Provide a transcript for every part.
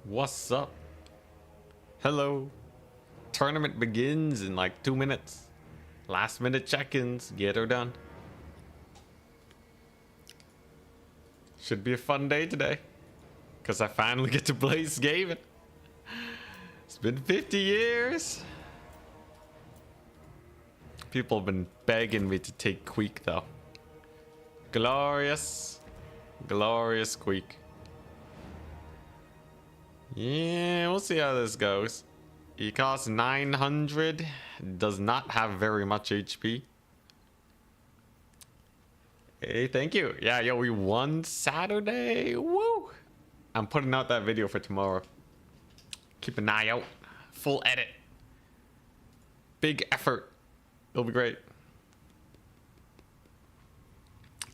What's up? Hello. Tournament begins in like 2 minutes. Last minute check-ins. Get her done. Should be a fun day today. Because I finally get to play Skaven. It's been 50 years. People have been begging me to take Queek though. Glorious. Glorious Queek. Yeah, we'll see how this goes. He costs 900. Does not have very much HP. Hey, thank you. Yeah, yo, we won Saturday. Woo! I'm putting out that video for tomorrow. Keep an eye out. Full edit. Big effort. It'll be great.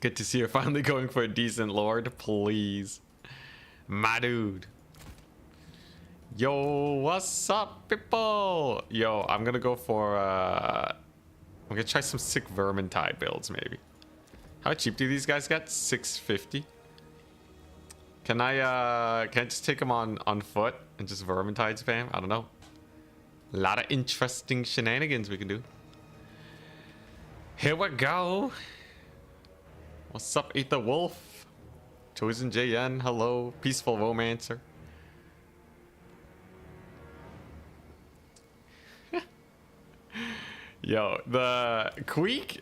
Good to see you finally going for a decent lord. Please. My dude. Yo, what's up, people? Yo, I'm gonna go for I'm gonna try some sick Vermintide builds, maybe. How cheap do these guys get? 650. Can I just take them on foot and just Vermintide spam? I don't know. A lot of interesting shenanigans we can do. Here we go. What's up, Ether Wolf? Chosen JN, hello. Peaceful Romancer. Yo, the Queek,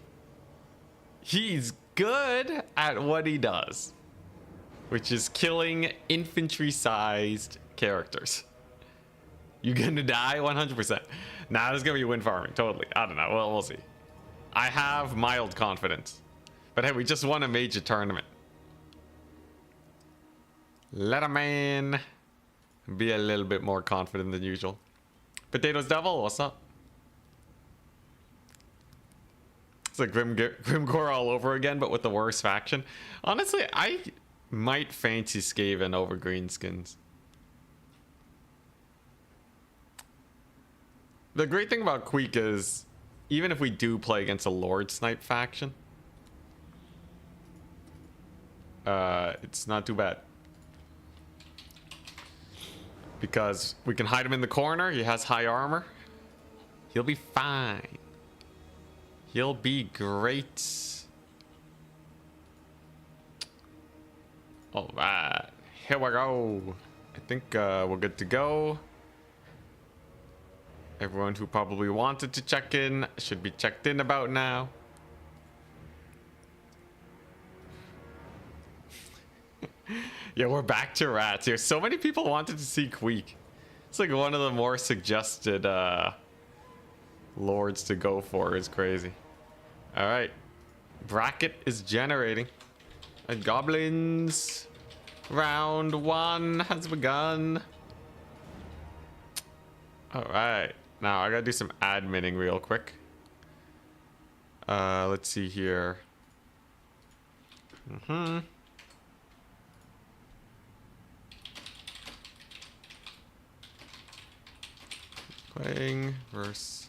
he's good at what he does, which is killing infantry-sized characters. You gonna die? 100%. Nah, this is gonna be win farming, totally. I don't know, well, we'll see. I have mild confidence. But hey, we just won a major tournament. Let a man be a little bit more confident than usual. Potatoes Devil, what's up? It's like Grimgore all over again, but with the worst faction. Honestly, I might fancy Skaven over Greenskins. The great thing about Queek is, even if we do play against a Lord Snipe faction, it's not too bad. Because we can hide him in the corner, he has high armor. He'll be fine. He'll be great. All right, here we go. I think we're good to go. Everyone who probably wanted to check in should be checked in about now. Yeah, we're back to rats here. So many people wanted to see Queek. It's like one of the more suggested lords to go for. Is crazy. All right, bracket is generating. And goblins, round 1 has begun. All right, now I gotta do some adminning real quick. Let's see here. Playing verse.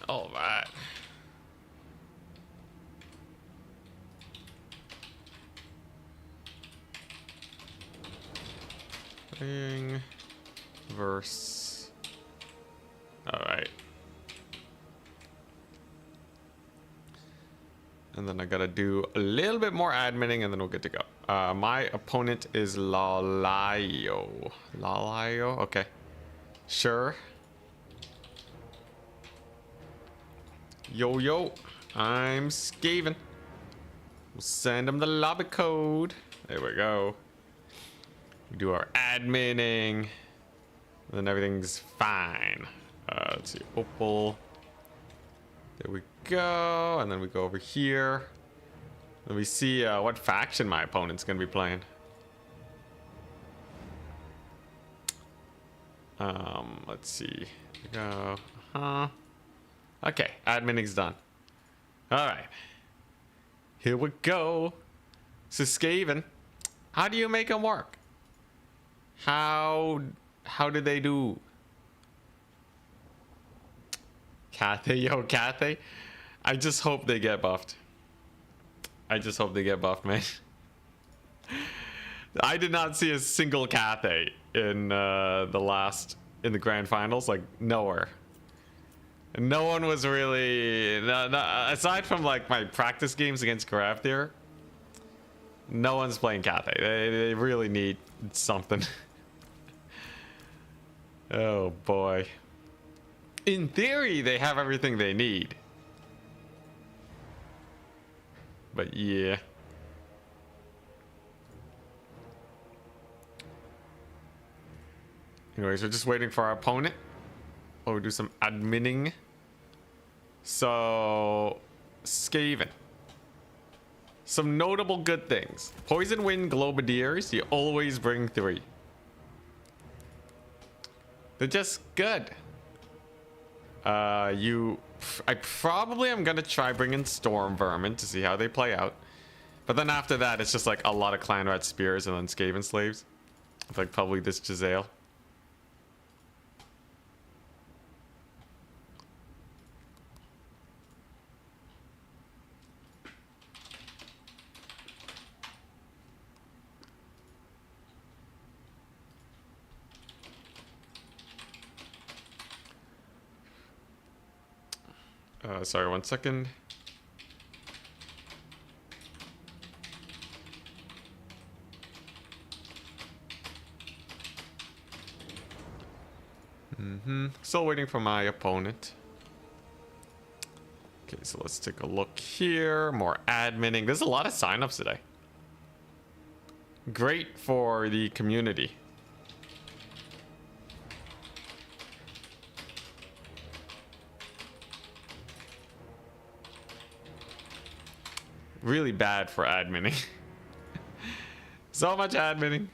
All right. Playing verse. All right. And then I gotta do a little bit more adminning and then we'll get to go. My opponent is Lalayo. Lalayo? Okay. Sure. Yo, yo. I'm Skaven. We'll send him the lobby code. There we go. We do our adminning. Then everything's fine. Let's see. Opal. There we go. And then we go over here. Let me see what faction my opponent's gonna be playing. Let's see. Go. Okay, adminning's done. All right. Here we go. So Skaven, how do you make them work? How do they do? Cathay, yo, Cathay. I just hope they get buffed. I just hope they get buffed, man. I did not see a single Cathay in in the grand finals, like nowhere. No one was really, aside from like my practice games against Grafdir, no one's playing Cathay. They really need something. Oh boy. In theory, they have everything they need. But yeah. Anyways, we're just waiting for our opponent. We'll do some adminning. So, Skaven. Some notable good things. Poison Wind Globadiers, you always bring 3. They're just good. I probably am gonna try bringing Storm Vermin to see how they play out. But then after that, it's just like a lot of Clan Rat Spears and then Skaven Slaves. Like probably this Giselle. Sorry, 1 second. Still waiting for my opponent. Okay, so let's take a look here. More adminning. There's a lot of signups today. Great for the community. Really bad for adminning. So much adminning.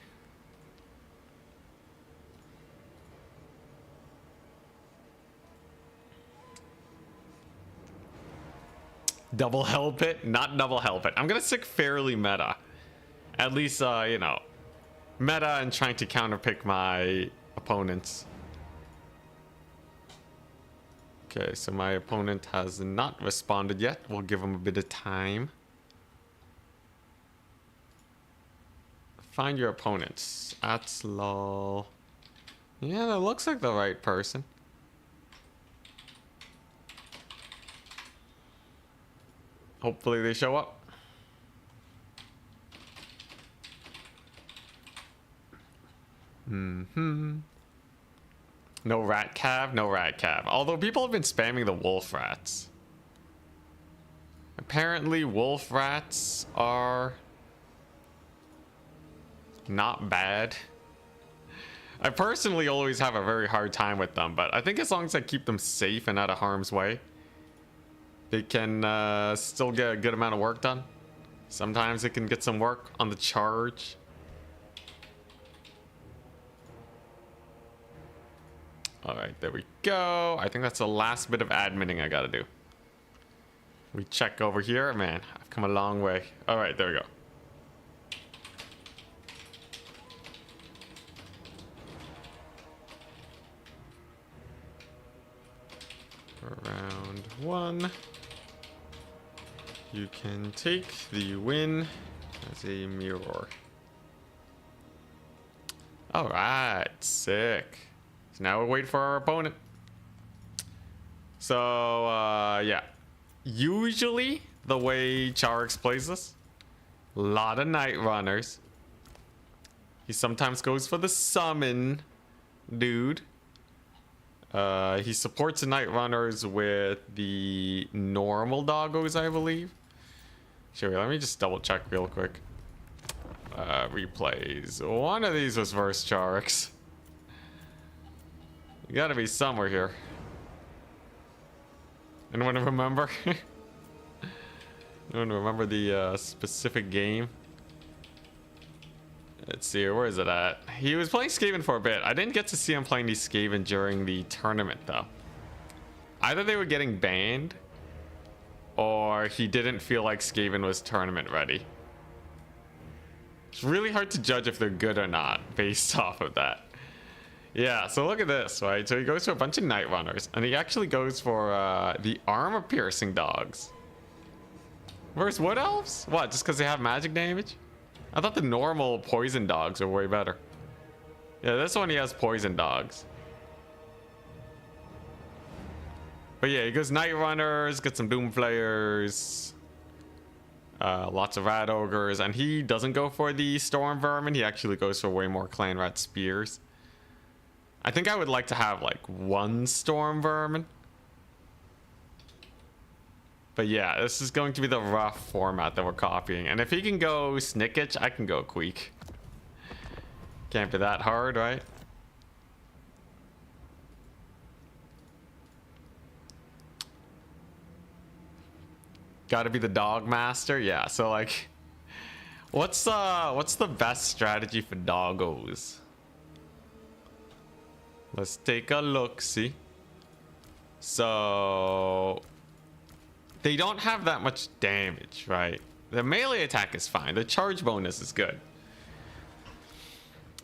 Double hell pit? Not double hell pit. I'm gonna stick fairly meta. At least, you know, meta and trying to counterpick my opponents. Okay, so my opponent has not responded yet. We'll give him a bit of time. Find your opponents. Atslol. Yeah, that looks like the right person. Hopefully they show up. No rat cav, no rat cav. Although people have been spamming the wolf rats. Apparently wolf rats are not bad. I personally always have a very hard time with them, but I think as long as I keep them safe and out of harm's way, they can still get a good amount of work done. Sometimes they can get some work on the charge. All right, there we go. I think that's the last bit of adminning I gotta do. We check over here. Man, I've come a long way. All right, there we go. Round 1. You can take the win as a mirror. All right, sick. So now we'll wait for our opponent. So, yeah. Usually, the way Charix plays this, a lot of Night Runners. He sometimes goes for the summon dude. He supports the Night Runners with the normal doggos, I believe. Sure, let me just double check real quick. Replays. One of these was versus Charix. You gotta be somewhere here. Anyone remember? Anyone remember the specific game? Let's see, where is it at? He was playing Skaven for a bit. I didn't get to see him playing these Skaven during the tournament, though. Either they were getting banned, or he didn't feel like Skaven was tournament ready. It's really hard to judge if they're good or not based off of that. Yeah, so look at this, right? So he goes for a bunch of night runners, and he actually goes for the armor piercing dogs. Where's wood elves? What, just because they have magic damage? I thought the normal poison dogs were way better. Yeah, this one he has poison dogs. But yeah, he goes night runners, get some doom flayers, lots of rat ogres, and he doesn't go for the storm vermin. He actually goes for way more clan rat spears. I think I would like to have like one storm vermin. But yeah, this is going to be the rough format that we're copying. And if he can go Snicketch, I can go Queek. Can't be that hard, right? Gotta be the dog master. Yeah, so like what's the best strategy for doggos? Let's take a look, see. So they don't have that much damage, right? The melee attack is fine. The charge bonus is good.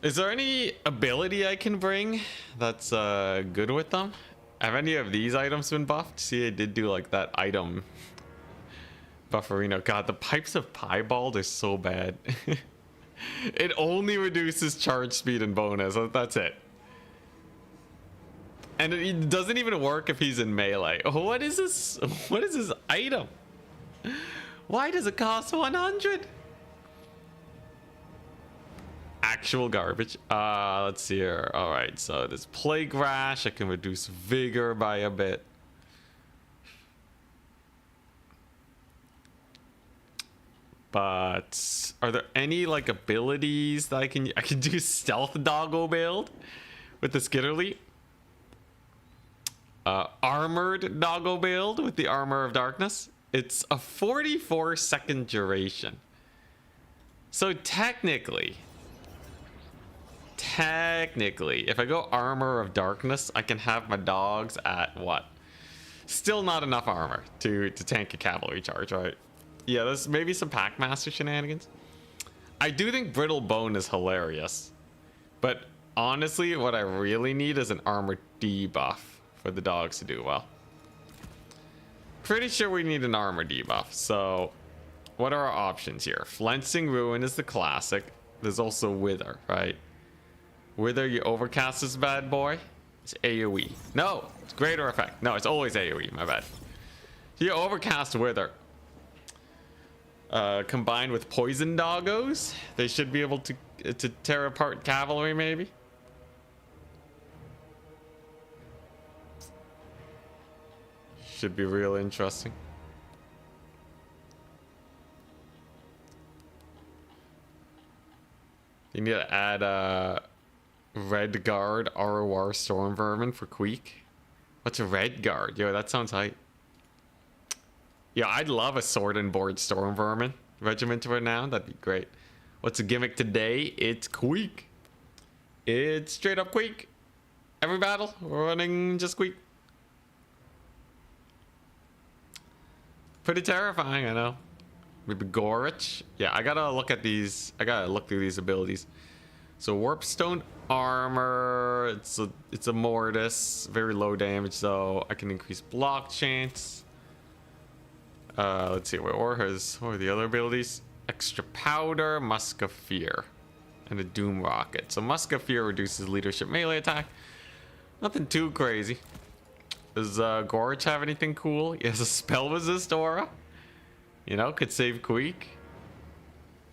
Is there any ability I can bring that's good with them? Have any of these items been buffed? See, I did do like that item bufferino. God, the pipes of piebald are so bad. It only reduces charge speed and bonus. That's it. And it doesn't even work if he's in melee. What is this? What is this item? Why does it cost 100? Actual garbage. Let's see here. All right, so there's plague rash. I can reduce vigor by a bit. But are there any like abilities that I can do stealth doggo build with the Skitterly? Armored doggo build with the armor of darkness. It's a 44-second duration. So technically, if I go armor of darkness, I can have my dogs at what? Still not enough armor to tank a cavalry charge, right? Yeah, there's maybe some Packmaster shenanigans. I do think brittle bone is hilarious, but honestly, what I really need is an armor debuff for the dogs to do well. Pretty sure we need an armor debuff. So what are our options here? Flensing Ruin is the classic. There's also Wither, right? Wither, you overcast this bad boy. It's AoE. No, it's greater effect. No, it's always AoE, my bad. You overcast Wither. Combined with poison doggos, they should be able to tear apart cavalry, maybe. Should be real interesting. You need to add a red guard ROR storm vermin for Queek. What's a red guard? Yo, that sounds hype. Yeah, I'd love a sword and board storm vermin regiment right now. That'd be great. What's the gimmick today? It's Queek. It's straight up Queek. Every battle, we're running just Queek. Pretty terrifying, I know. Maybe Gorich. Yeah, I gotta look at these. I gotta look through these abilities. So Warpstone armor. It's a mortis. Very low damage though. I can increase block chance. Let's see. What are the other abilities? Extra powder, Musk of Fear, and a Doom Rocket. So Musk of Fear reduces leadership melee attack. Nothing too crazy. Does Gorich have anything cool? He has a spell resist aura. You know, could save Queek.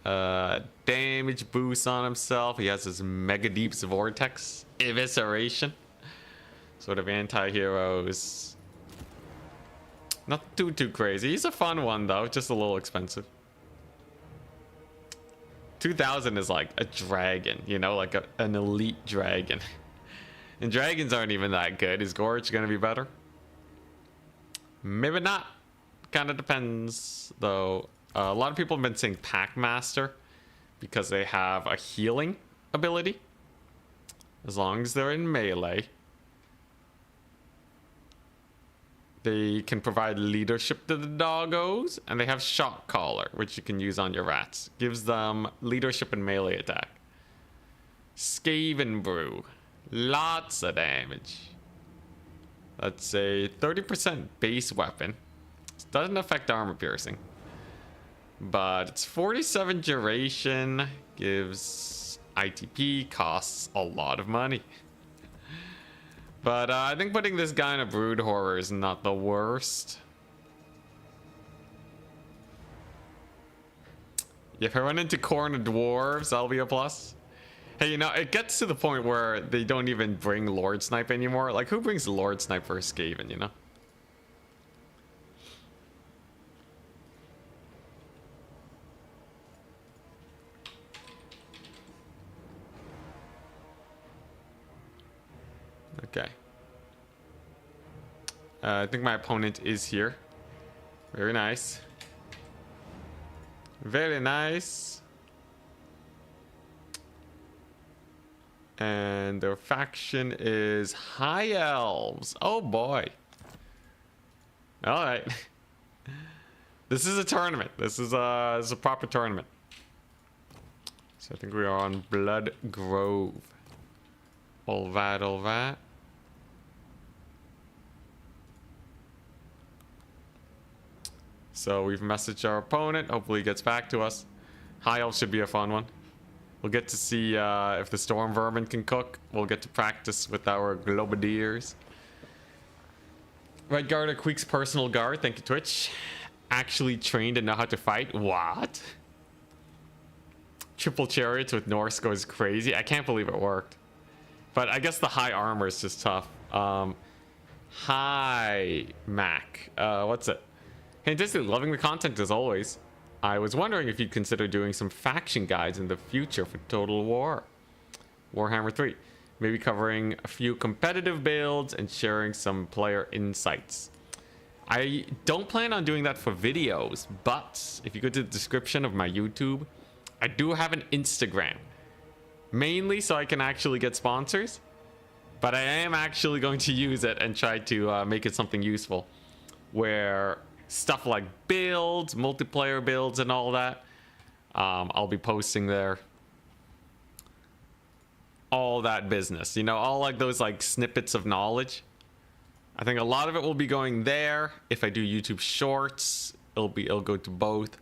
Damage boost on himself. He has his Mega Deep's Vortex Evisceration. Sort of anti-heroes. Not too crazy. He's a fun one though, just a little expensive. 2000 is like a dragon, you know, like an elite dragon. And dragons aren't even that good. Is Gorich gonna be better? Maybe not. Kind of depends though. A lot of people have been saying Packmaster because they have a healing ability. As long as they're in melee, they can provide leadership to the doggos, and they have Shock Collar, which you can use on your rats. Gives them leadership and melee attack. Skaven Brew. Lots of damage. That's a 30% base weapon. It doesn't affect armor piercing. But it's 47 duration. Gives ITP. Costs a lot of money. But I think putting this guy in a brood horror is not the worst. If I run into corner dwarves, that'll be a plus. Hey, you know, it gets to the point where they don't even bring Lord Snipe anymore. Like, who brings Lord Snipe for a Skaven, you know? Okay. I think my opponent is here. Very nice. Very nice. And their faction is High Elves. Oh boy. Alright. This is a tournament. This is a proper tournament. So I think we are on Blood Grove. All that, all that. So we've messaged our opponent. Hopefully he gets back to us. High Elves should be a fun one. We'll get to see if the Storm Vermin can cook. We'll get to practice with our Globadiers. Right guard at Queek's personal guard. Thank you, Twitch. Actually trained and know how to fight. What? Triple chariots with Norse goes crazy. I can't believe it worked. But I guess the high armor is just tough. Hi, Mac. What's it? Hey, Disney, loving the content as always. I was wondering if you'd consider doing some faction guides in the future for Total War. Warhammer 3. Maybe covering a few competitive builds and sharing some player insights. I don't plan on doing that for videos, but if you go to the description of my YouTube, I do have an Instagram. Mainly so I can actually get sponsors, but I am actually going to use it and try to make it something useful. Where stuff like builds, multiplayer builds and all that, I'll be posting there. All that business, you know, all like those like snippets of knowledge. I think a lot of it will be going there. If I do YouTube shorts, it'll go to both.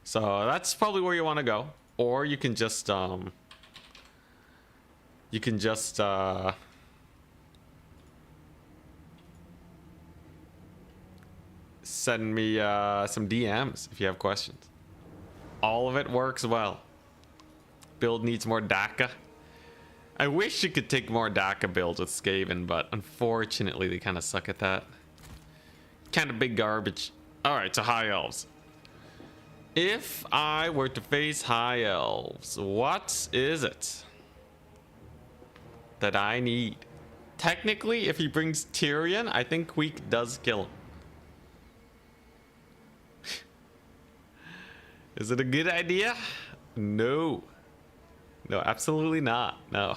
So that's probably where you want to go. Or you can just send me some DMs if you have questions. All of it works well. Build needs more DACA. I wish you could take more DACA builds with Skaven, but unfortunately they kind of suck at that. Kind of big garbage. Alright, so High Elves. If I were to face High Elves, what is it that I need? Technically, if he brings Tyrion, I think Queek does kill him. Is it a good idea? No. No, absolutely not. No.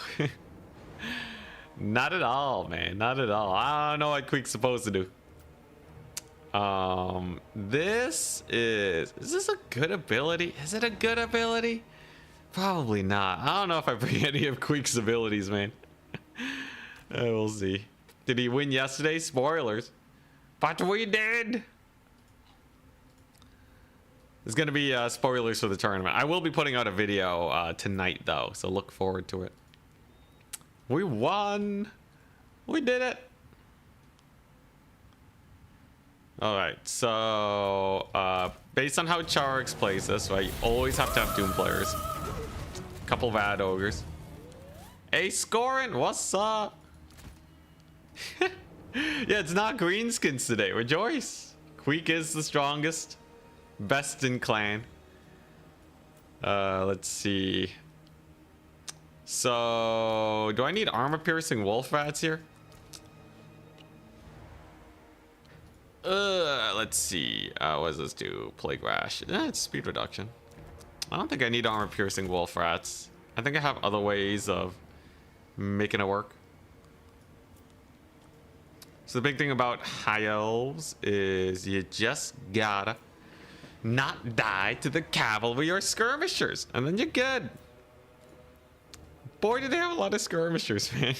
Not at all, man. Not at all. I don't know what Queek's supposed to do. This is this a good ability? Is it a good ability? Probably not. I don't know if I bring any of Queek's abilities, man. We'll see. Did he win yesterday? Spoilers. But we did. There's gonna be spoilers for the tournament. I will be putting out a video tonight though, so look forward to it. We won. We did it. Alright, so based on how Charix plays this, right, you always have to have Doom players. Couple Vad Ogres. Hey Scorin, what's up? Yeah, it's not greenskins today. Rejoice. Queek is the strongest. Best in clan. Let's see. So, do I need armor piercing wolf rats here? Let's see. What does this do? Plague rash. It's speed reduction. I don't think I need armor piercing wolf rats. I think I have other ways of making it work. So the big thing about High Elves is you just gotta not die to the cavalry or skirmishers, and then you're good. boy, do they have a lot of skirmishers, man.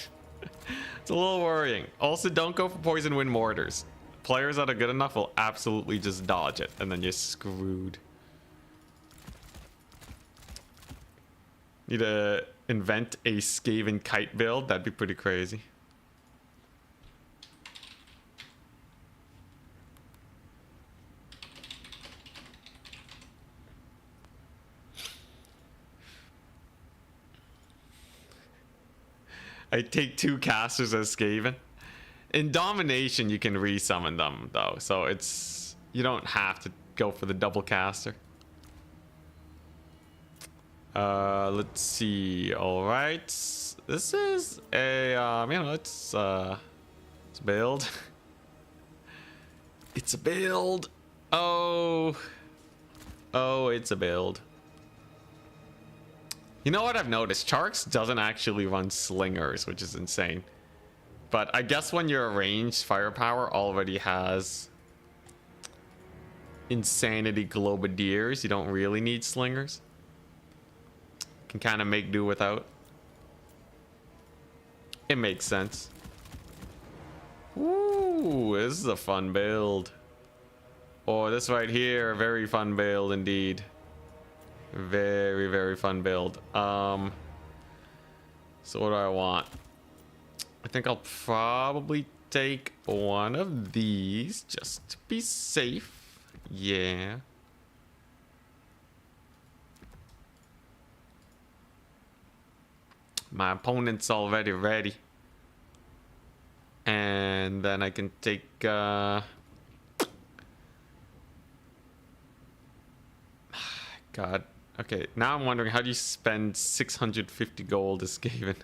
It's a little worrying. Also, don't go for poison wind mortars. Players that are good enough will absolutely just dodge it, and then you're screwed. Need to invent a Skaven kite build. That'd be pretty crazy. I take 2 casters as Skaven. In Domination, you can resummon them, though. So it's... You don't have to go for the double caster. Let's see. Alright. This is a... you know, it's a build. It's a build. Oh. Oh, it's a build. You know what I've noticed? Charks doesn't actually run slingers, which is insane. But I guess when your ranged firepower already has insanity globadiers, you don't really need slingers. Can kind of make do without. It makes sense. Ooh, this is a fun build. Oh, this right here, very fun build indeed. Very, very fun build. So what do I want? I think I'll probably take one of these just to be safe. Yeah. My opponent's already ready. And then I can take God. Okay, now I'm wondering, how do you spend 650 gold as Skaven?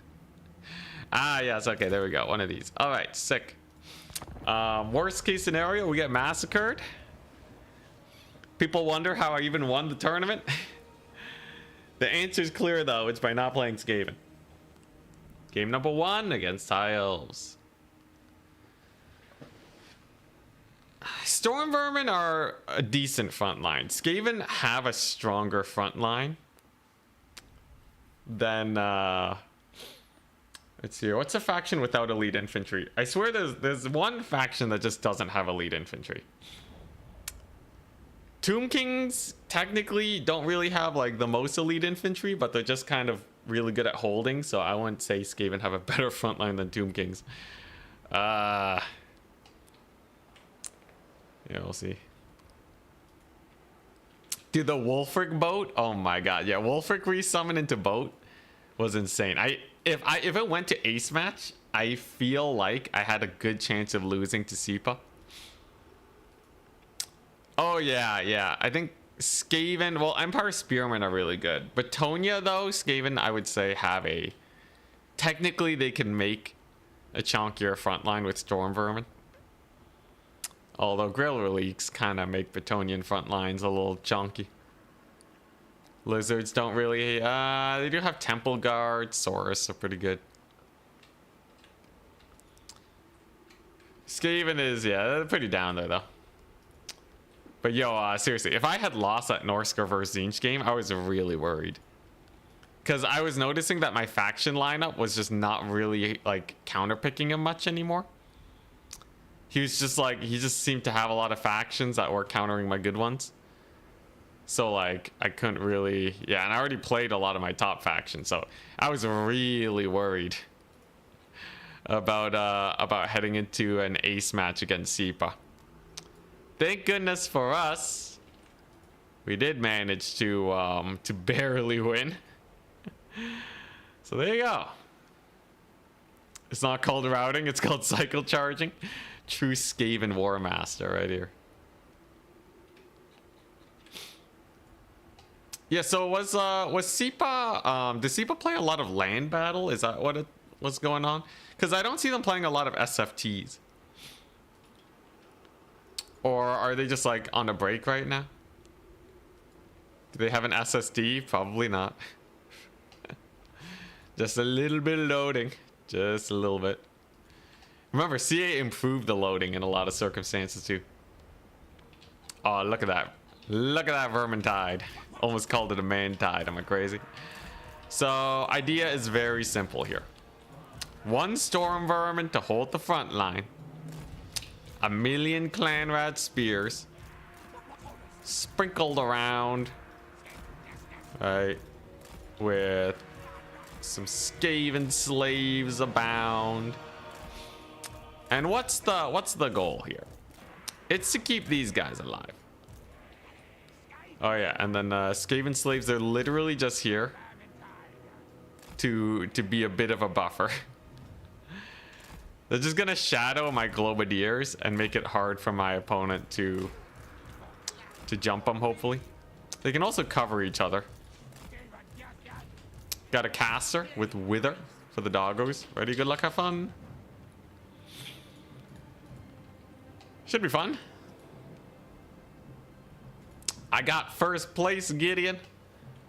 Ah, yes, okay, there we go. One of these. All right, sick. Worst case scenario, we get massacred. People wonder how I even won the tournament. The answer's clear, though. It's by not playing Skaven. Game number 1 against High Elves. Storm Vermin are a decent front line. Skaven have a stronger front line than let's see, what's a faction without elite infantry? I swear there's one faction that just doesn't have elite infantry. Tomb Kings technically don't really have like the most elite infantry, but they're just kind of really good at holding, so I wouldn't say Skaven have a better front line than Tomb Kings. Yeah, we'll see. Dude, the Wolfric boat? Oh my god. Yeah, Wolfric resummon into boat was insane. If it went to ace match, I feel like I had a good chance of losing to Sipa. Oh yeah. I think Skaven, well, Empire Spearmen are really good. Bretonia though, Skaven I would say have a... Technically they can make a chunkier front line with Storm Vermin. Although Grill Reliques kind of make Bretonian front lines a little chunky. Lizards don't really... they do have Temple Guard. Saurus are pretty good. Skaven is... Yeah, they're pretty down there, though. But yo, seriously, if I had lost that Norska versus Zinch game, I was really worried. Because I was noticing that my faction lineup was just not really, like, counterpicking him much anymore. He was just like, he just seemed to have a lot of factions that were countering my good ones. So like, I couldn't really, yeah, and I already played a lot of my top factions, so I was really worried about heading into an ace match against Sipa. Thank goodness for us, we did manage to barely win. So there you go. It's not called routing, it's called cycle charging. True Skaven War Master right here. Yeah, so was Sipa, did Sipa play a lot of land battle? Is that what's going on? Because I don't see them playing a lot of SFTs. Or are they just like on a break right now? Do they have an SSD? Probably not. Just a little bit of loading. Just a little bit. Remember, CA improved the loading in a lot of circumstances too. Oh, look at that. Look at that Vermintide. Almost called it a man tide. Am I crazy? So idea is very simple here. One storm vermin to hold the front line. A million clan rat spears sprinkled around, right, with some Skaven slaves abound. And what's the goal here? It's to keep these guys alive. Oh yeah, and then Skaven slaves are literally just here to be a bit of a buffer. They're just gonna shadow my globadiers and make it hard for my opponent to jump them, hopefully. They can also cover each other. Got a caster with Wither for the doggos. Ready, good luck, have fun. Should be fun. I got first place, Gideon.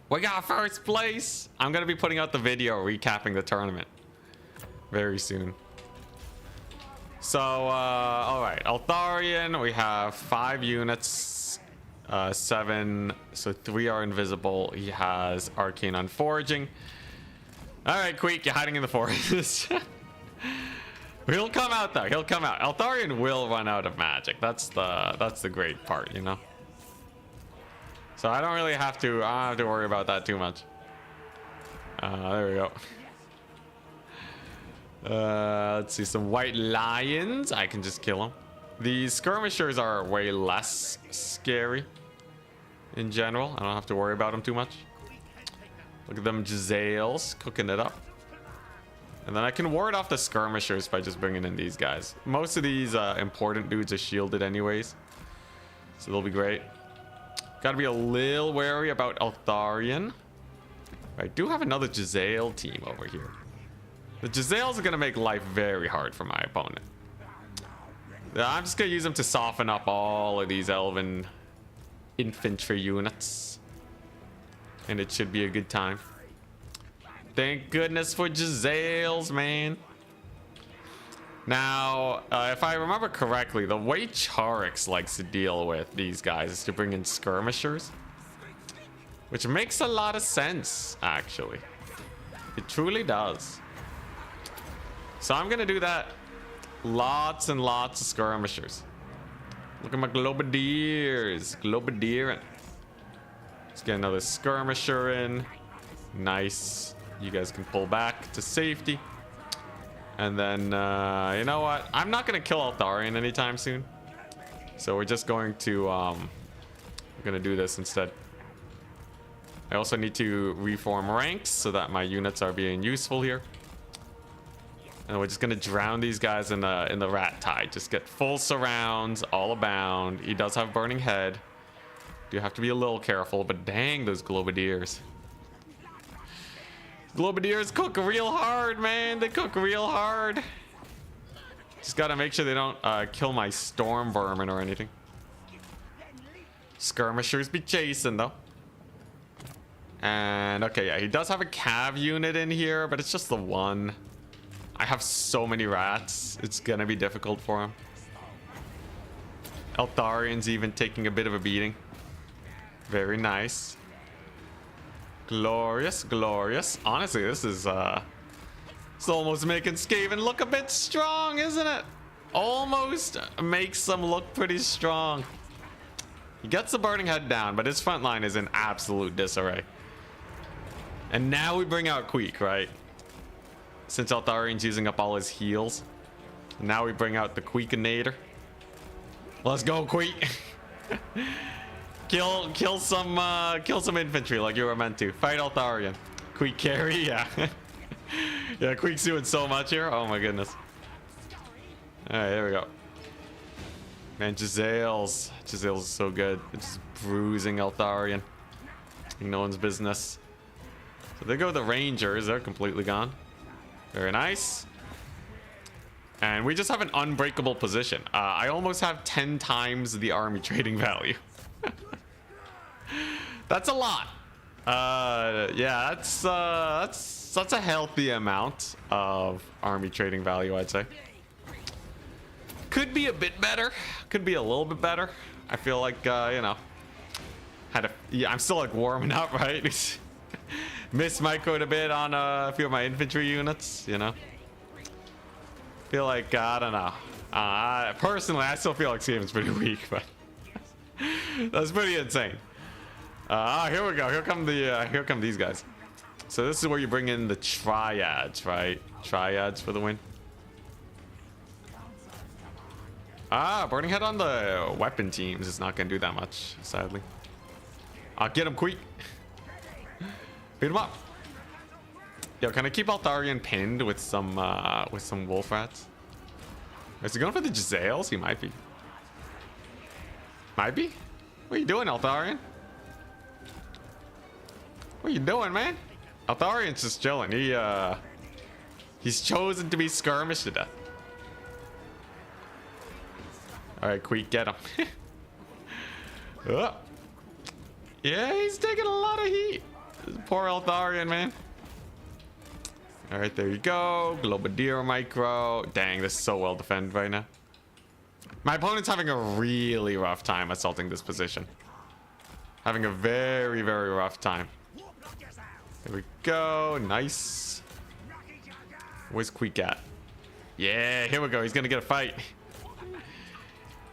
We got first place. I'm gonna be putting out the video recapping the tournament very soon. So, all right, Altharian, we have 5 units, 7, so 3 are invisible. He has Arcane Unforging. All right, Queek, you're hiding in the forest. He'll come out though, he'll come out. Altharian will run out of magic. That's the great part, you know? So I don't really have to, I don't have to worry about that too much. There we go. Let's see, some white lions. I can just kill them. These skirmishers are way less scary in general. I don't have to worry about them too much. Look at them Giselles cooking it up. And then I can ward off the skirmishers by just bringing in these guys. Most of these important dudes are shielded anyways, so they'll be great. Gotta be a little wary about Altharian. I do have another Giselle team over here. The Giselles are going to make life very hard for my opponent. I'm just going to use them to soften up all of these elven infantry units. And it should be a good time. Thank goodness for Giselles, man. Now, if I remember correctly, the way Charix likes to deal with these guys is to bring in skirmishers. Which makes a lot of sense, actually. It truly does. So I'm gonna do that. Lots and lots of skirmishers. Look at my globadiers. Globadiering. Let's get another skirmisher in. Nice. You guys can pull back to safety. And then, you know what? I'm not gonna kill Altharian anytime soon. So we're just going to, we're gonna do this instead. I also need to reform ranks so that my units are being useful here. And we're just gonna drown these guys in the rat tide. Just get full surrounds all abound. He does have burning head. Do have to be a little careful, but dang, those globadiers. Globadiers cook real hard, man. They cook real hard. Just gotta make sure they don't kill my storm vermin or anything. Skirmishers be chasing though. And okay, yeah, he does have a cav unit in here, but it's just the one. I have so many rats, it's gonna be difficult for him. Altharian's even taking a bit of a beating. Very nice. Glorious, glorious. Honestly, this is it's almost making Skaven look a bit strong, isn't it? Almost makes them look pretty strong. He gets the burning head down, but his front line is in absolute disarray. And now we bring out Queek, right? Since Altharian's using up all his heals. Now we bring out the Queekinator. Let's go, Queek. kill some infantry like you were meant to. Fight Altharian. Queek carry, yeah. Yeah, Queek's doing so much here. Oh my goodness. Alright, there we go. Man, Giselles. Giselles is so good. It's just bruising Altharian. No one's business. So there go the Rangers. They're completely gone. Very nice. And we just have an unbreakable position. I almost have 10 times the army trading value. That's a lot. Yeah, that's a healthy amount of army trading value, I'd say. Could be a bit better. Could be a little bit better. I feel like, you know, yeah, I'm still like warming up, right? Miss microed a bit on a few of my infantry units, you know. Feel like, I don't know. Personally, I still feel like Skaven's pretty weak, but that's pretty insane. Here we go. Here come these guys. So this is where you bring in the triads, right? Triads for the win. Burning Head on the weapon teams is not gonna do that much, sadly. Get him, Queek. Beat him up. Yo, can I keep Altarian pinned with some wolf rats? Is he going for the Giselles? He might be. Might be? What are you doing, Altarian? What are you doing, man? Altarian's just chilling. He's chosen to be skirmished to death. Alright, Queek, get him. Yeah, he's taking a lot of heat. This poor Altarian, man. Alright, there you go. Globadier micro. Dang, this is so well defended right now. My opponent's having a really rough time assaulting this position. Having a very, very rough time. There we go. Nice. Where's Queek at? Yeah, here we go. He's gonna get a fight.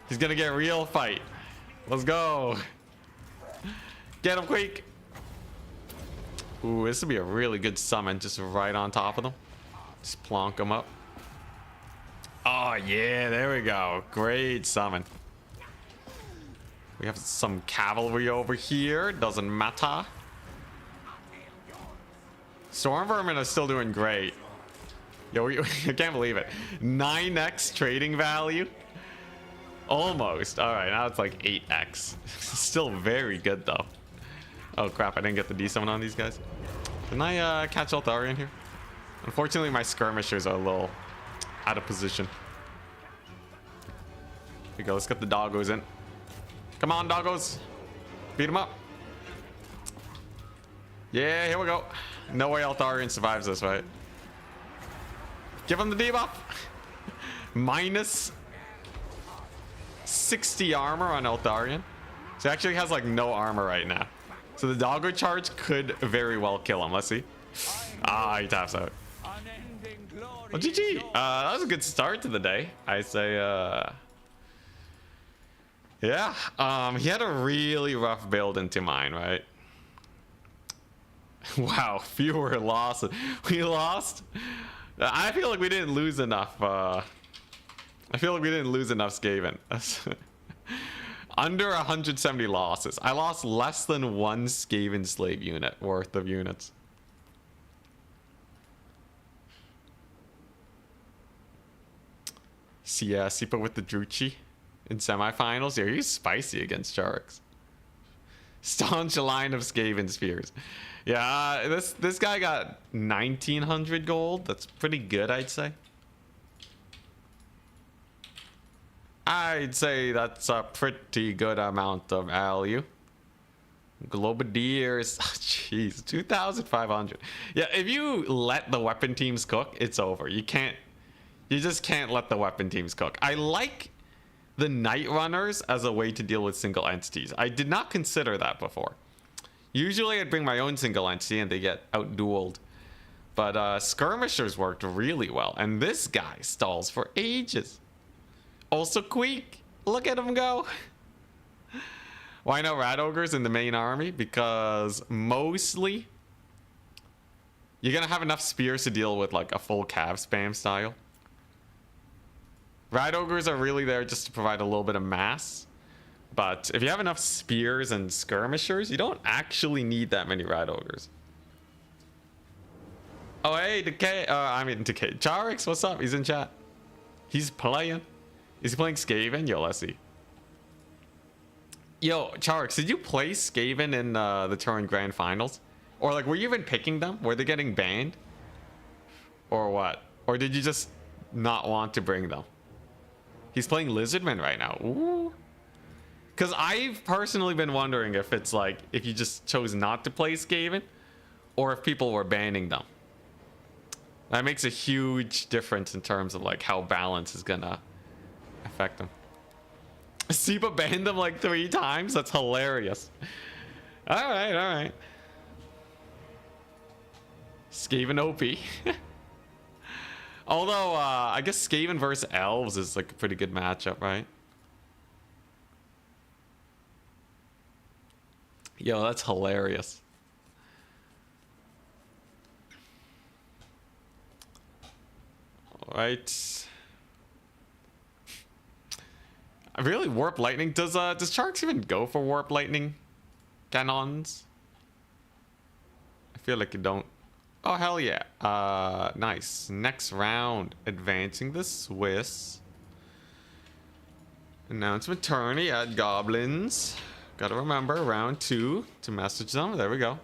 He's gonna get a real fight. Let's go. Get him, Queek. Ooh, this would be a really good summon, just right on top of them. Just plonk them up. Oh, yeah, there we go. Great summon. We have some cavalry over here. Doesn't matter. Storm Vermin are still doing great. Yo, I can't believe it. 9x trading value. Almost. All right, now it's like 8x. Still very good, though. Oh, crap. I didn't get the D-summon on these guys. Didn't I catch Altarian here? Unfortunately, my skirmishers are a little out of position. Here we go. Let's get the doggos in. Come on, doggos. Beat them up. Yeah, here we go. No way Altarian survives this, right? Give him the debuff. Minus 60 armor on Altarian. So he actually has like no armor right now. So the doggo charge could very well kill him. Let's see. He taps out. Well, GG. That was a good start to the day. I say, yeah. He had a really rough build into mine, right? Wow, fewer losses. We lost. I feel like we didn't lose enough. I feel like we didn't lose enough Skaven. Under 170 losses. I lost less than one Skaven slave unit worth of units. See, Sipa with the Druchi in semifinals. Yeah, he's spicy against Sharks. Staunch line of Skaven spears. Yeah, this guy got 1900 gold. That's pretty good, I'd say. I'd say that's a pretty good amount of value. Globadiers, jeez, 2,500. Yeah, if you let the weapon teams cook, it's over. You just can't let the weapon teams cook. I like the Night Runners as a way to deal with single entities. I did not consider that before. Usually I'd bring my own single entity and they get outdueled. But skirmishers worked really well. And this guy stalls for ages. Also Queek, look at him go. Why no rat ogres in the main army? Because mostly you're gonna have enough spears to deal with like a full cav spam style. Rat ogres are really there just to provide a little bit of mass. But if you have enough spears and skirmishers, you don't actually need that many rat ogres. Oh hey, Decay, Decay. Charix, what's up? He's in chat. He's playing. Is he playing Skaven? Yo, let's see. Yo, Charix, did you play Skaven in the Turin Grand Finals? Or like, were you even picking them? Were they getting banned? Or what? Or did you just not want to bring them? He's playing Lizardman right now. Ooh. Because I've personally been wondering if it's like, if you just chose not to play Skaven, or if people were banning them. That makes a huge difference in terms of like how balance is gonna affect them. Sipa banned them like 3 times? That's hilarious. Alright, alright. Skaven OP. Although, I guess Skaven versus elves is like a pretty good matchup, right? Yo, that's hilarious. All right. Really, warp lightning? Does Sharks even go for warp lightning cannons? I feel like you don't. Oh hell yeah! Nice. Next round, advancing the Swiss. Announcement tourney at goblins. Gotta remember round 2 to message them. There we go.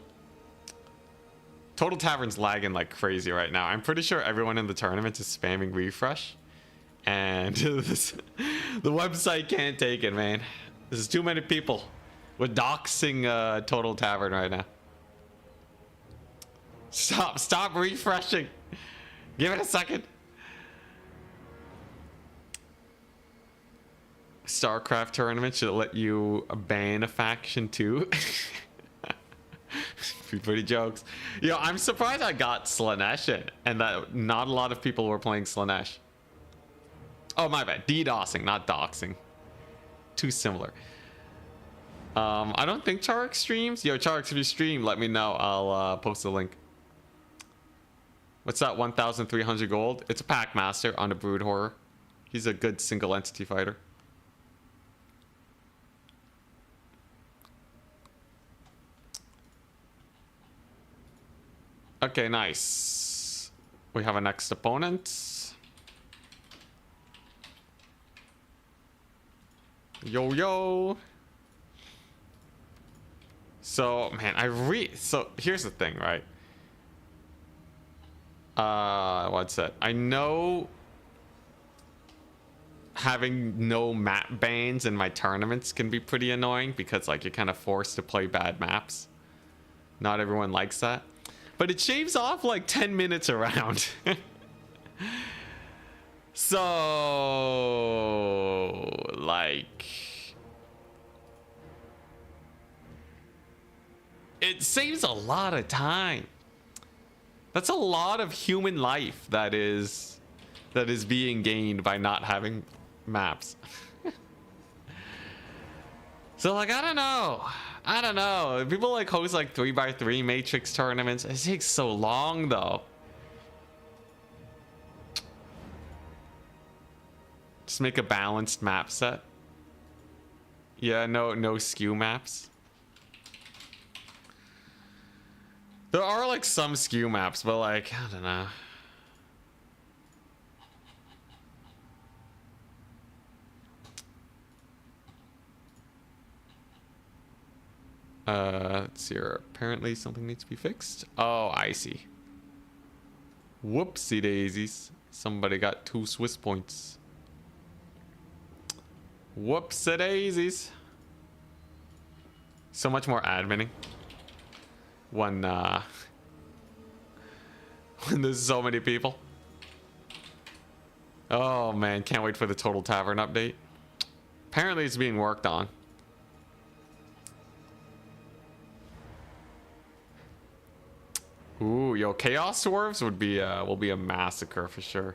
Total Tavern's lagging like crazy right now. I'm pretty sure everyone in the tournament is spamming refresh. And the website can't take it, man. This is too many people. We're doxing Total Tavern right now. Stop refreshing. Give it a second. StarCraft tournament should let you ban a faction too. Pretty jokes. Yo, I'm surprised I got Slanesh in and that not a lot of people were playing Slanesh. Oh, my bad. DDoSing, not doxing. Too similar. I don't think Charix streams. Yo, Charix, if you stream, let me know. I'll post a link. What's that? 1,300 gold? It's a pack master on a brood horror. He's a good single entity fighter. Okay, nice. We have a next opponent. Yo. So, man, so here's the thing, right? What's that? I know having no map bans in my tournaments can be pretty annoying because like you're kind of forced to play bad maps. Not everyone likes that. But it shaves off like 10 minutes around. So, like, it saves a lot of time. That's a lot of human life that is being gained by not having maps. So, like, I don't know. People like host like 3x3 matrix tournaments. It takes so long though. Just make a balanced map set. Yeah, no skew maps. There are like some skew maps, but like, I don't know. Let's see here. Apparently something needs to be fixed. Oh, I see. Whoopsie daisies. Somebody got 2 Swiss points. Whoopsie daisies. So much more adminning. When there's so many people. Oh man, can't wait for the Total Tavern update. Apparently it's being worked on. Ooh, yo, Chaos Dwarves will be a massacre for sure.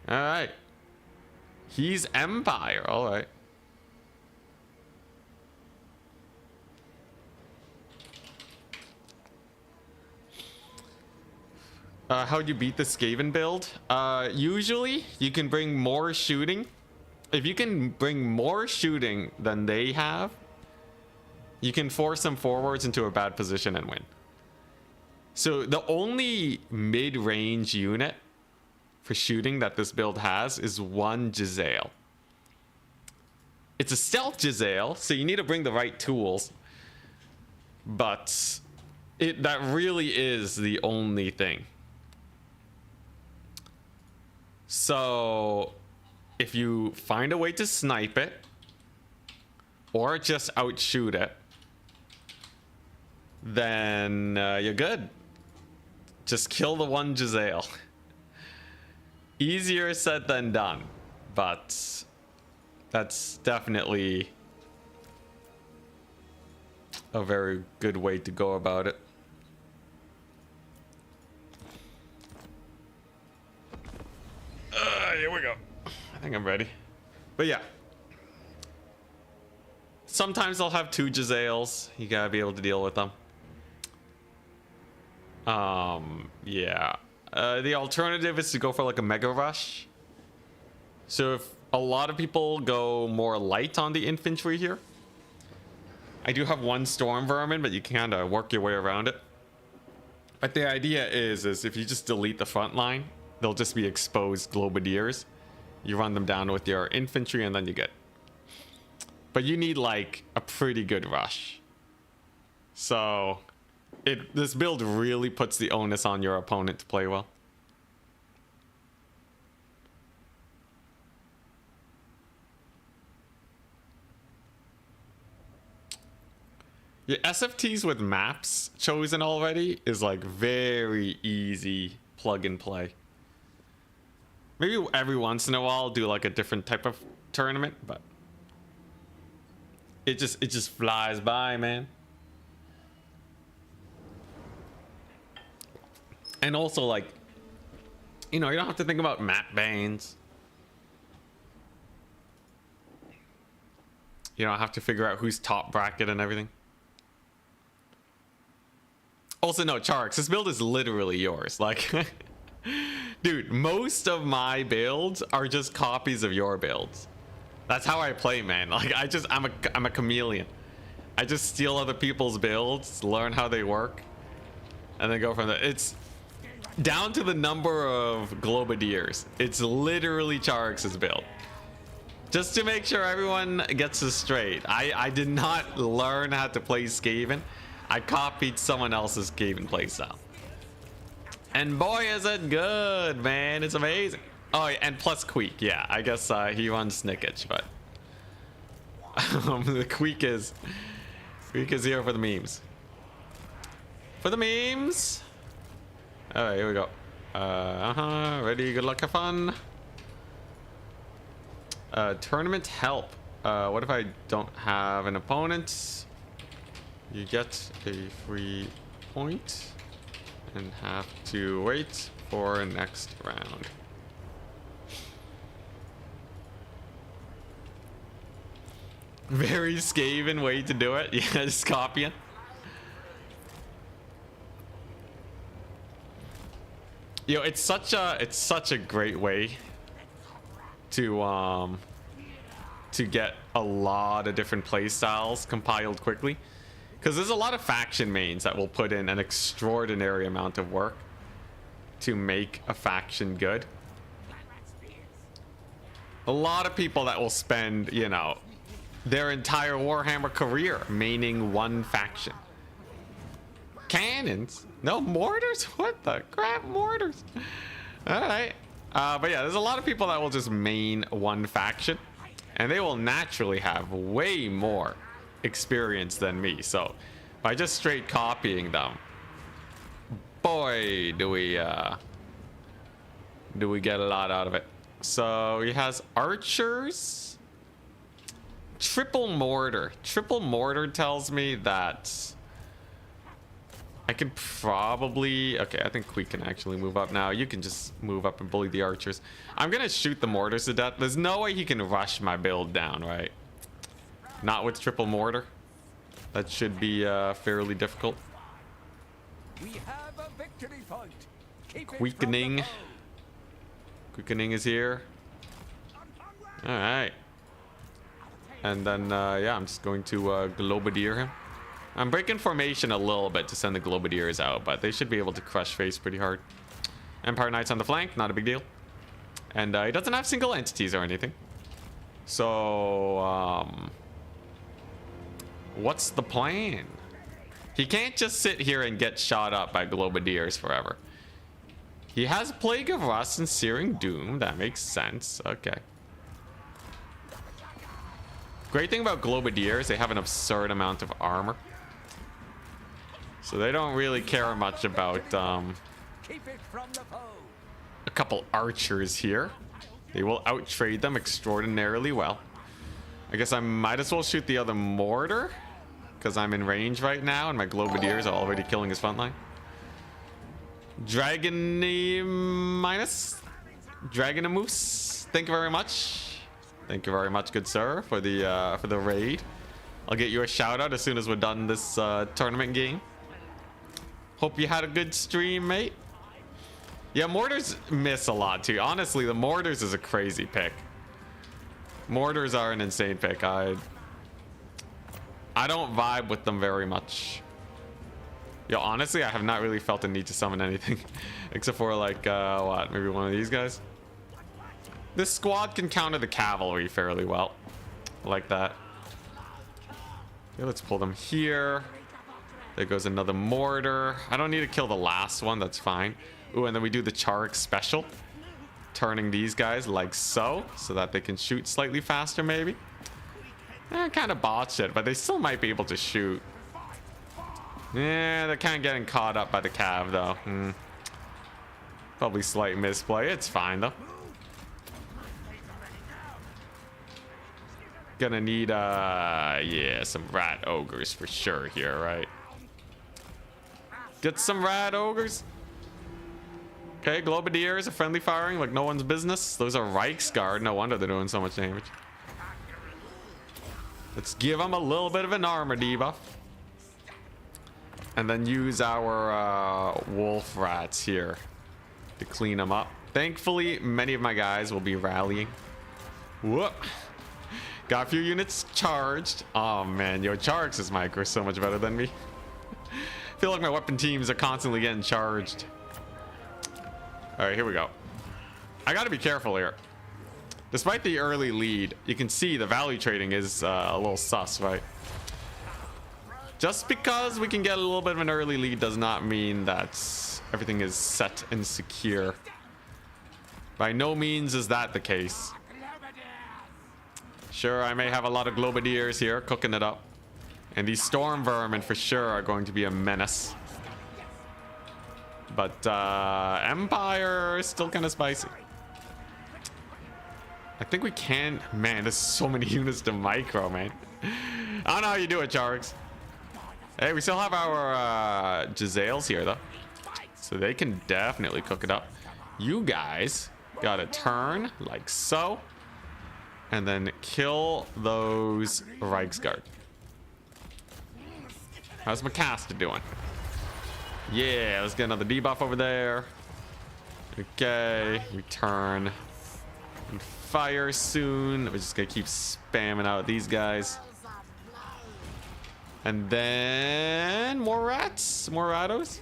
All right, he's Empire. All right. How'd you beat the Skaven build? Usually you can bring more shooting. If you can bring more shooting than they have, you can force them forwards into a bad position and win. So the only mid-range unit for shooting that this build has is 1 Giselle. It's a stealth Giselle, so you need to bring the right tools. But that really is the only thing. So if you find a way to snipe it or just outshoot it, then you're good. Just kill the 1 Giselle. Easier said than done, but that's definitely a very good way to go about it. Alright, here we go. I think I'm ready. But yeah. Sometimes I'll have 2 Jezzails. You gotta be able to deal with them. Yeah. The alternative is to go for like a Mega Rush. So if a lot of people go more light on the infantry here, I do have 1 Storm Vermin, but you can kind of work your way around it. But the idea is if you just delete the front line, they'll just be exposed Globadiers. You run them down with your infantry and then you get. But you need like a pretty good rush. So this build really puts the onus on your opponent to play well. Yeah, SFTs with maps chosen already is like very easy plug and play. Maybe every once in a while do like a different type of tournament, but it just flies by, man. And also like, you know, you don't have to think about map bans. You don't have to figure out who's top bracket and everything. Also, no, Charx, this build is literally yours. Like, dude, most of my builds are just copies of your builds. That's how I play, man. Like, I'm a chameleon. I just steal other people's builds, learn how they work, and then go from there. It's down to the number of Globadiers. It's literally Charx's build. Just to make sure everyone gets this straight, I did not learn how to play Skaven. I copied someone else's Skaven playstyle. And boy, is it good, man. It's amazing. Oh, yeah, and plus Queek. Yeah, I guess he runs Snickage, but the Queek is here for the memes. For the memes. All right, here we go. Ready, good luck, have fun. Tournament help. What if I don't have an opponent? You get a free point and have to wait for next round. Very Skaven way to do it. Yeah, just copy it. Yo, it's such a great way to get a lot of different play styles compiled quickly. Because there's a lot of faction mains that will put in an extraordinary amount of work to make a faction good. A lot of people that will spend, you know, their entire Warhammer career maining one faction. Cannons? No, mortars? What the crap, mortars? Alright. But yeah, there's a lot of people that will just main one faction. And they will naturally have way more experience than me, so by just straight copying them, boy, do we get a lot out of it. So he has archers, triple mortar tells me that I could probably, okay, I think we can actually move up now. You can just move up and bully the archers. I'm gonna shoot the mortars to death. There's no way he can rush my build down, right? Not with triple mortar. That should be fairly difficult. We have a victory point. Queekening. Queekening is here. Alright. And then, yeah, I'm just going to Globadier him. I'm breaking formation a little bit to send the Globadiers out, but they should be able to crush face pretty hard. Empire Knights on the flank, not a big deal. And he doesn't have single entities or anything. So, what's the plan? He can't just sit here and get shot up by Globadiers forever. He has Plague of Rust and Searing Doom. That makes sense. Okay. Great thing about Globadiers, they have an absurd amount of armor. So they don't really care much about a couple archers here. They will outtrade them extraordinarily well. I guess I might as well shoot the other mortar, because I'm in range right now and my Globadiers are already killing his front line. Dragon minus. Dragon and Moose, thank you very much. Thank you very much, good sir, for the raid. I'll get you a shout out as soon as we're done this tournament game. Hope you had a good stream, mate. Yeah, mortars miss a lot too. Honestly, the mortars is a crazy pick. Mortars are an insane pick. I don't vibe with them very much. Yo, honestly, I have not really felt the need to summon anything except for like what, maybe one of these guys. This squad can counter the cavalry fairly well, like that. Okay, let's pull them here. There goes another mortar. I don't need to kill the last one, that's fine. Ooh, and then we do the Charik special, turning these guys like so that they can shoot slightly faster maybe. Kind of botched it, but they still might be able to shoot. Yeah, they're kind of getting caught up by the cav though. Probably slight misplay. It's fine though. Gonna need yeah, some rat ogres for sure here, right? Get some rat ogres. Okay, Globadiers are friendly firing like no one's business. Those are Reiksguard. No wonder they're doing so much damage. Let's give them a little bit of an armor debuff. And then use our wolf rats here to clean them up. Thankfully, many of my guys will be rallying. Whoop. Got a few units charged. Oh man, yo, Charik's micro is so much better than me. I feel like my weapon teams are constantly getting charged. All right, here we go. I gotta be careful here. Despite the early lead, you can see the value trading is a little sus, right? Just because we can get a little bit of an early lead does not mean that everything is set and secure. By no means is that the case. Sure, I may have a lot of Globadiers here cooking it up. And these storm vermin for sure are going to be a menace. But Empire is still kind of spicy. I think we can. Man, there's so many units to micro, man. I don't know how you do it, Chariks. Hey, we still have our Giselles here, though. So they can definitely cook it up. You guys gotta turn like so. And then kill those Reiksguard. How's my caster doing? Yeah, let's get another debuff over there. Okay, return. And fire soon. We're just gonna keep spamming out these guys. And then more rats, more rattos.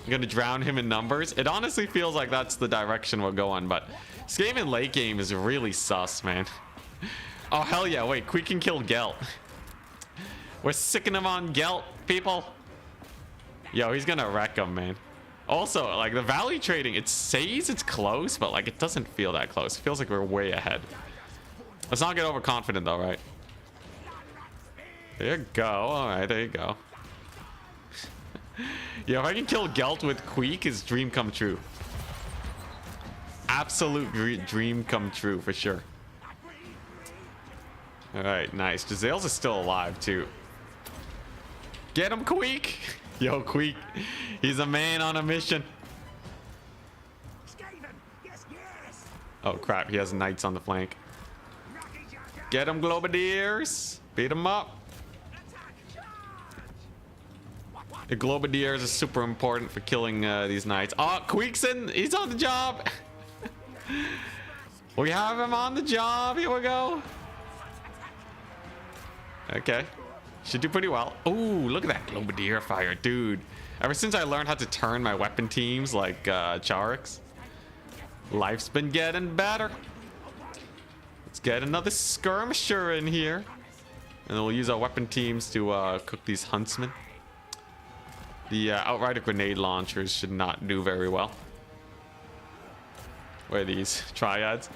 I'm gonna drown him in numbers. It honestly feels like that's the direction we're going, but Skaven late game is really sus, man. Oh hell yeah! Wait, Queek can kill Gelt. We're sicking him on Gelt, people. Yo, he's gonna wreck him, man. Also, like the value trading, it says it's close, but like it doesn't feel that close. It feels like we're way ahead. Let's not get overconfident though, right? There you go. All right, there you go. Yo, if I can kill Gelt with Queek, his dream come true. Absolute dream come true for sure. All right, nice. Giselles is still alive too. Get him, Queek. Yo, Queek. He's a man on a mission. Oh crap, he has knights on the flank. Get him, Globadiers. Beat him up. The Globadiers are super important for killing these knights. Oh, Queek's in. He's on the job. We have him on the job. Here we go. Okay. Should do pretty well. Oh, look at that Globadier fire, dude. Ever since I learned how to turn my weapon teams like Chariks, life's been getting better. Let's get another skirmisher in here. And then we'll use our weapon teams to cook these huntsmen. The outrider grenade launchers should not do very well. Where are these triads?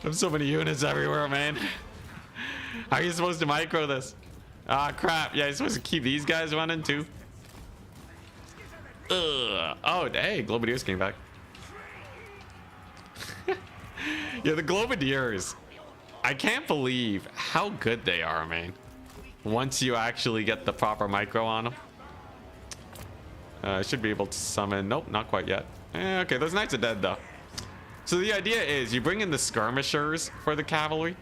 There's so many units everywhere, man. How are you supposed to micro this? Ah, crap. Yeah, you're supposed to keep these guys running too. Ugh. Oh, hey, Globadiers came back. Yeah, the Globadiers. I can't believe how good they are, man. Once you actually get the proper micro on them. I should be able to summon. Nope, not quite yet. Okay, those knights are dead though. So the idea is you bring in the skirmishers for the cavalry,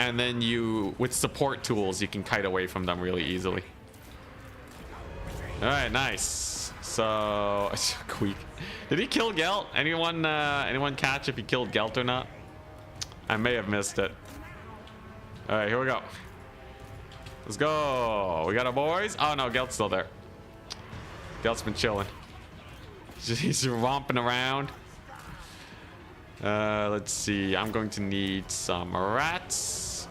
and then you, with support tools, you can kite away from them really easily. All right, nice. So, Queek. Did he kill Gelt? Anyone catch if he killed Gelt or not? I may have missed it. All right, here we go. Let's go. We got our boys. Oh no, Gelt's still there. Gelt's been chilling. He's romping around. Let's see. I'm going to need some rats.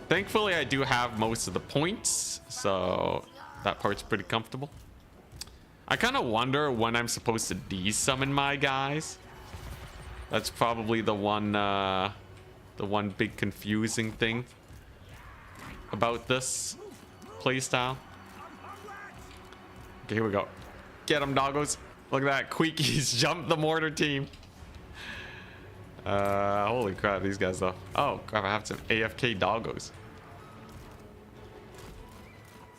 Thankfully, I do have most of the points, so that part's pretty comfortable. I kind of wonder when I'm supposed to de-summon my guys. That's probably the one big confusing thing about this playstyle. Okay, here we go. Get him, doggos. Look at that. Queeky's jumped the mortar team. Holy crap, these guys though. Oh crap, I have some AFK doggos.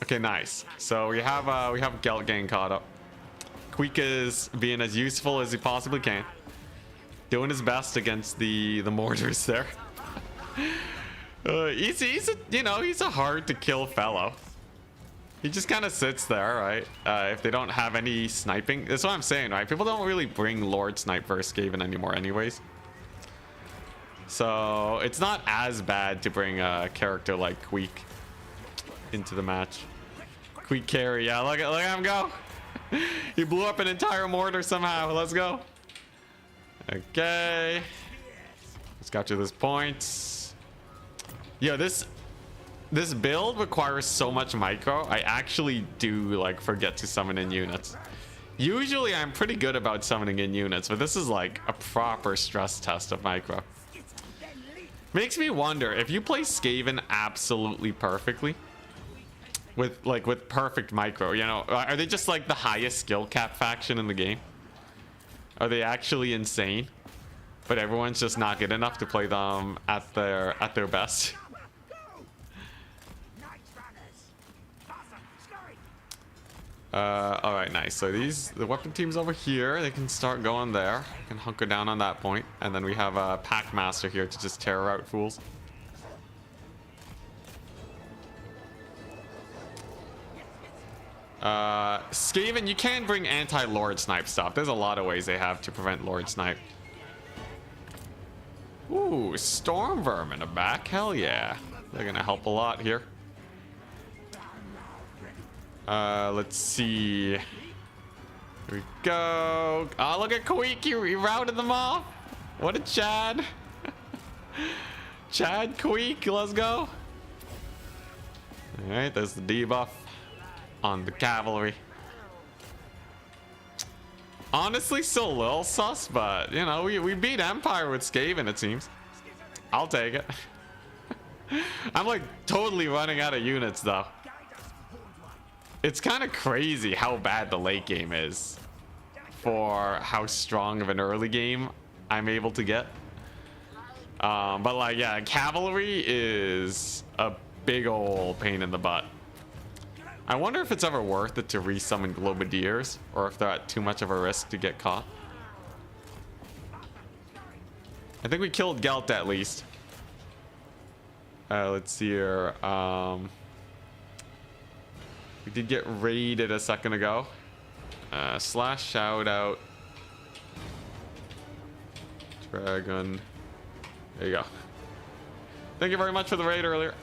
Okay, nice. So we have Gelt getting caught up. Queek is being as useful as he possibly can. Doing his best against the mortars there. He's a hard to kill fellow. He just kind of sits there, right? If they don't have any sniping. That's what I'm saying, right? People don't really bring Lord Snipe versus Skaven anymore anyways. So it's not as bad to bring a character like Queek into the match. Queek carry, yeah, look at him go. He blew up an entire mortar somehow. Let's go. Okay. Let's capture this point. Yeah, this build requires so much micro. I actually do like forget to summon in units. Usually I'm pretty good about summoning in units, but this is like a proper stress test of micro. Makes me wonder if you play Skaven absolutely perfectly with perfect micro, you know, are they just like the highest skill cap faction in the game? Are they actually insane? But everyone's just not good enough to play them at their best. All right, nice. So the weapon team's over here. They can start going there. Can hunker down on that point, and then we have a pack master here to just terror out fools. Skaven, you can bring anti-Lord Snipe stuff. There's a lot of ways they have to prevent Lord Snipe. Ooh, Storm Vermin are back. Hell yeah. They're gonna help a lot here. Let's see. Here we go. Oh, look at Queek. He routed them off. What a Chad. Chad Queek, let's go. All right, there's the debuff on the cavalry. Honestly, still a little sus, but you know, we beat Empire with Skaven, it seems. I'll take it. I'm like totally running out of units though. It's kind of crazy how bad the late game is for how strong of an early game I'm able to get. But like, yeah, cavalry is a big old pain in the butt. I wonder if it's ever worth it to resummon Globadiers, or if they're at too much of a risk to get caught. I think we killed Gelt at least. Let's see here. We did get raided a second ago. Slash shout out. Dragon. There you go. Thank you very much for the raid earlier.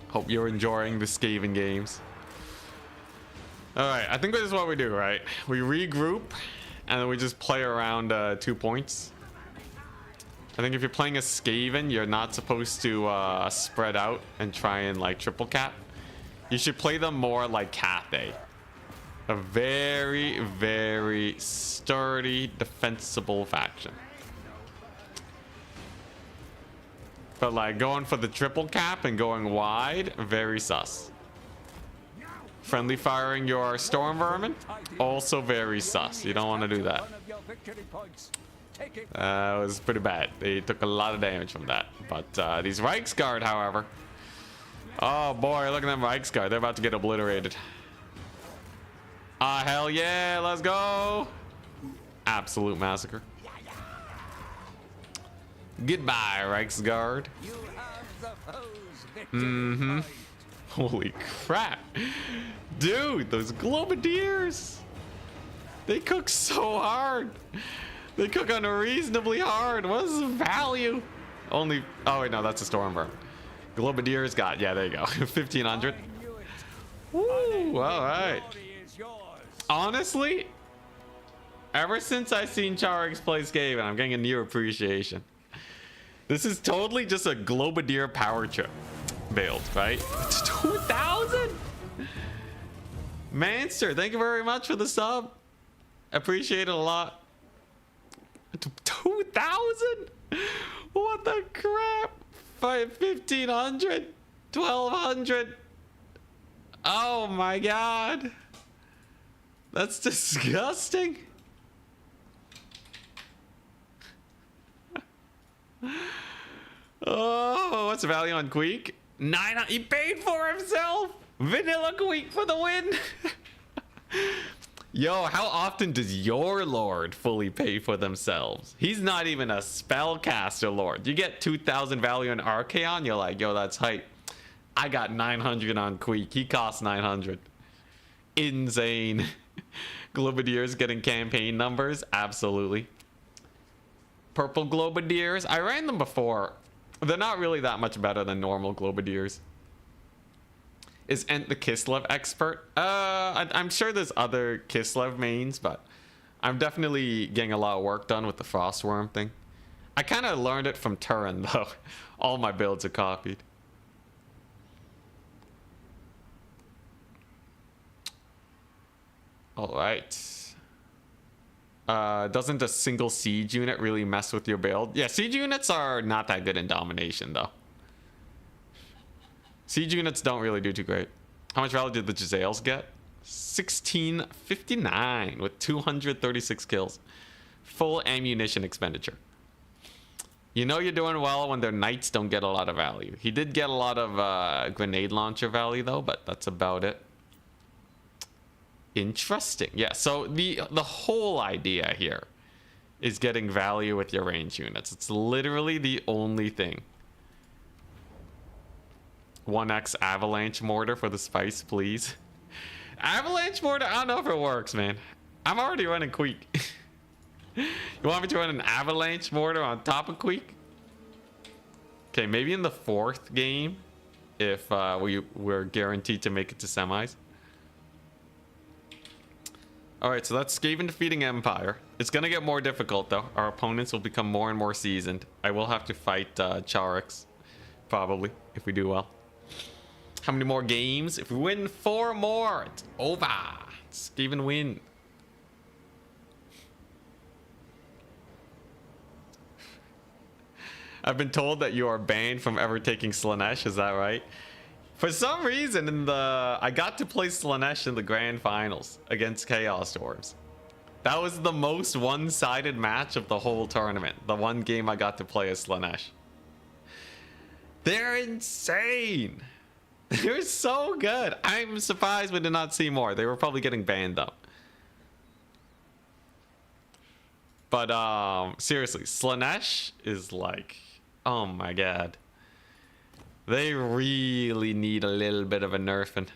Hope you're enjoying the Skaven games. Alright, I think this is what we do, right? We regroup, and then we just play around 2 points. I think if you're playing a Skaven, you're not supposed to spread out and try and like triple cap. You should play them more like Cathay. A very, very sturdy, defensible faction. But like going for the triple cap and going wide, very sus. Friendly firing your Storm Vermin, also very sus. You don't want to do that. It was pretty bad. They took a lot of damage from that. But these Reiksguard, however. Oh boy, look at them Reiksguard. They're about to get obliterated. Ah, hell yeah, let's go. absolute massacre. Goodbye, Reichsguard. You have the foe's victory point. Holy crap. Dude, those Globadiers. They cook so hard. They cook unreasonably hard. What is the value? Only, oh wait, no, that's a Stormburn. Globadiers got, yeah, there you go. 1500. I knew it. Woo, all right. Glory is yours. Honestly, ever since I seen Charix play Skaven, I'm getting a new appreciation. This is totally just a Globadier power chip build, right? It's 2,000. Manster, thank you very much for the sub. Appreciate it a lot. 2,000? What the crap? 1,500? 1,200? Oh my god. That's disgusting. Oh, what's the value on Queek? 9. He paid for himself. Vanilla Queek for the win. Yo, how often does your lord fully pay for themselves? He's not even a spellcaster lord. You get 2,000 value in Archaon, you're like, yo, that's hype. I got 900 on Queek. He costs 900. Insane. Globadiers getting campaign numbers? Absolutely. Purple Globadiers? I ran them before. They're not really that much better than normal Globadiers. Is Ent the Kislev expert? I'm sure there's other Kislev mains, but I'm definitely getting a lot of work done with the Frostworm thing. I kind of learned it from Turin, though. All my builds are copied. All right. Doesn't a single siege unit really mess with your build? Yeah, siege units are not that good in domination, though. Siege units don't really do too great. How much value did the Giselles get? 1659 with 236 kills. Full ammunition expenditure. You know you're doing well when their knights don't get a lot of value. He did get a lot of grenade launcher value, though, but that's about it. Interesting. Yeah, so the whole idea here is getting value with your range units. It's literally the only thing. 1x avalanche mortar for the spice, please. Avalanche mortar? I don't know if it works, man. I'm already running Queek. You want me to run an avalanche mortar on top of Queek? Okay, maybe in the 4th game, if we're guaranteed to make it to semis. Alright, so that's Skaven defeating Empire. It's gonna get more difficult, though. Our opponents will become more and more seasoned. I will have to fight Charix, probably, if we do well. How many more games? If we win 4 more, it's over. Skaven win. I've been told that you are banned from ever taking Slanesh, is that right? For some reason, I got to play Slanesh in the grand finals against Chaos Dwarves. That was the most one-sided match of the whole tournament. The one game I got to play as Slanesh. They're insane. They're so good. I'm surprised we did not see more. They were probably getting banned though. But seriously, Slanesh is like, oh my god. They really need a little bit of a nerfing.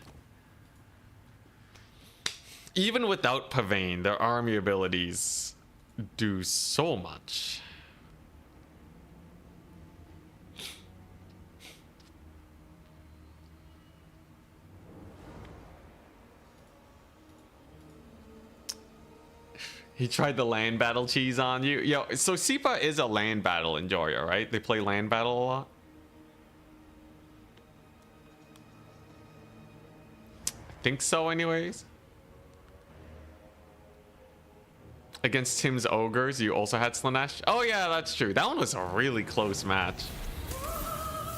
Even without Pavane, their army abilities do so much. He tried the land battle cheese on you. Yo, so Sipa is a land battle enjoyer, right? They play land battle a lot. I think so anyways. Against Tim's Ogres, you also had Slanesh? Oh yeah, that's true. That one was a really close match.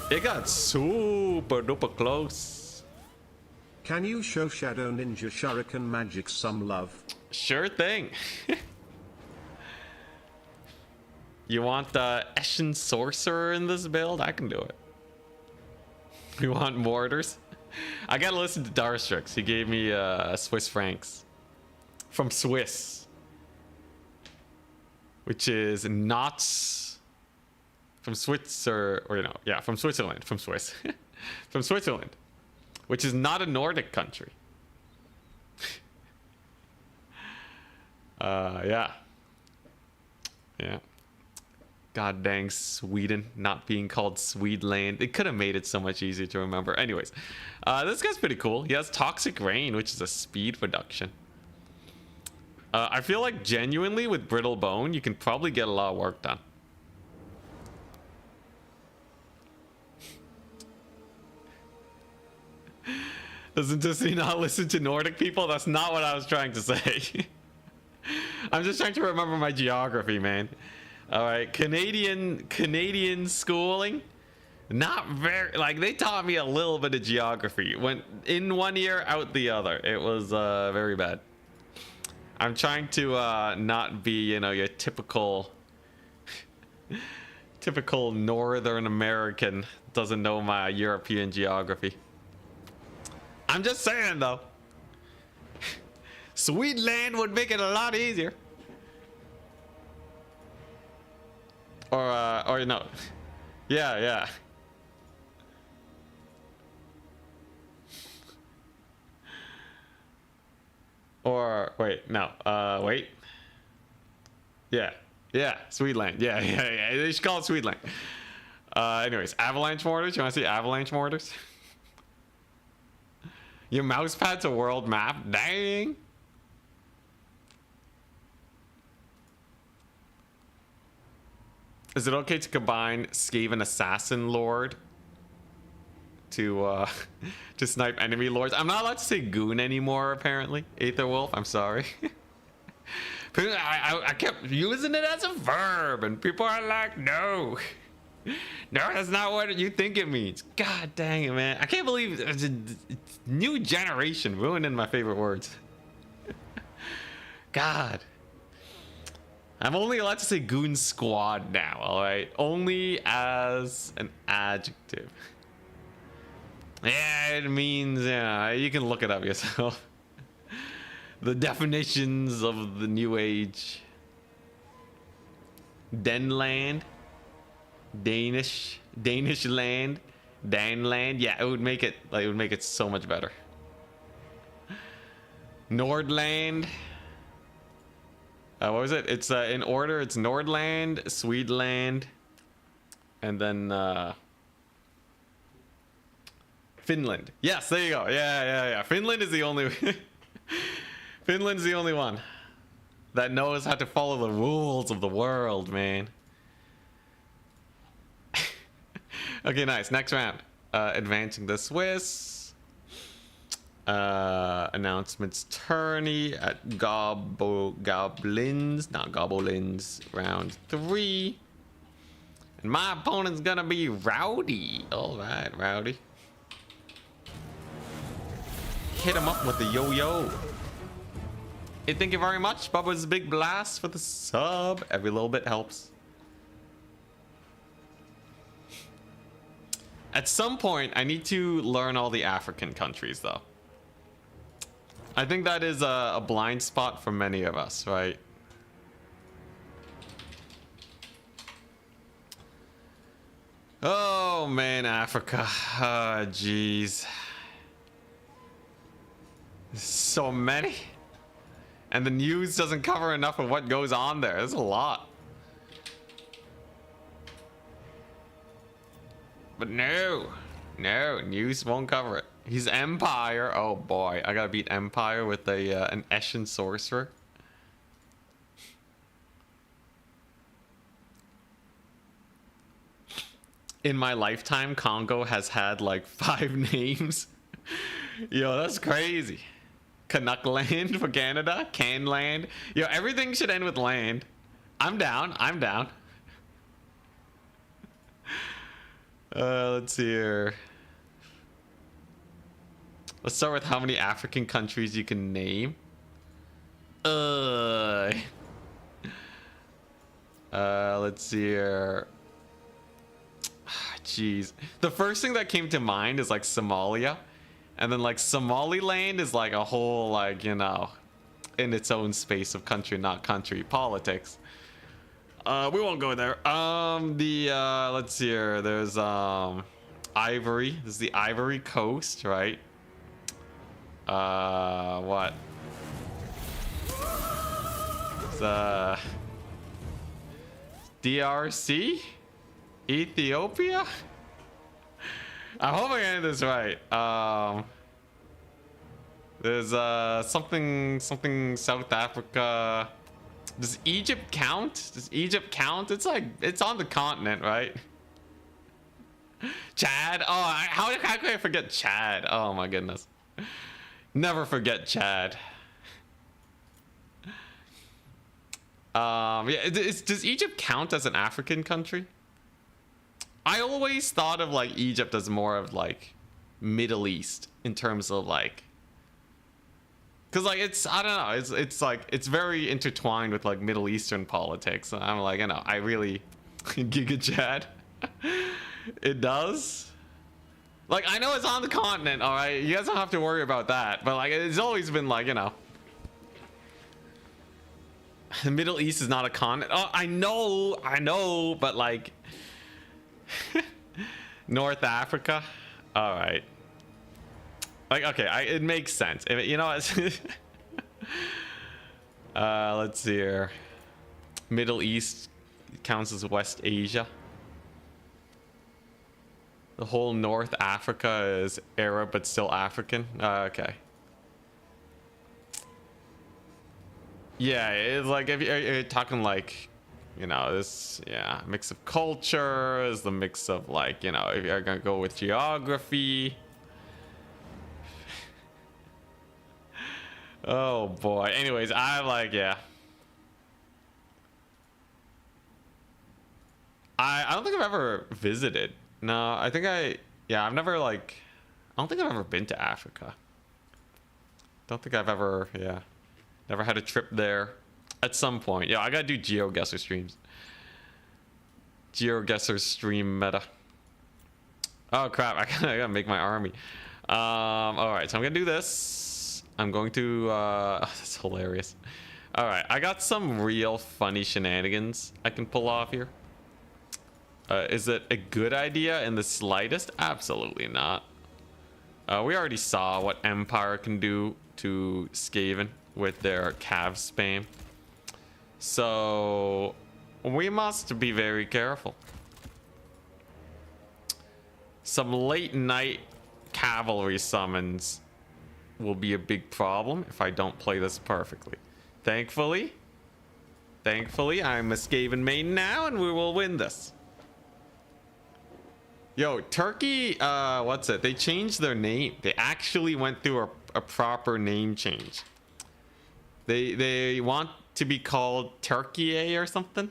It got super duper close. Can you show Shadow Ninja Shuriken Magic some love? Sure thing. You want the Eshin Sorcerer in this build? I can do it. You want mortars? I gotta listen to Darstrix. He gave me Swiss francs. From Swiss. which is not from Switzerland, or no, yeah, from Switzerland, from Swiss, from Switzerland, which is not a Nordic country. Yeah. God dang Sweden not being called Swedeland. It could have made it so much easier to remember. Anyways, this guy's pretty cool. He has Toxic Rain, which is a speed reduction. I feel like genuinely with Brittle Bone, you can probably get a lot of work done. Doesn't Disney not listen to Nordic people? That's not what I was trying to say. I'm just trying to remember my geography, man. All right, Canadian schooling, not very, like, they taught me a little bit of geography. Went in one ear, out the other. It was very bad. I'm trying to not be, you know, your typical Northern American doesn't know my European geography. I'm just saying though, Swedeland would make it a lot easier. Or no. Yeah. Or wait, no. Wait. Yeah, Swedeland. Yeah. They should call it Swedeland. Anyways, avalanche mortars. You want to see avalanche mortars? Your mouse pad's a world map. Dang. Is it okay to combine Skaven Assassin Lord to snipe enemy lords? I'm not allowed to say goon anymore, apparently. Aether Wolf, I'm sorry. I kept using it as a verb, and people are like, no. No, that's not what you think it means. God dang it, man. I can't believe it's a new generation ruining my favorite words. God. I'm only allowed to say goon squad now, alright? Only as an adjective. Yeah, it means, yeah, you can look it up yourself. The definitions of the new age. Denland. Danish land. Danland. Yeah, it would make it so much better. Nordland. What was it? It's in order. It's Nordland, Swedeland, and then Finland. Yes, there you go. Yeah. Finland is the only. Finland's the only one that knows how to follow the rules of the world, man. Okay, nice. Next round. Advancing the Swiss. Announcements tourney at Goblins, not Goblins, round 3. And my opponent's gonna be Rowdy. Alright, Rowdy. Hit him up with the yo-yo. Hey, thank you very much, Bubba's Big Blast, for the sub. Every little bit helps. At some point, I need to learn all the African countries, though. I think that is a blind spot for many of us, right? Oh, man, Africa. Oh, jeez. So many. And the news doesn't cover enough of what goes on there. There's a lot. But no, news won't cover it. He's Empire. Oh boy, I gotta beat Empire with an Eshin Sorcerer. In my lifetime, Congo has had like 5 names. Yo, that's crazy. Canuck Land for Canada, Can Land. Yo, everything should end with land. I'm down. Let's see here. Let's start with how many African countries you can name. Let's see here. Jeez. The first thing that came to mind is like Somalia. And then like Somaliland is like a whole, like, you know, in its own space of country, not country politics. We won't go there. Let's see here. There's Ivory. This is the Ivory Coast, right? What? It's DRC? Ethiopia? I hope I get this right. There's something South Africa. Does Egypt count? Does Egypt count? It's like it's on the continent, right? Chad. Oh, how could I forget Chad? Oh my goodness. Never forget Chad. Yeah, does Egypt count as an African country? I always thought of like Egypt as more of like Middle East in terms of like, cause like I don't know, it's like it's very intertwined with like Middle Eastern politics. And I'm like, I really Giga Chad. It does. Like I know it's on the continent, all right. You guys don't have to worry about that. But like it's always been like the Middle East is not a continent. Oh, I know, but like North Africa. All right. Like okay, it makes sense. You know, let's see here. Middle East counts as West Asia. The whole North Africa is Arab but still African. Okay. Yeah, it's like if you're talking like, this mix of culture is the mix of like, if you're gonna go with geography. Oh boy. Anyways, I like I don't think I've ever visited. No, I think I've never like, I don't think I've ever been to Africa. Don't think I've ever, never had a trip there. At some point, I gotta do GeoGuessr streams. GeoGuessr stream meta. Oh crap! I gotta make my army. All right, so I'm gonna do this. I'm going to. That's hilarious. All right, I got some real funny shenanigans I can pull off here. Is it a good idea in the slightest? Absolutely not. We already saw what Empire can do to Skaven with their cav spam. So we must be very careful. Some late night cavalry summons will be a big problem if I don't play this perfectly. Thankfully, I'm a Skaven main now and we will win this. Yo, Turkey, what's it? They changed their name. They actually went through a proper name change. They want to be called Turkey or something.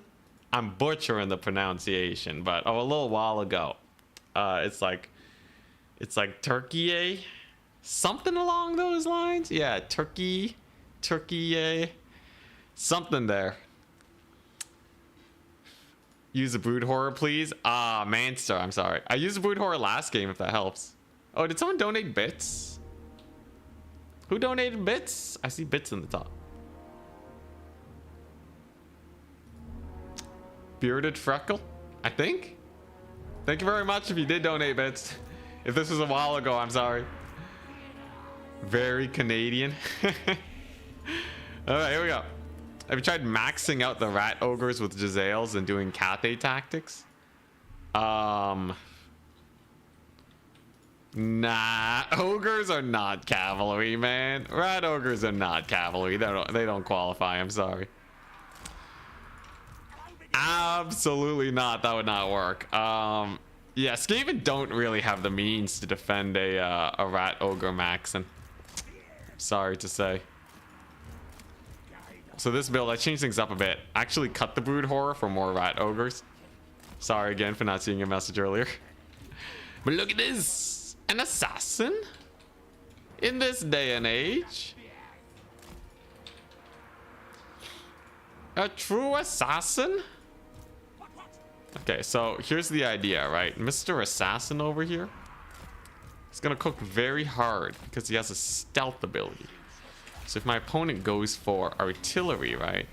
I'm butchering the pronunciation, but a little while ago, it's like Turkey, something along those lines. Yeah, Turkey, something there. Use a brood horror, please. Manster, I'm sorry. I used a brood horror last game, if that helps. Oh, did someone donate bits? Who donated bits? I see bits in the top. Bearded Freckle, I think. Thank you very much if you did donate bits. If this was a while ago, I'm sorry. Very Canadian. All right, here we go. Have you tried maxing out the rat ogres with Giselles and doing Cathay tactics? Nah, ogres are not cavalry, man. Rat ogres are not cavalry. They don't qualify. I'm sorry. Absolutely not. That would not work. Yeah, Skaven don't really have the means to defend a rat ogre maxing. Sorry to say. So this build, I changed things up a bit. Actually cut the brood horror for more rat ogres. Sorry again for not seeing your message earlier. But look at this, an assassin in this day and age. A true assassin. Okay, so here's the idea, right? Mr. Assassin over here is gonna cook very hard because he has a stealth ability. So if my opponent goes for artillery, right?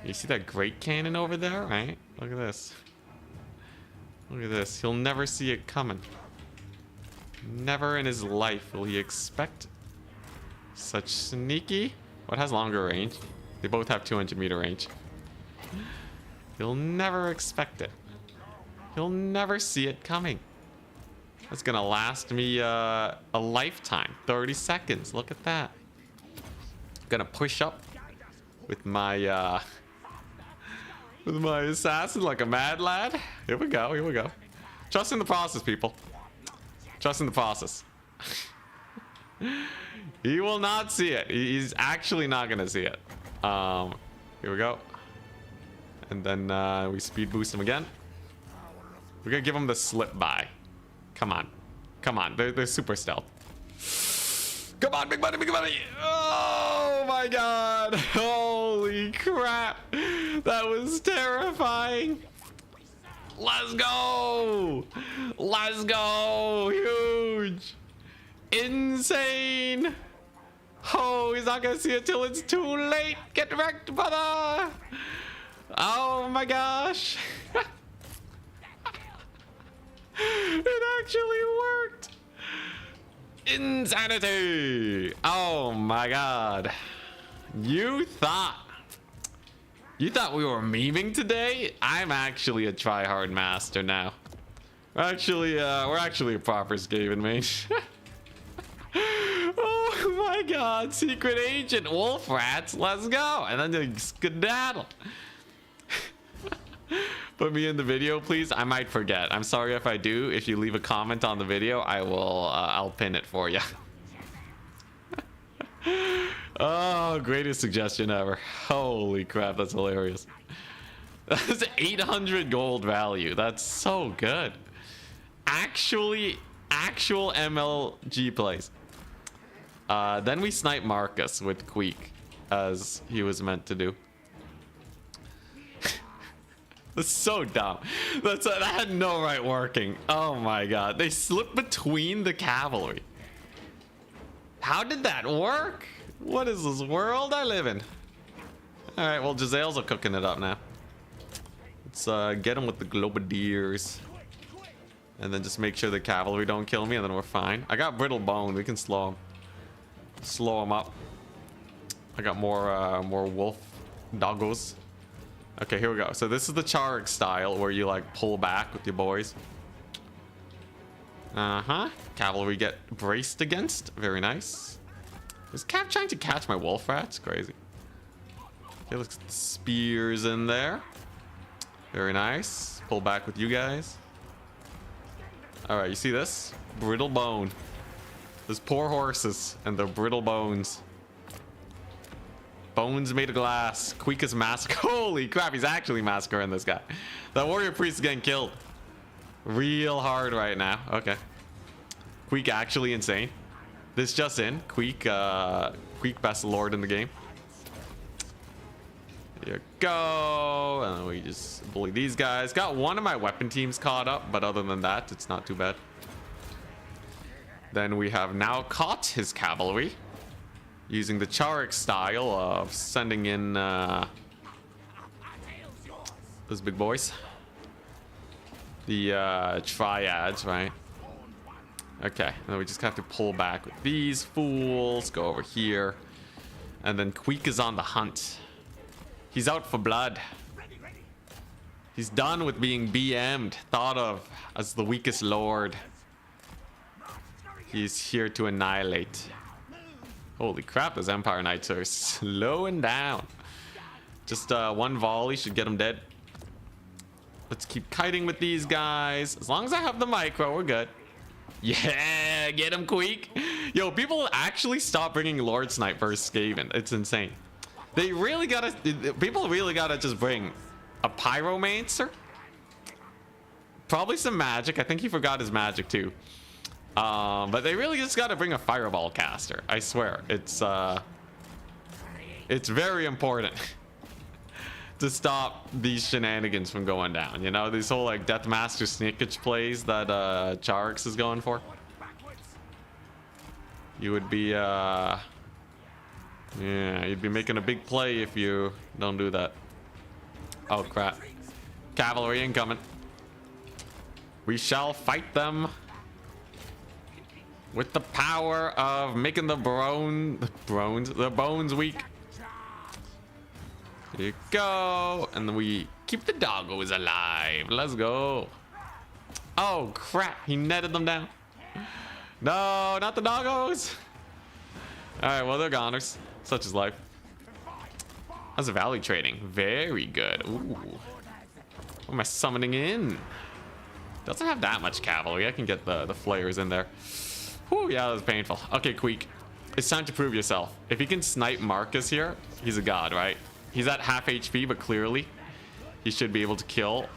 You see that great cannon over there, right? Look at this. Look at this. He'll never see it coming. Never in his life will he expect such sneaky. What has longer range? They both have 200-meter range. He'll never expect it. He'll never see it coming. That's gonna last me a lifetime. 30 seconds. Look at that. Gonna push up with my assassin like a mad lad. Here we go. Here we go. Trust in the process, people. Trust in the process. He will not see it. He's actually not gonna see it. Here we go. And then we speed boost him again. We're gonna give him the slip by. Come on. Come on. They're super stealth. Come on, big money, big money. Oh my god. Holy crap. That was terrifying. Let's go. Let's go. Huge. Insane. Oh, he's not gonna see it till it's too late. Get wrecked, brother. Oh my gosh. It actually worked. Insanity. Oh my god. You thought we were memeing today? I'm actually a tryhard master now. We're actually a proper Skaven mage. Oh my god, secret agent wolf rats, let's go. And then they skedaddle. Put me in the video, please. I might forget. I'm sorry if I do. If you leave a comment on the video, I'll pin it for you. Oh, greatest suggestion ever. Holy crap, that's hilarious. That's 800 gold value. That's so good. Actual MLG plays. Then we snipe Marcus with Queek, as he was meant to do. That's so dumb. That had no right working. Oh my god. They slipped between the cavalry. How did that work? What is this world I live in? Alright, well, Gisele's are cooking it up now. Let's get him with the Globadiers. And then just make sure the cavalry don't kill me, and then we're fine. I got brittle bone. We can slow him up. I got more wolf doggos. Okay, here we go. So this is the Charg style, where you like pull back with your boys. Cavalry get braced against. Very nice. Is Cap trying to catch my wolf rats? Crazy. Okay, let's get the spears in there. Very nice. Pull back with you guys. All right, you see this? Brittle bone. Those poor horses and their brittle bones. Bones made of glass. Queek is massacre. Holy crap, he's actually massacring this guy. That warrior priest is getting killed real hard right now. Okay. Queek actually insane. This just in. Queek best lord in the game. There you go. And we just bully these guys. Got one of my weapon teams caught up, but other than that, it's not too bad. Then we have now caught his cavalry. Using the Charik style of sending in those big boys. The triads, right? Okay, then we just have to pull back with these fools. Go over here. And then Queek is on the hunt. He's out for blood. He's done with being BM'd, thought of as the weakest lord. He's here to annihilate. Holy crap, those Empire Knights are slowing down. Just one volley should get him dead. Let's keep kiting with these guys. As long as I have the micro, we're good. Yeah, get him, Queek. Yo, people actually stop bringing Lord Snipe versus Skaven. It's insane. They really gotta... People really gotta just bring a Pyromancer. Probably some magic. I think he forgot his magic too. But they really just gotta bring a Fireball caster. I swear. It's very important to stop these shenanigans from going down. You know, these whole like Deathmaster sneakage plays that Charix is going for. You would be yeah, you'd be making a big play if you don't do that. Oh, crap. Cavalry incoming. We shall fight them with the power of making the bones weak. Here you go. And then we keep the doggos alive. Let's go. Oh, crap. He netted them down. No, not the doggos. All right, well, they're goners. Such is life. How's the valley trading? Very good. Ooh. What am I summoning in? Doesn't have that much cavalry. I can get the flayers in there. Whew, yeah, that was painful. Okay, Queek. It's time to prove yourself. If he can snipe Marcus here, he's a god, right? He's at half HP, but clearly he should be able to kill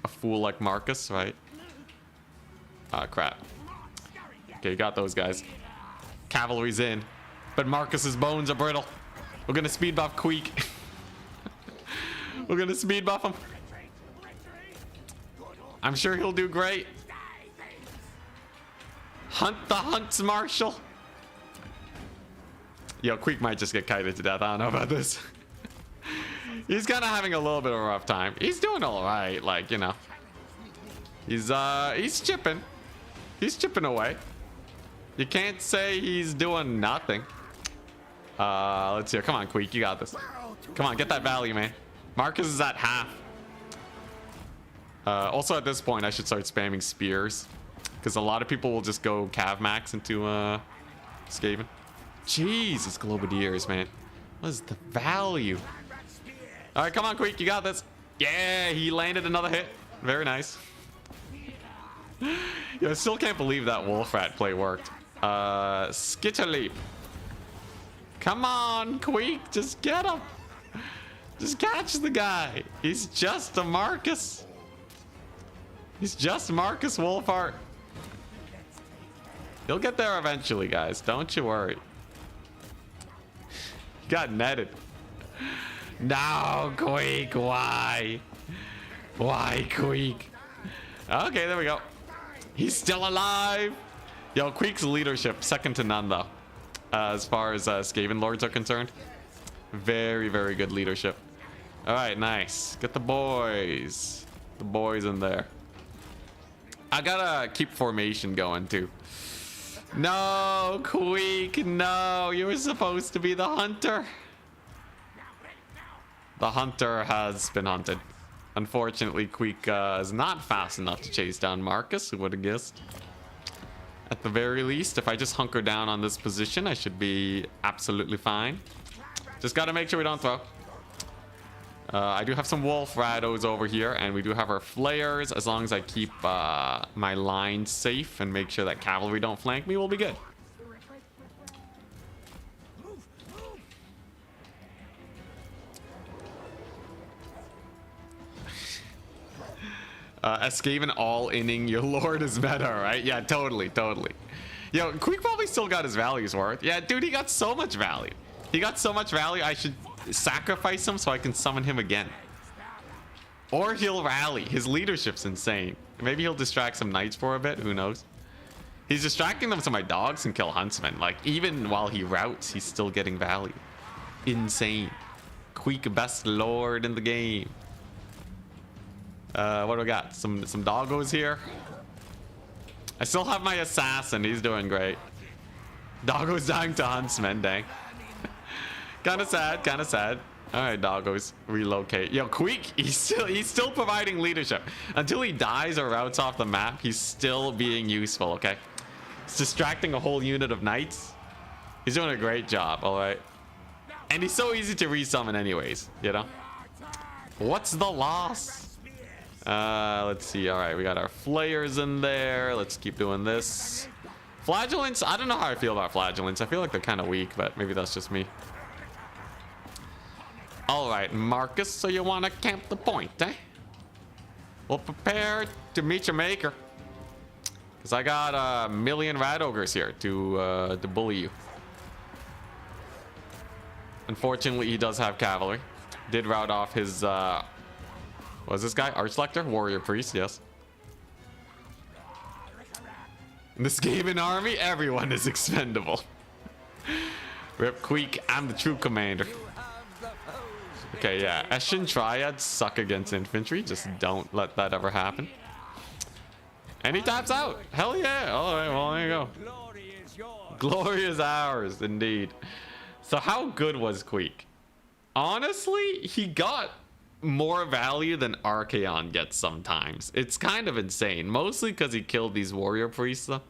a fool like Marcus, right? Ah, crap. Okay, you got those guys. Cavalry's in. But Marcus's bones are brittle. We're gonna speed buff Queek. We're gonna speed buff him. I'm sure he'll do great. Hunt the hunts, Marshal. Yo, Queek might just get kited to death. I don't know about this. He's kind of having a little bit of a rough time. He's doing all right, like, you know. He's chipping. He's chipping away. You can't say he's doing nothing. Let's see. Come on, Queek, you got this. Come on, get that value, man. Marcus is at half. Also, at this point, I should start spamming spears, because a lot of people will just go cav max into Skaven. Jesus, Globadiers, man. What is the value? All right, come on, Queek, you got this. Yeah, he landed another hit. Very nice. Yo, I still can't believe that Wolf Rat play worked. Skitterleap. Come on, Queek, just get him. Just catch the guy. He's just a Marcus. He's just Marcus Wolfheart. He'll get there eventually, guys. Don't you worry. He got netted. No, Queek, why? Why, Queek? Okay, there we go. He's still alive. Yo, Queek's leadership, second to none, though. As far as Skaven Lords are concerned. Very, very good leadership. All right, nice. Get the boys. The boys in there. I gotta keep formation going, too. No, Queek, no. You were supposed to be the hunter. The hunter has been hunted. Unfortunately, Queek is not fast enough to chase down Marcus. Who would have guessed? At the very least, if I just hunker down on this position, I should be absolutely fine. Just gotta make sure we don't throw. I do have some wolf rados over here, and we do have our flayers. As long as I keep my line safe and make sure that cavalry don't flank me, we'll be good. Skaven all-inning your lord is meta, right? Yeah, totally, totally. Yo, Queek probably still got his values worth. Yeah, dude, he got so much value. He got so much value, I should sacrifice him so I can summon him again. Or he'll rally. His leadership's insane. Maybe he'll distract some knights for a bit. Who knows? He's distracting them so my dogs can kill huntsmen. Like, even while he routes, he's still getting value. Insane. Queek, best lord in the game. What do we got? Some doggos here. I still have my assassin. He's doing great. Doggo's dying to huntsmen, dang. Kind of sad, kind of sad. All right, doggos, relocate. Yo, Queek, he's still providing leadership. Until he dies or routes off the map, he's still being useful, okay? He's distracting a whole unit of knights. He's doing a great job, all right? And he's so easy to resummon anyways, you know? What's the loss? Let's see. All right, we got our flayers in there. Let's keep doing this. Flagellants, I don't know how I feel about flagellants. I feel like they're kind of weak, but maybe that's just me. All right, Marcus, so you want to camp the point, eh? Well, prepare to meet your maker. Because I got a million rat ogres here to bully you. Unfortunately, he does have cavalry. Did rout off his... was this guy Archlector? Warrior Priest, yes. In the Skaven army, everyone is expendable. Rip Queek, I'm the true commander. Okay, yeah. Eshin Triads suck against infantry. Just don't let that ever happen. And he taps out. Hell yeah. All right, well, there you go. Glory is yours. Glory is ours, indeed. So how good was Queek? Honestly, he got more value than Archaon gets sometimes. It's kind of insane. Mostly because he killed these warrior priests, though.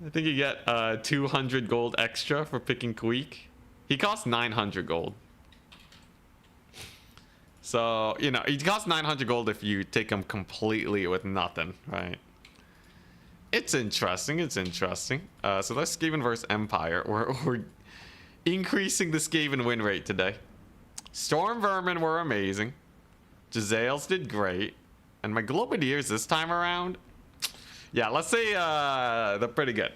I think you get 200 gold extra for picking Queek. He costs 900 gold. So, you know, he costs 900 gold if you take him completely with nothing, right? It's interesting. It's interesting. So that's Skaven versus Empire. We're increasing the Skaven win rate today. Storm Vermin were amazing. Jezzails did great. And my Globadiers this time around, yeah, let's say they're pretty good.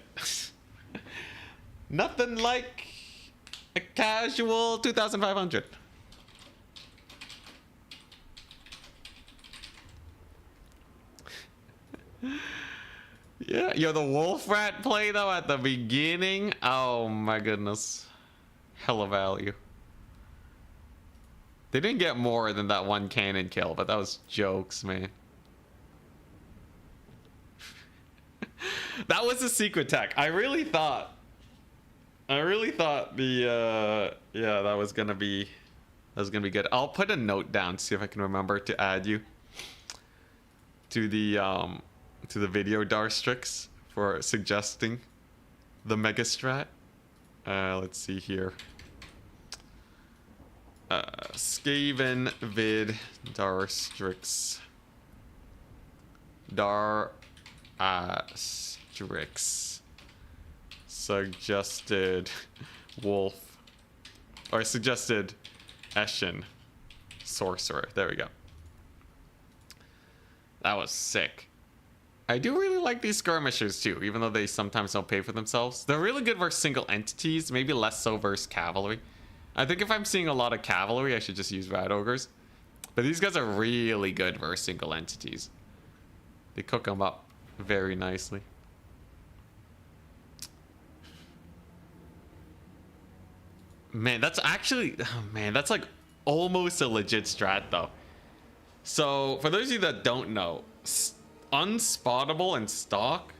Nothing like a casual 2,500. Yeah, the wolf rat play though at the beginning. Oh my goodness. Hella value. They didn't get more than that one cannon kill, but that was jokes, man. That was a secret tech. I really thought the yeah, that was gonna be good. I'll put a note down to see if I can remember to add you to the video Darstrix for suggesting the mega strat. Let's see here. Skaven vid Darstrix. Darstrix suggested wolf, or suggested Eshin sorcerer. There we go. That was sick. I do really like these skirmishers too, even though they sometimes don't pay for themselves. They're really good versus single entities, maybe less so versus cavalry. I think if I'm seeing a lot of cavalry, I should just use rat ogres. But these guys are really good versus single entities. They cook them up very nicely. Man, that's actually, oh man, that's like almost a legit strat though. So for those of you that don't know, unspottable in stock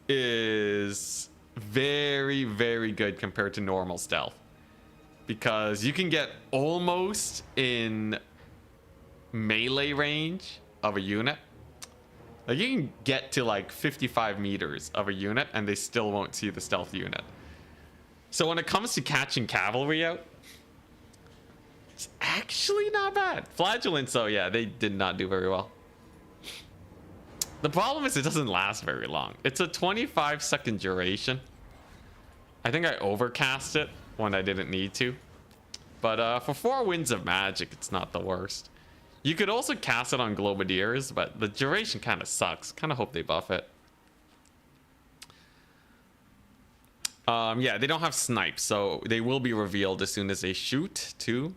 is very, very good compared to normal stealth, because you can get almost in melee range of a unit. Like you can get to like 55 meters of a unit and they still won't see the stealth unit. So when it comes to catching cavalry out, it's actually not bad. Flagellants, though, yeah, they did not do very well. The problem is it doesn't last very long. It's a 25-second duration. I think I overcast it when I didn't need to. But for 4 winds of magic, it's not the worst. You could also cast it on Globadiers, but the duration kind of sucks. Kind of hope they buff it. Yeah, they don't have snipe, so they will be revealed as soon as they shoot, too.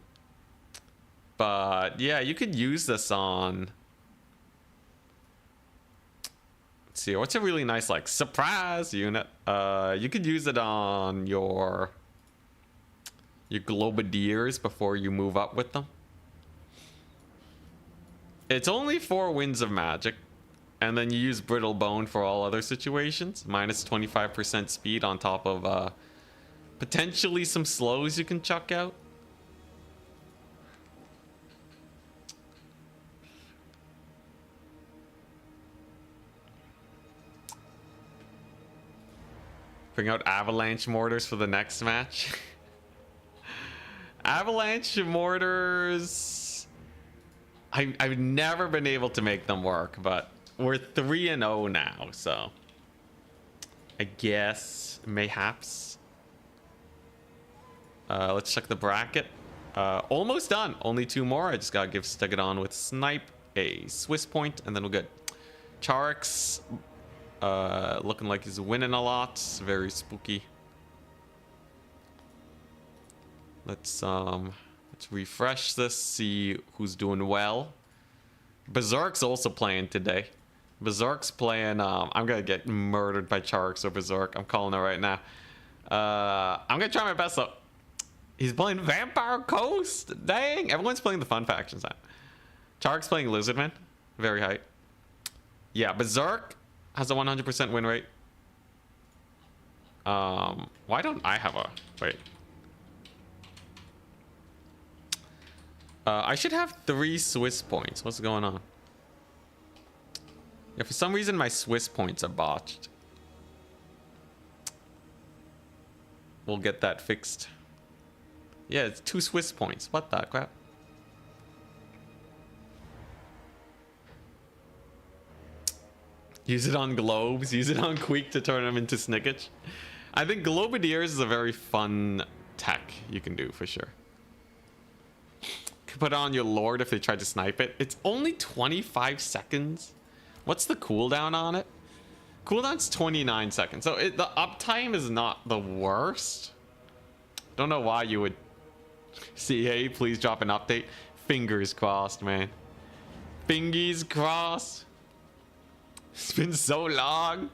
But yeah, you could use this on... Let's see, what's a really nice, like, surprise unit? You could use it on your Globadiers before you move up with them. It's only 4 winds of magic. And then you use Brittle Bone for all other situations. Minus 25% speed on top of potentially some slows you can chuck out. Bring out Avalanche Mortars for the next match. Avalanche Mortars... I've never been able to make them work, but... We're 3-0 now, so I guess mayhaps. Let's check the bracket. Almost done. Only 2 more. I just gotta give Stegadon with Snipe a Swiss point, and then we're good. Charix, looking like he's winning a lot. Very spooky. Let's refresh this. See who's doing well. Berserk's also playing today. Berserk's playing, I'm gonna get murdered by Charix or Berserk. I'm calling it right now. I'm gonna try my best though. He's playing Vampire Coast. Dang, everyone's playing the fun factions now. Charg's playing Lizardman. Very hype. Yeah, Berserk has a 100% win rate. Why don't I have a... Wait. I should have 3 Swiss points. What's going on? Yeah, for some reason my Swiss points are botched. We'll get that fixed. Yeah, it's 2 Swiss points. What the crap? Use it on globes. Use it on Queek to turn them into snickage. I think Globadiers is a very fun tech you can do for sure. Could put it on your Lord if they try to snipe it. It's only 25 seconds. What's the cooldown on it? Cooldown's 29 seconds. So the uptime is not the worst. Don't know why you would see, hey, please drop an update. Fingers crossed, man. Fingies crossed. It's been so long.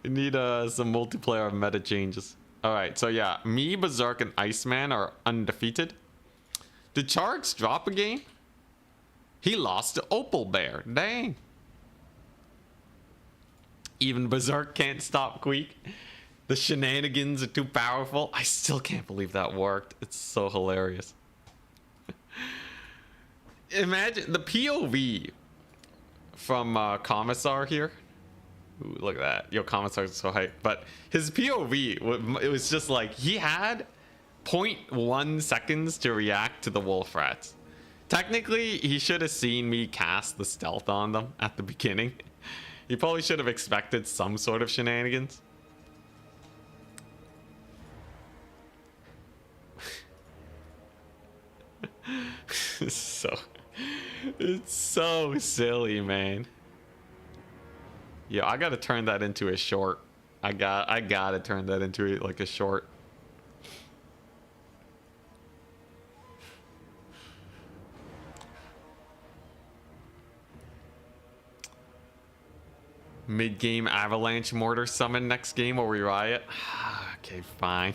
We need some multiplayer meta changes. Alright, so yeah, me, Berserk, and Iceman are undefeated. Did Charks drop a game? He lost to Opal Bear. Dang. Even Berserk can't stop Queek. The shenanigans are too powerful. I still can't believe that worked. It's so hilarious. Imagine the POV from Commissar here. Ooh, look at that. Yo, Commissar's so hype. But his POV, it was just like he had 0.1 seconds to react to the wolf rats. Technically, he should have seen me cast the stealth on them at the beginning. He probably should have expected some sort of shenanigans. It's so silly, man. Yeah, I gotta turn that into a short. I gotta turn that into like a short. Mid-game avalanche mortar summon next game where we riot. Okay, fine.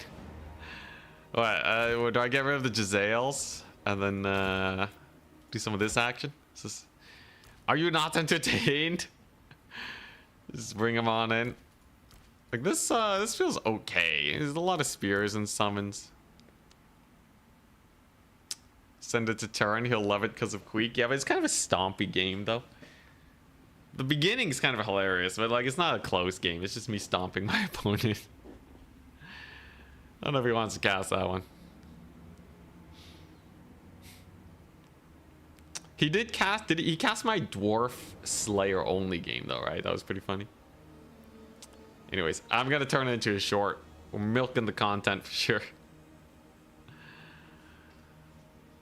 What? Do I get rid of the Jezzails and then do some of this action? Are you not entertained? Just bring them on in. Like this. This feels okay. There's a lot of spears and summons. Send it to turn. He'll love it because of Queek. Yeah, but it's kind of a stompy game though. The beginning is kind of hilarious, but like it's not a close game. It's just me stomping my opponent. I don't know if he wants to cast that one. He did cast. Did he cast my Dwarf Slayer only game though? Right, that was pretty funny. Anyways, I'm gonna turn it into a short. We're milking the content for sure.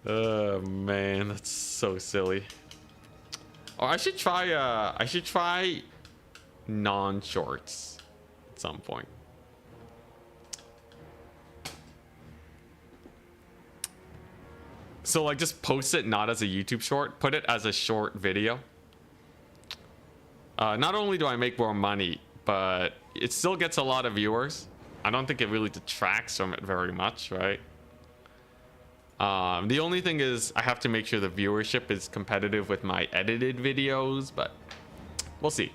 Oh man, that's so silly. Or I should try non-shorts at some point. So like just post it not as a YouTube short, put it as a short video. Not only do I make more money, but it still gets a lot of viewers. I don't think it really detracts from it very much, right? The only thing is I have to make sure the viewership is competitive with my edited videos, but we'll see.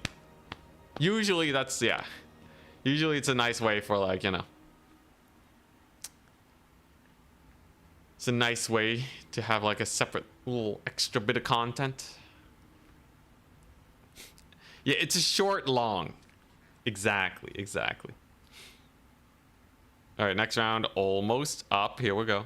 Usually that's, yeah. Usually it's a nice way for like, you know. It's a nice way to have like a separate little extra bit of content. Yeah, it's a short long. Exactly, exactly. All right, next round almost up. Here we go.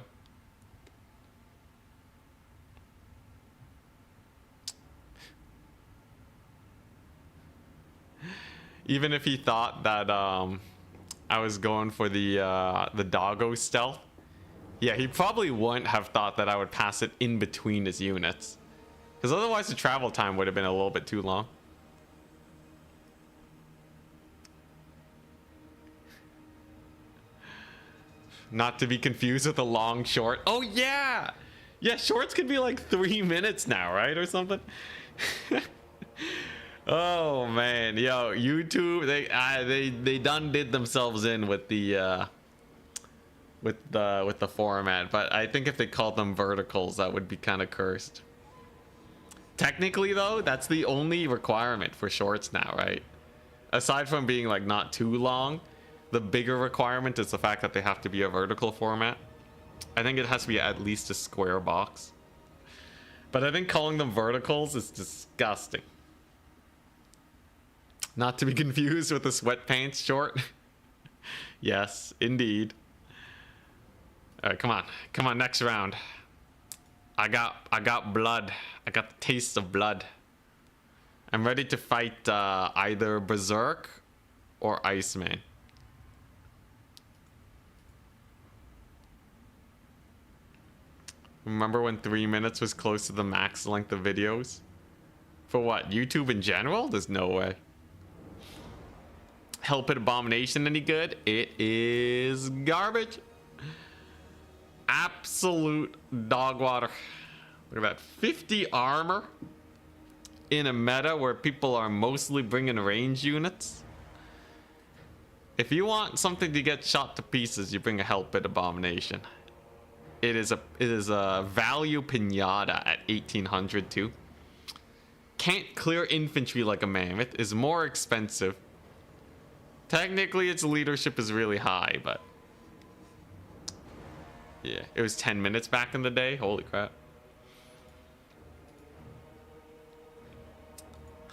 Even if he thought that I was going for the doggo stealth, yeah, he probably wouldn't have thought that I would pass it in between his units, because otherwise the travel time would have been a little bit too long. Not to be confused with a long short. Oh yeah, yeah, shorts could be like 3 minutes now, right, or something. Oh man, yo, YouTube, they done did themselves in with the format, but I think if they called them verticals, that would be kind of cursed. Technically though, that's the only requirement for shorts now, right? Aside from being like not too long, the bigger requirement is the fact that they have to be a vertical format. I think it has to be at least a square box. But I think calling them verticals is disgusting. Not to be confused with the sweatpants short. Yes, indeed. All right, come on. Come on, next round. I got blood. I got the taste of blood. I'm ready to fight either Berserk or Iceman. Remember when 3 minutes was close to the max length of videos? For what? YouTube in general? There's no way. Hell Pit Abomination any good? It is garbage. Absolute dog water. Look at that. 50 armor in a meta where people are mostly bringing range units. If you want something to get shot to pieces, you bring a Hell Pit Abomination. It is a value pinata at 1800 too. Can't clear infantry like a mammoth. Is more expensive. Technically, its leadership is really high, but yeah, it was 10 minutes back in the day. Holy crap.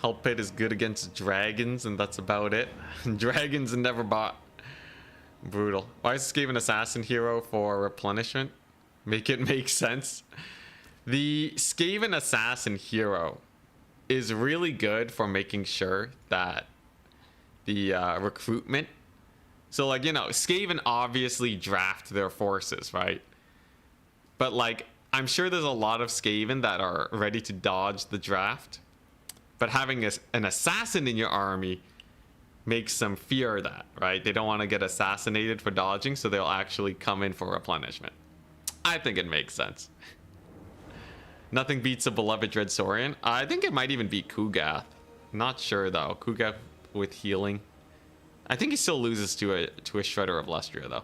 Hell Pit is good against dragons, and that's about it. Dragons never bought. Brutal. Why is Skaven Assassin hero for replenishment? Make it make sense. The Skaven Assassin hero is really good for making sure that the recruitment. So like, you know, Skaven obviously draft their forces, right? But like, I'm sure there's a lot of Skaven that are ready to dodge the draft. But having an assassin in your army makes them fear that, right? They don't want to get assassinated for dodging, so they'll actually come in for replenishment. I think it makes sense. Nothing beats a beloved Dread Saurian. I think it might even beat Kugath. Not sure though. Kugath with healing. I think he still loses to a Shredder of Lustria though.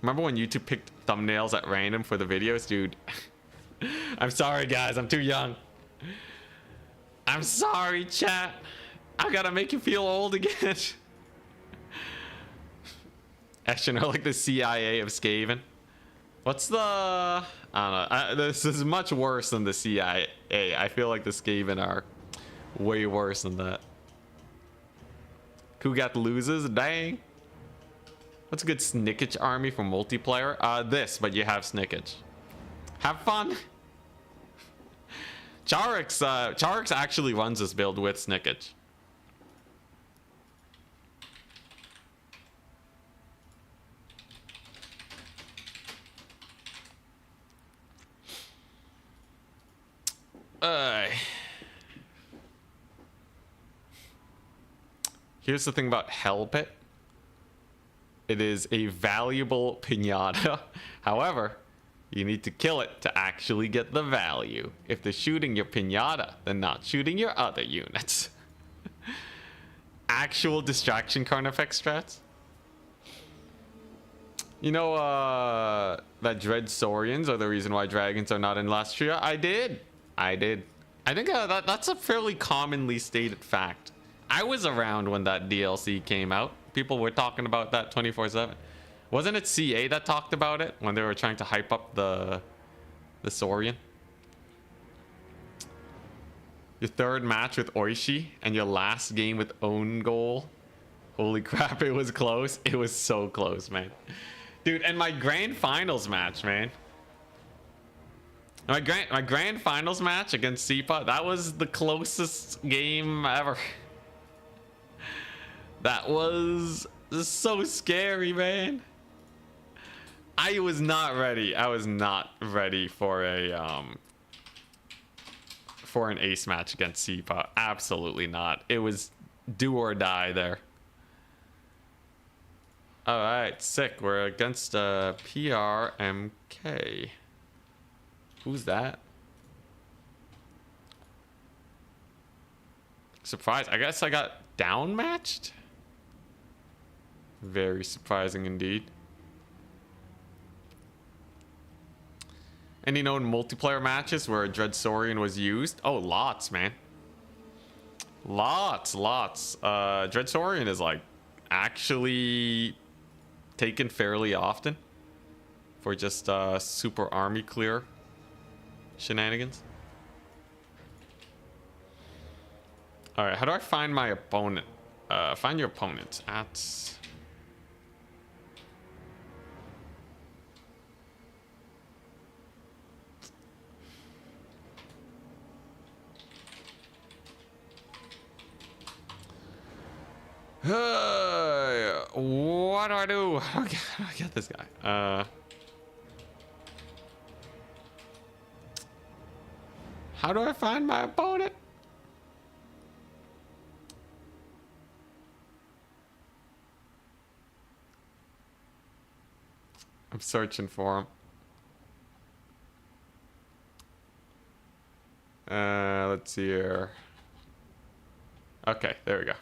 Remember when YouTube picked thumbnails at random for the videos, dude? I'm sorry guys, I'm too young. I'm sorry chat. I gotta make you feel old again. Eshin are like the CIA of Skaven. What's the... I don't know. This is much worse than the CIA. I feel like the Skaven are way worse than that. Kugath loses? Dang. What's a good Snickage army for multiplayer? This, but you have Snickage. Have fun. Charix actually runs this build with Snickage. Here's the thing about Hell Pit. It is a valuable pinata. However, you need to kill it to actually get the value. If they're shooting your pinata, they're not shooting your other units. Actual distraction Carnifex strats. You know that Dread Saurians are the reason why dragons are not in Lustria? I did. I think that's a fairly commonly stated fact. I was around when that DLC came out. People were talking about that 24/7. Wasn't it CA that talked about it when they were trying to hype up the Saurian? Your third match with Oishi and your last game with own goal. Holy crap, it was close. It was so close, man. Dude, and my grand finals match, man. My grand finals match against Sipa, that was the closest game ever. That was so scary, man. I was not ready. I was not ready for an ace match against Sipa. Absolutely not. It was do or die there. All right, sick. We're against PRMK. Who's that? surprised. I guess I got down matched. Very surprising indeed. Any known multiplayer matches where Dreadsorian was used? Oh, lots, man. Lots. Dreadsorian is like actually taken fairly often for just super army clear shenanigans. All right, how do I find my opponent? Find your opponent at... what do I do? How do I get this guy? How do I find my opponent? I'm searching for him. Let's see here. Okay, there we go.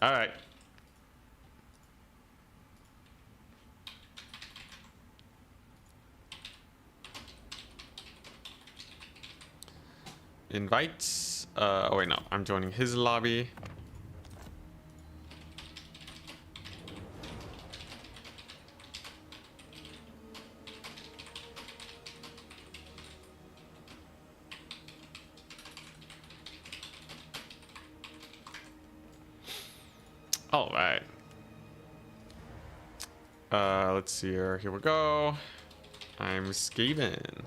All right. Invites. Oh wait, no. I'm joining his lobby. All right. Let's see here. Here we go. I'm Skaven.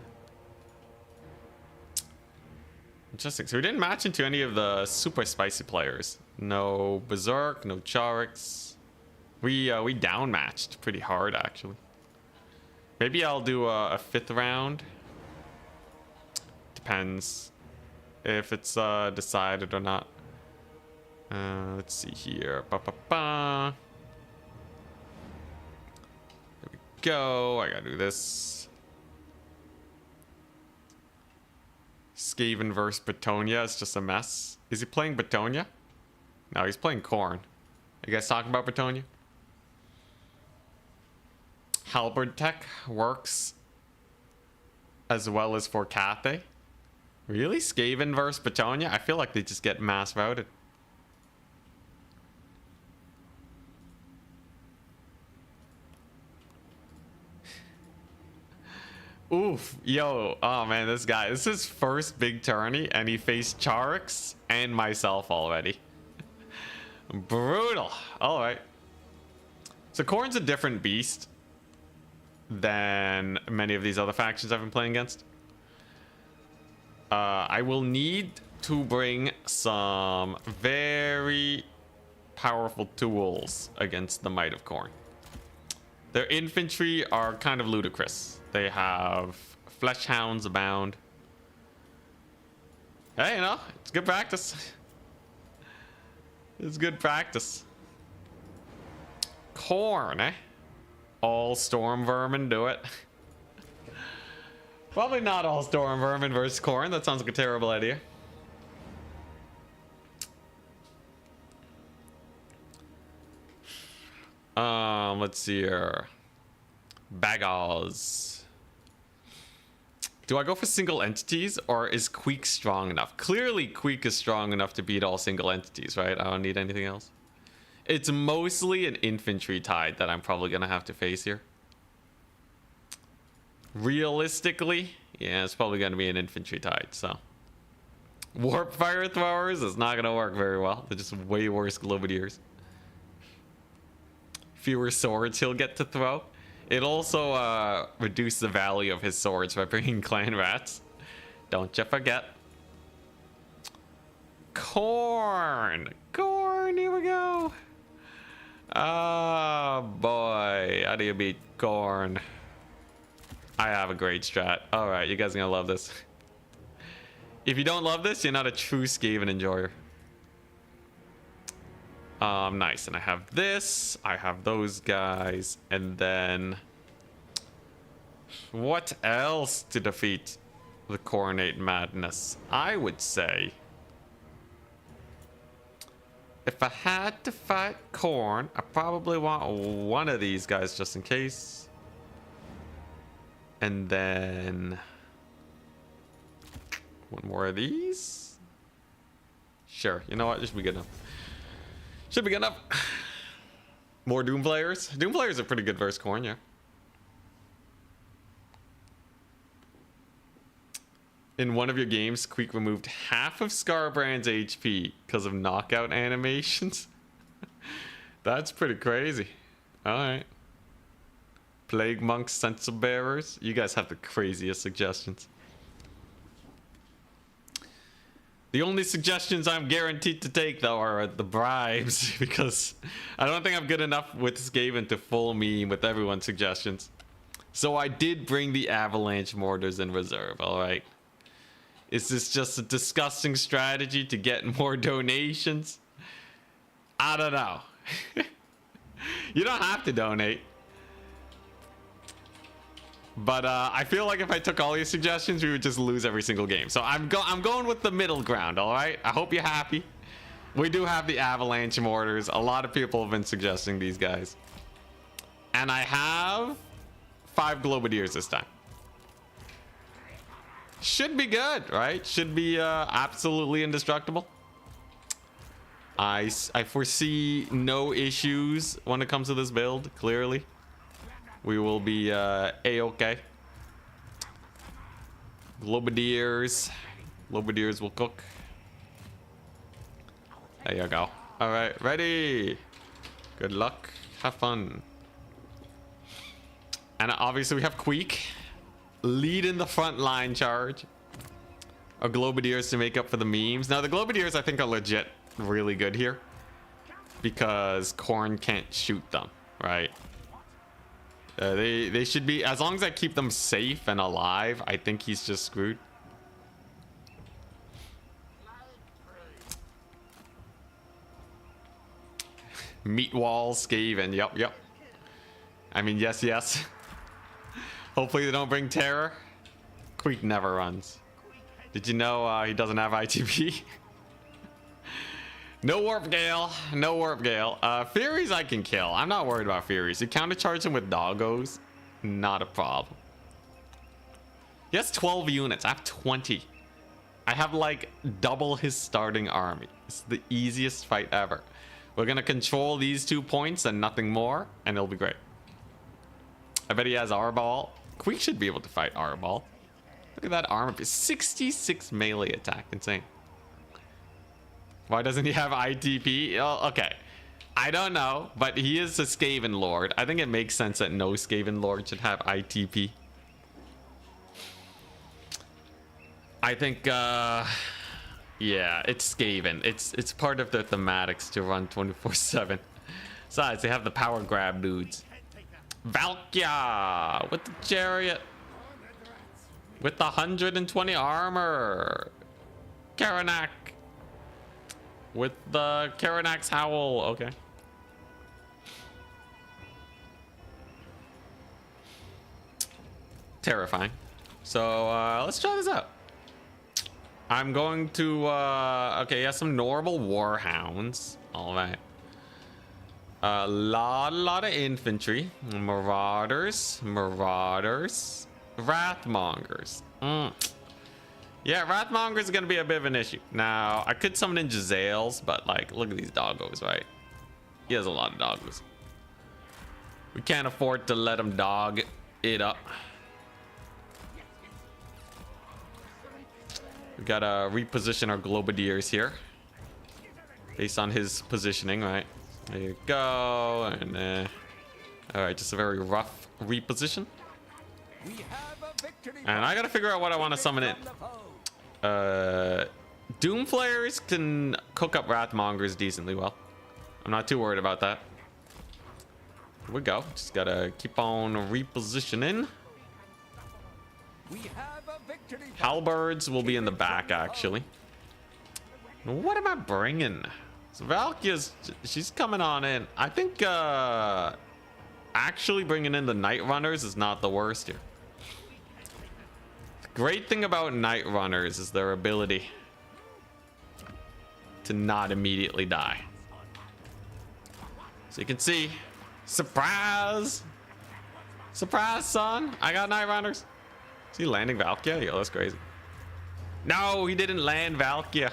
Interesting. So we didn't match into any of the super spicy players. No Berserk, no Charix. We down matched pretty hard actually. Maybe I'll do a 5th round. Depends if it's decided or not. Let's see here. There we go. I gotta do this. Skaven versus Bretonia is just a mess. Is he playing Bretonia? No, he's playing Corn. You guys talking about Bretonia? Halberd Tech works as well as for Cathay. Really? Skaven versus Bretonia? I feel like they just get mass routed. Oof, yo, oh man, this guy, this is his first big tourney and he faced Charix and myself already. Brutal. All right. So Corn's a different beast than many of these other factions I've been playing against. I will need to bring some very powerful tools against the might of Corn. Their infantry are kind of ludicrous. They have flesh hounds abound. Hey, you know, it's good practice. It's good practice. Corn, eh? All storm vermin do it. Probably not all storm vermin versus Corn. That sounds like a terrible idea. Let's see here. Bagaz. Do I go for single entities or is Queek strong enough? Clearly Queek is strong enough to beat all single entities, right? I don't need anything else. It's mostly an infantry tide that I'm probably gonna have to face here. Realistically, yeah, it's probably gonna be an infantry tide, so. Warp fire throwers is not gonna work very well. They're just way worse globadiers. Fewer swords he'll get to throw. It also reduces the value of his swords by bringing clan rats. Don't you forget. Corn, here we go. Oh boy, how do you beat Corn? I have a great strat. All right, you guys are gonna love this. If you don't love this, you're not a true Skaven enjoyer. Nice, and I have this, I have those guys, and then what else to defeat the Coronate Madness? I would say if I had to fight corn, I probably want one of these guys just in case. And then one more of these. Sure, you know what? This should be good enough. Should be good enough. More Doom players. Doom players are pretty good versus corn, yeah. In one of your games, Queek removed half of Scarbrand's HP because of knockout animations. That's pretty crazy. Alright. Plague Monks, Sense Bearers. You guys have the craziest suggestions. The only suggestions I'm guaranteed to take, though, are the bribes. Because I don't think I'm good enough with Skaven to fool me with everyone's suggestions. So I did bring the avalanche mortars in reserve, alright? Is this just a disgusting strategy to get more donations? I don't know. You don't have to donate. But I feel like if I took all your suggestions, we would just lose every single game. So I'm going with the middle ground, all right? I hope you're happy. We do have the avalanche mortars. A lot of people have been suggesting these guys. And I have 5 globadiers this time. Should be good, right? Should be absolutely indestructible. I foresee no issues when it comes to this build, clearly. We will be A-okay. Globadiers. Globadiers will cook. There you go. All right, ready. Good luck. Have fun. And obviously we have Queek leading the front line charge. Our Globadiers to make up for the memes. Now the Globadiers I think are legit really good here. Because Corn can't shoot them, right? They should be, as long as I keep them safe and alive, I think he's just screwed. Meat walls, Skaven. Yep. I mean, yes. Hopefully they don't bring terror. Queek never runs. Did you know he doesn't have ITP? No Warp Gale. No Warp Gale. Furies I can kill. I'm not worried about Furies. You countercharge him with doggos. Not a problem. He has 12 units. I have 20. I have like double his starting army. It's the easiest fight ever. We're going to control these 2 points and nothing more. And it'll be great. I bet he has Arball. Queek should be able to fight Arball. Look at that armor. 66 melee attack. Insane. Why doesn't he have ITP? Oh, okay. I don't know, but he is a Skaven Lord. I think it makes sense that no Skaven Lord should have ITP. I think, yeah, it's Skaven. It's part of the thematics to run 24/7. Besides, they have the power grab dudes. Valkia with the chariot. With the 120 armor. Karanak. With the Karanak's howl. Okay. Terrifying. So let's try this out. I'm going to okay, yeah, some normal warhounds. All right. A lot of infantry. Marauders. Wrathmongers. Yeah, Wrathmongers is gonna be a bit of an issue. Now, I could summon in Jazales, but like, look at these doggos, right? He has a lot of doggos. We can't afford to let him dog it up. We gotta reposition our Globadiers here. Based on his positioning, right? There you go. And alright, just a very rough reposition. And I gotta figure out what I want to summon in. Doomflayers can cook up Wrathmongers decently well. I'm not too worried about that. Here we go. Just gotta keep on repositioning. Halberds will be in the back, actually. What am I bringing? So Valkia's, she's coming on in. I think actually bringing in the Night Runners is not the worst here. The great thing about Night Runners is their ability to not immediately die. So you can see, surprise! Surprise, son! I got Night Runners. Is he landing Valkia? Yo, that's crazy. No, he didn't land Valkia.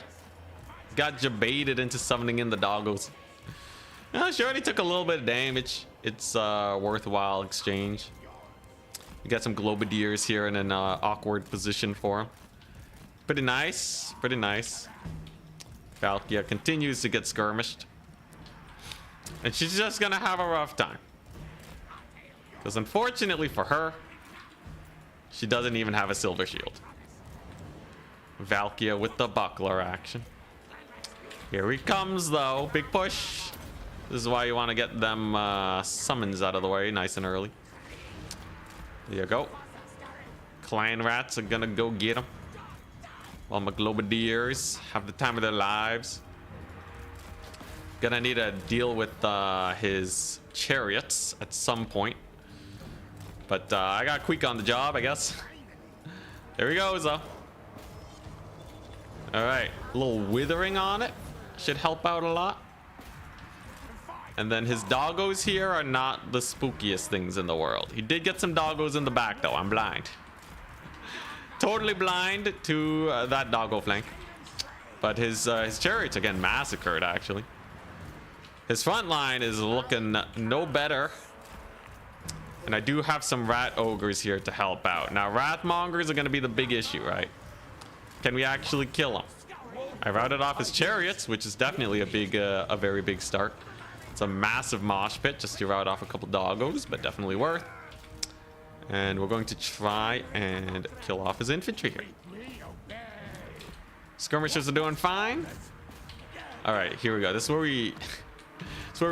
Got jebaited into summoning in the doggos. Oh, sure, he took a little bit of damage. It's a worthwhile exchange. We got some Globadiers here in an awkward position for him. Pretty nice, pretty nice. Valkia continues to get skirmished. And she's just gonna have a rough time. Because unfortunately for her, she doesn't even have a silver shield. Valkia with the buckler action. Here he comes though, big push. This is why you want to get them summons out of the way nice and early. There you go. Clan rats are gonna go get him. While my Globadiers have the time of their lives. Gonna need to deal with his chariots at some point. But I got Queek on the job, I guess. There he goes, though. Alright, a little withering on it. Should help out a lot. And then his doggos here are not the spookiest things in the world. He did get some doggos in the back, though. I'm blind. Totally blind to that doggo flank. But his chariots, again, massacred, actually. His front line is looking no better. And I do have some rat ogres here to help out. Now, wrathmongers are going to be the big issue, right? Can we actually kill him? I routed off his chariots, which is definitely a very big start. It's a massive mosh pit just to route off a couple doggos, but definitely worth. And we're going to try and kill off his infantry here. Skirmishers are doing fine. All right, here we go. This is where we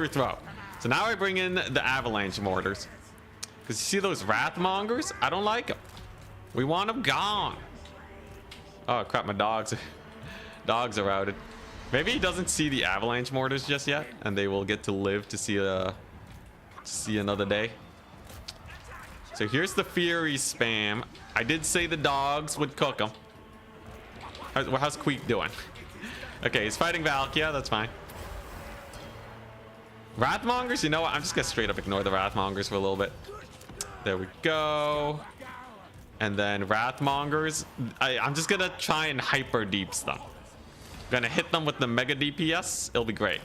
throw. So now I bring in the avalanche mortars. Because you see those wrathmongers? I don't like them. We want them gone. Oh crap, my dogs are routed. Maybe he doesn't see the avalanche mortars just yet, and they will get to live to see another day. So here's the Fury spam. I did say the dogs would cook them. How's Queek doing? Okay, he's fighting Valkia. That's fine. Wrathmongers, you know what? I'm just gonna straight up ignore the Wrathmongers for a little bit. There we go. And then Wrathmongers, I'm just gonna try and hyper deeps them. Gonna hit them with the mega DPS. It'll be great.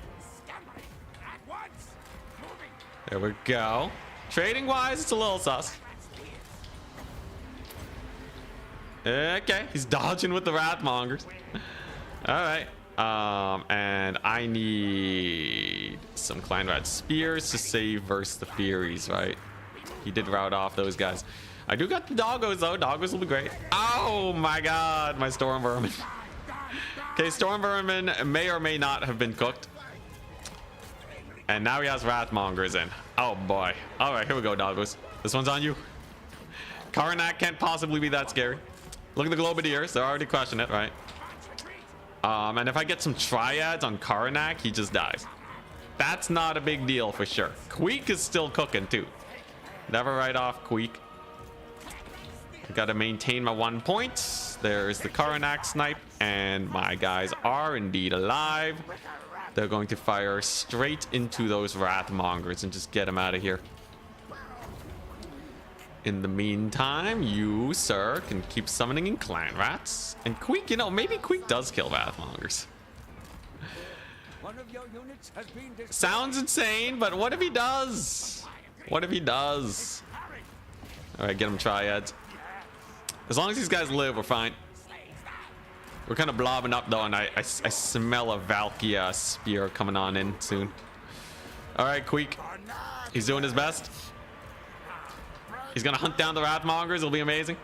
There we go. Trading wise, it's a little sus. Okay, he's dodging with the Wrathmongers. All right. And I need some Clan Rat Spears to save versus the Furies, right? He did route off those guys. I do got the doggos though. Doggos will be great. Oh my god, my Storm Vermin. Okay, Storm Vermin may or may not have been cooked. And now he has Wrathmongers in. Oh boy. All right, here we go, doggos. This one's on you. Karnak can't possibly be that scary. Look at the Globadiers. They're already crushing it, right? And if I get some triads on Karnak, he just dies. That's not a big deal for sure. Queek is still cooking too. Never write off Queek. I gotta maintain my 1 point. There's the Karnak snipe, and my guys are indeed alive. They're going to fire straight into those Wrathmongers and just get them out of here. In the meantime, you, sir, can keep summoning in Clan Rats. And Queek, you know, maybe Queek does kill Wrathmongers. One of your units has been destroyed. Sounds insane, but what if he does? What if he does? All right, get him triads. As long as these guys live, we're fine. We're kind of blobbing up though, and I smell a Valkia spear coming on in soon. All right, Queek. He's doing his best. He's gonna hunt down the Wrathmongers. It'll be amazing.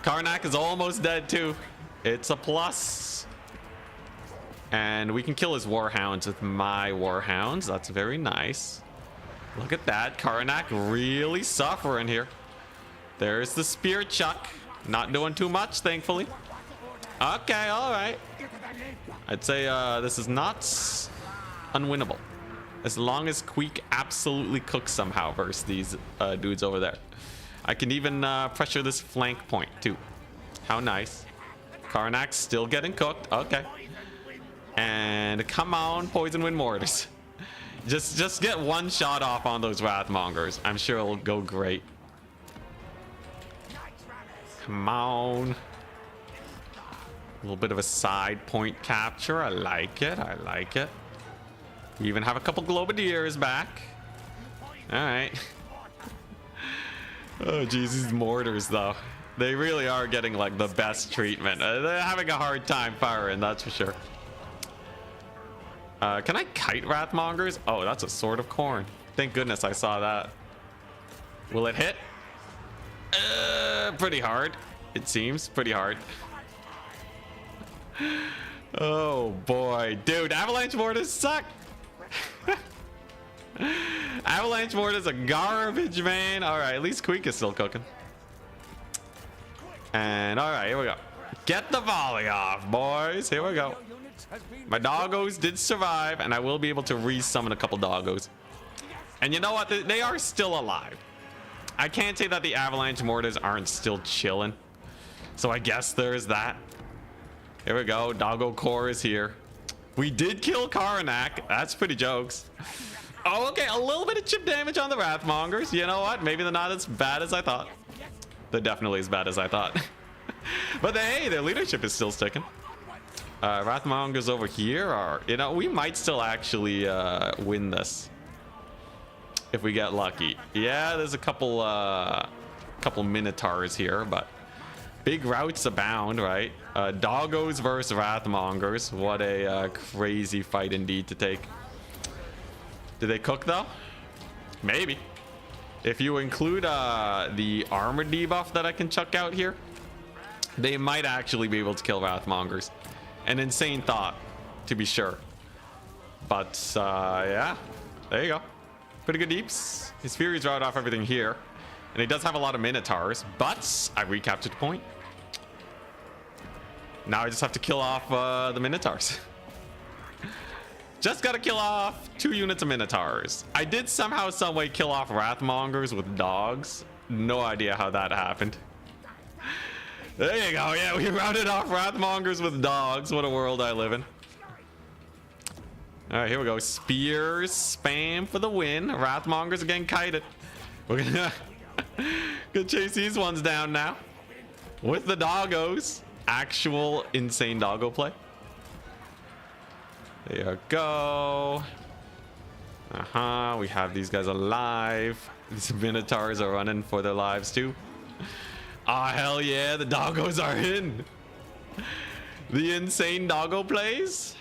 Karnak is almost dead too. It's a plus. And we can kill his Warhounds with my Warhounds. That's very nice. Look at that. Karnak really suffering here. There's the spear chuck. Not doing too much, thankfully. Okay, all right. I'd say this is not unwinnable. As long as Queek absolutely cooks somehow versus these dudes over there. I can even pressure this flank point too. How nice. Karnak's still getting cooked. Okay. And come on, Poison Wind Mortars. Just get one shot off on those Wrathmongers. I'm sure it'll go great. Come on. A little bit of a side point capture. I like it. I like it. We even have a couple Globadiers back. All right. Oh, geez, these mortars, though. They really are getting, like, the best treatment. They're having a hard time firing, that's for sure. Can I kite Wrathmongers? Oh, that's a sword of corn. Thank goodness I saw that. Will it hit? Pretty hard. It seems pretty hard. Oh, boy. Dude, avalanche mortars suck. Avalanche mortars are garbage, man. All right, at least Queek is still cooking. And all right, here we go. Get the volley off, boys. Here we go. My doggos did survive, and I will be able to re-summon a couple doggos. And you know what? They are still alive. I can't say that the avalanche mortars aren't still chilling. So I guess there's that. Here we go. Doggo core is here. We did kill Karanak. That's pretty jokes. Oh, okay. A little bit of chip damage on the Wrathmongers. You know what? Maybe they're not as bad as I thought. They're definitely as bad as I thought. But hey, their leadership is still sticking. Wrathmongers over here are, you know, we might still actually win this if we get lucky. Yeah, there's a couple Minotaurs here, but big routes abound, right? Doggos versus Wrathmongers. What a crazy fight indeed to take. Do they cook though? Maybe. If you include the armor debuff that I can chuck out here, they might actually be able to kill Wrathmongers. An insane thought, to be sure. But yeah, there you go. Pretty good deeps. His Furies route off everything here. And he does have a lot of Minotaurs, but I recaptured the point. Now I just have to kill off the Minotaurs. Just gotta kill off 2 units of Minotaurs. I did somehow, some way kill off Wrathmongers with dogs. No idea how that happened. There you go. Yeah, we routed off Wrathmongers with dogs. What a world I live in. All right, here we go. Spears spam for the win. Wrathmongers are getting kited. We're gonna chase these ones down now with the doggos. Actual insane doggo play. There you go. We have these guys alive. These Minotaurs are running for their lives too. Oh, hell yeah, the doggos are in. The insane doggo plays.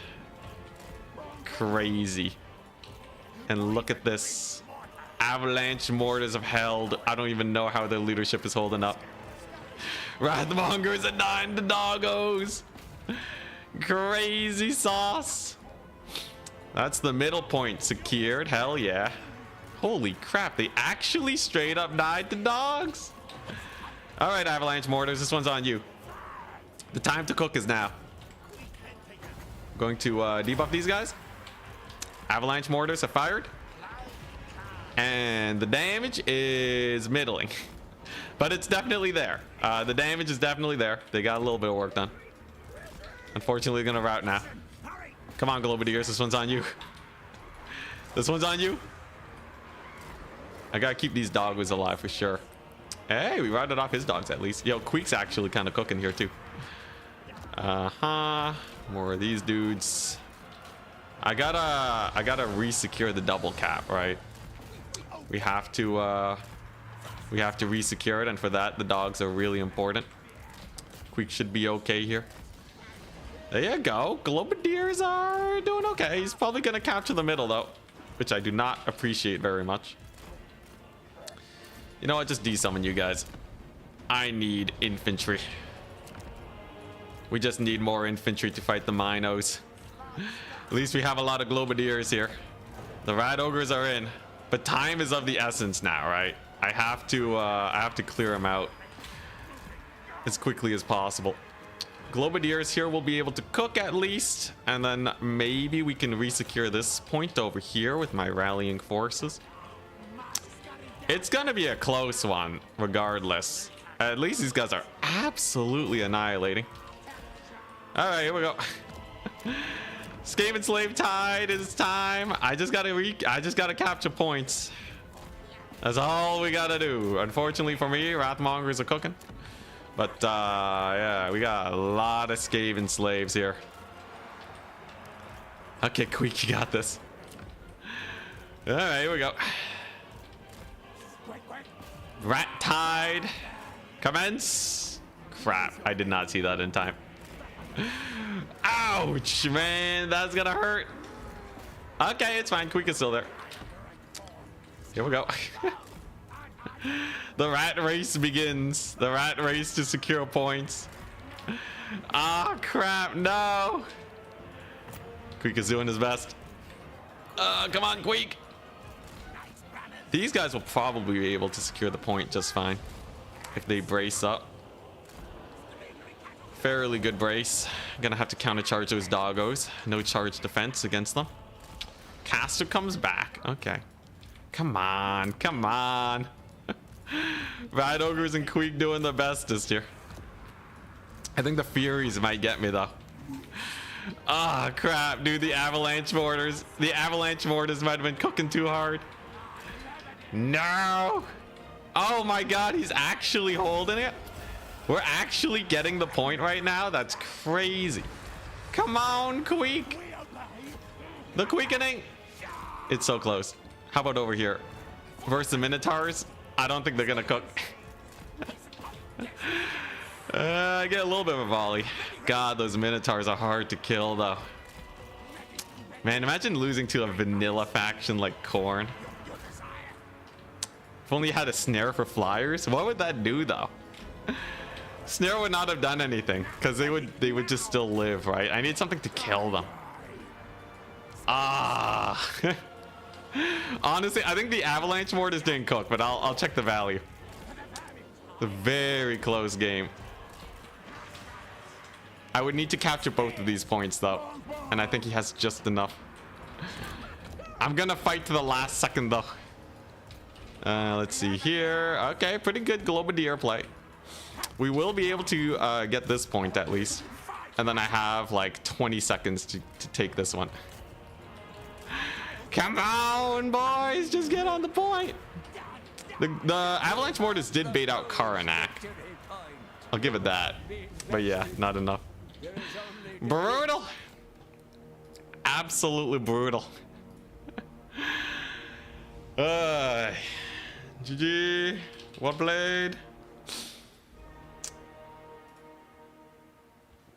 Crazy. And look at this. Avalanche mortars have held. I don't even know how their leadership is holding up. Wrathmongers are 9 to doggos. Crazy sauce. That's the middle point secured. Hell yeah. Holy crap, they actually straight up died to dogs. All right, avalanche mortars, this one's on you. The time to cook is now. I'm going to debuff these guys. Avalanche mortars have fired. And the damage is middling. But it's definitely there. The damage is definitely there. They got a little bit of work done. Unfortunately, they're gonna rout now. Come on, Globadiers, this one's on you. This one's on you. I gotta keep these doggos alive for sure. Hey, we routed off his dogs at least. Yo, Queek's actually kind of cooking here too. More of these dudes. I gotta re-secure the double cap, right? We have to re-secure it, and for that, the dogs are really important. Queek should be okay here. There you go. Globadiers are doing okay. He's probably gonna capture the middle though, which I do not appreciate very much. You know what? Just desummon you guys. I need infantry. We just need more infantry to fight the Minos. At least we have a lot of Globadiers here. The Rat Ogres are in, but time is of the essence now, right? I have to clear them out as quickly as possible. Globadiers here will be able to cook at least, and then maybe we can re-secure this point over here with my rallying forces. It's gonna be a close one regardless. At least these guys are absolutely annihilating. All right, here we go. Skaven slave tide is time. I just gotta capture points. That's all we gotta do. Unfortunately for me, Wrathmongers are cooking. But yeah, we got a lot of Skaven slaves here. Okay, Queek, you got this. All right, here we go. Rat tide, commence. Crap, I did not see that in time. Ouch, man, that's gonna hurt. Okay, it's fine. Queek is still there. Here we go. The rat race begins. The rat race to secure points. Ah, crap, no. Queek is doing his best. Come on, Queek. These guys will probably be able to secure the point just fine if they brace up. Fairly good brace. Gonna have to countercharge those doggos. No charge defense against them. Caster comes back. Okay. Come on. Come on. Rat ogres and Queek doing the bestest here. I think the Furies might get me though. Ah, crap, dude. The avalanche mortars. The avalanche mortars might have been cooking too hard. No. Oh my god, he's actually holding it. We're actually getting the point right now. That's crazy. Come on, Queek. The Queekening. It's so close. How about over here? Versus the Minotaurs? I don't think they're gonna cook. I get a little bit of a volley. God, those Minotaurs are hard to kill though. Man, imagine losing to a vanilla faction like Korn. If only you had a snare for flyers. What would that do though? Snare would not have done anything because they would just still live, right? I need something to kill them. Ah. Honestly, I think the avalanche mortars didn't cook, but I'll check the value. A very close game. I would need to capture both of these points though, and I think he has just enough. I'm gonna fight to the last second though. Let's see here. Okay, pretty good Globadier play. We will be able to get this point at least, and then I have like 20 seconds to take this one. Come on, boys, just get on the point. The avalanche mortars did bait out Karanak. I'll give it that, but yeah, not enough. Brutal. Absolutely brutal. GG. Well played.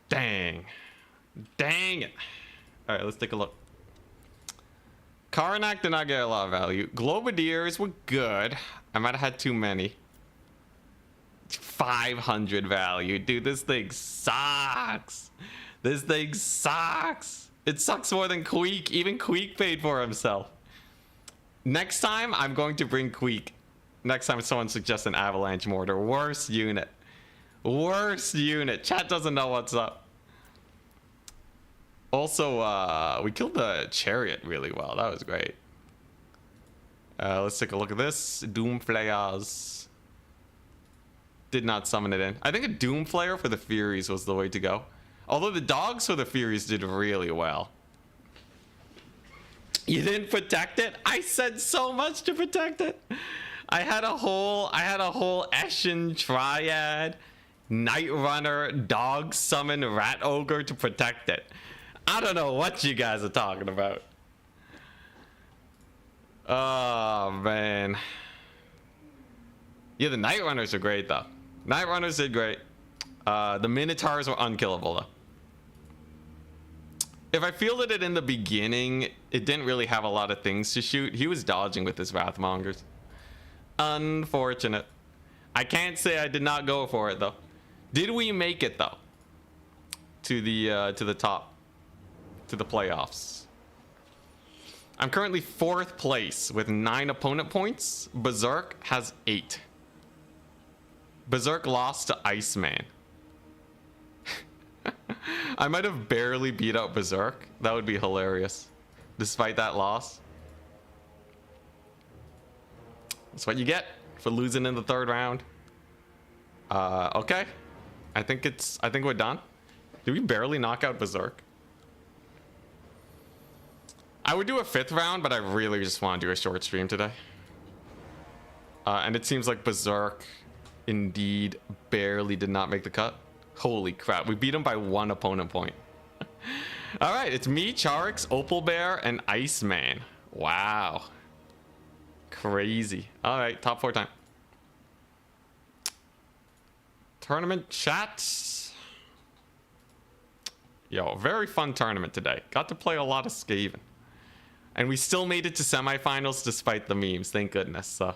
Dang. Dang it. All right, let's take a look. Karanak did not get a lot of value. Globadiers were good. I might have had too many. 500 value. Dude, this thing sucks. This thing sucks. It sucks more than Queek. Even Queek paid for himself. Next time, I'm going to bring Queek. Next time someone suggests an avalanche mortar. Worst unit. Worst unit. Chat doesn't know what's up. Also, we killed the chariot really well. That was great. Let's take a look at this. Doomflayers. Did not summon it in. I think a Doomflayer for the Furies was the way to go. Although the dogs for the Furies did really well. You didn't protect it? I said so much to protect it. I had a whole Eshin Triad, Night Runner, Dog Summon, Rat Ogre to protect it. I don't know what you guys are talking about. Oh, man. Yeah, the Night Runners are great, though. Night Runners did great. The Minotaurs were unkillable, though. If I fielded it in the beginning, it didn't really have a lot of things to shoot. He was dodging with his Wrathmongers. Unfortunate. I can't say I did not go for it, though. Did we make it, though? To the top. To the playoffs. I'm currently 4th place with 9 opponent points. Berserk has 8. Berserk lost to Iceman. I might have barely beat out Berserk. That would be hilarious. Despite that loss. That's what you get for losing in the 3rd round. Okay. I think we're done. Did we barely knock out Berserk? I would do a 5th round, but I really just want to do a short stream today. And it seems like Berserk indeed barely did not make the cut. Holy crap, we beat him by 1 opponent point. All right, it's me, Charix, Opal Bear, and Iceman. Wow. Crazy. All right, top 4 time. Tournament chat. Yo, very fun tournament today. Got to play a lot of Skaven. And we still made it to semifinals despite the memes, thank goodness. So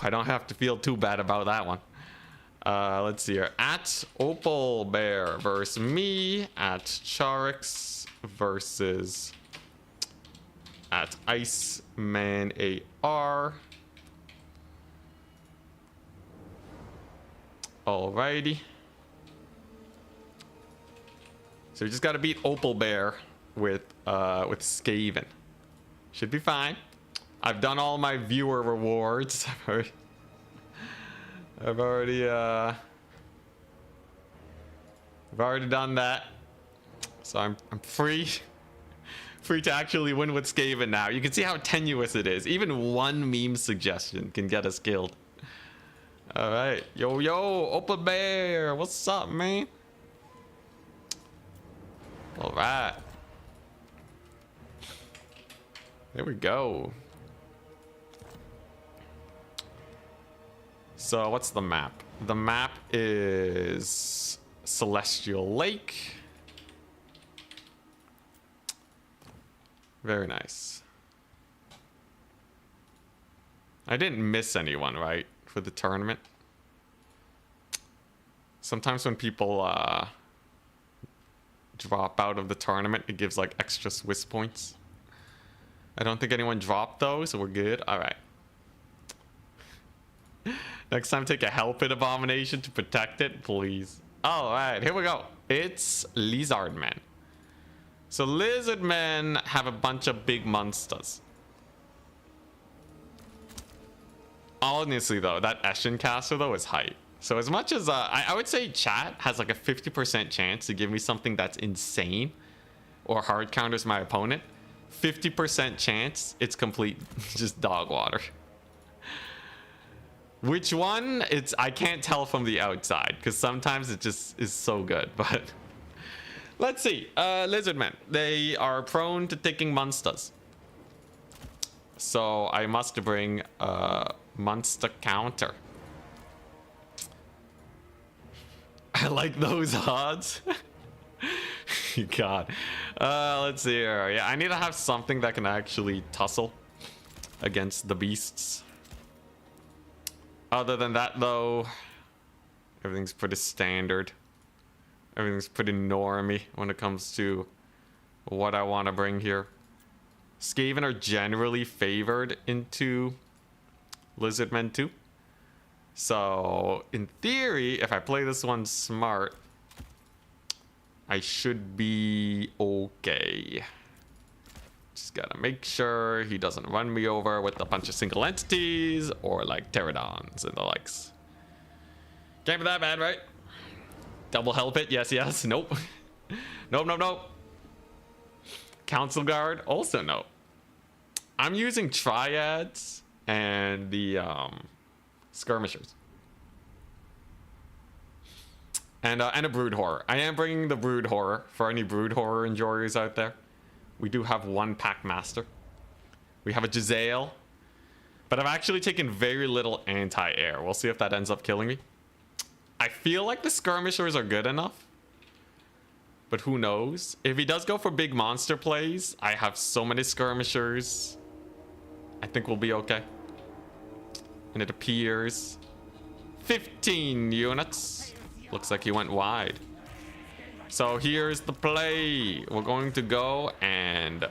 I don't have to feel too bad about that one. Let's see here. At Opal Bear versus me. At Charix versus at Iceman AR. Alrighty. So we just got to beat Opal Bear with Skaven. Should be fine. I've done all my viewer rewards. I've already done that. So I'm free to actually win with Skaven now. You can see how tenuous it is. Even one meme suggestion can get us killed. All right, yo, Opal Bear, what's up, man? All right, there we go. So what's the map? The map is Celestial Lake. Very nice. I didn't miss anyone, right? For the tournament. Sometimes when people drop out of the tournament, it gives like extra Swiss points. I don't think anyone dropped though, so we're good. All right. Next time, take a Hellpit Abomination to protect it, please. All right, here we go. It's Lizardmen. So Lizardmen have a bunch of big monsters. Honestly though, that Eshin caster though is hype. So as much as I would say chat has like a 50% chance to give me something that's insane or hard counters my opponent, 50% chance it's complete just dog water. Which one? I can't tell from the outside because sometimes it just is so good. But let's see. Lizardmen, they are prone to taking monsters. So I must bring monster counter. I like those odds. God. Let's see here. Yeah, I need to have something that can actually tussle against the beasts. Other than that, though, everything's pretty standard. Everything's pretty normie when it comes to what I want to bring here. Skaven are generally favored into Lizardmen too. So, in theory, if I play this one smart, I should be okay. Just gotta make sure he doesn't run me over with a bunch of single entities or like pterodons and the likes. Can't be that bad, right? Double hell pit, yes, yes. Nope. Nope. Council guard, also no. I'm using triads and the skirmishers. And a brood horror. I am bringing the brood horror for any brood horror enjoyers out there. We do have one pack master. We have a Jezzail. But I've actually taken very little anti-air. We'll see if that ends up killing me. I feel like the skirmishers are good enough. But who knows? If he does go for big monster plays, I have so many skirmishers. I think we'll be okay. And it appears 15 units. Looks like he went wide. So here's the play. We're going to go and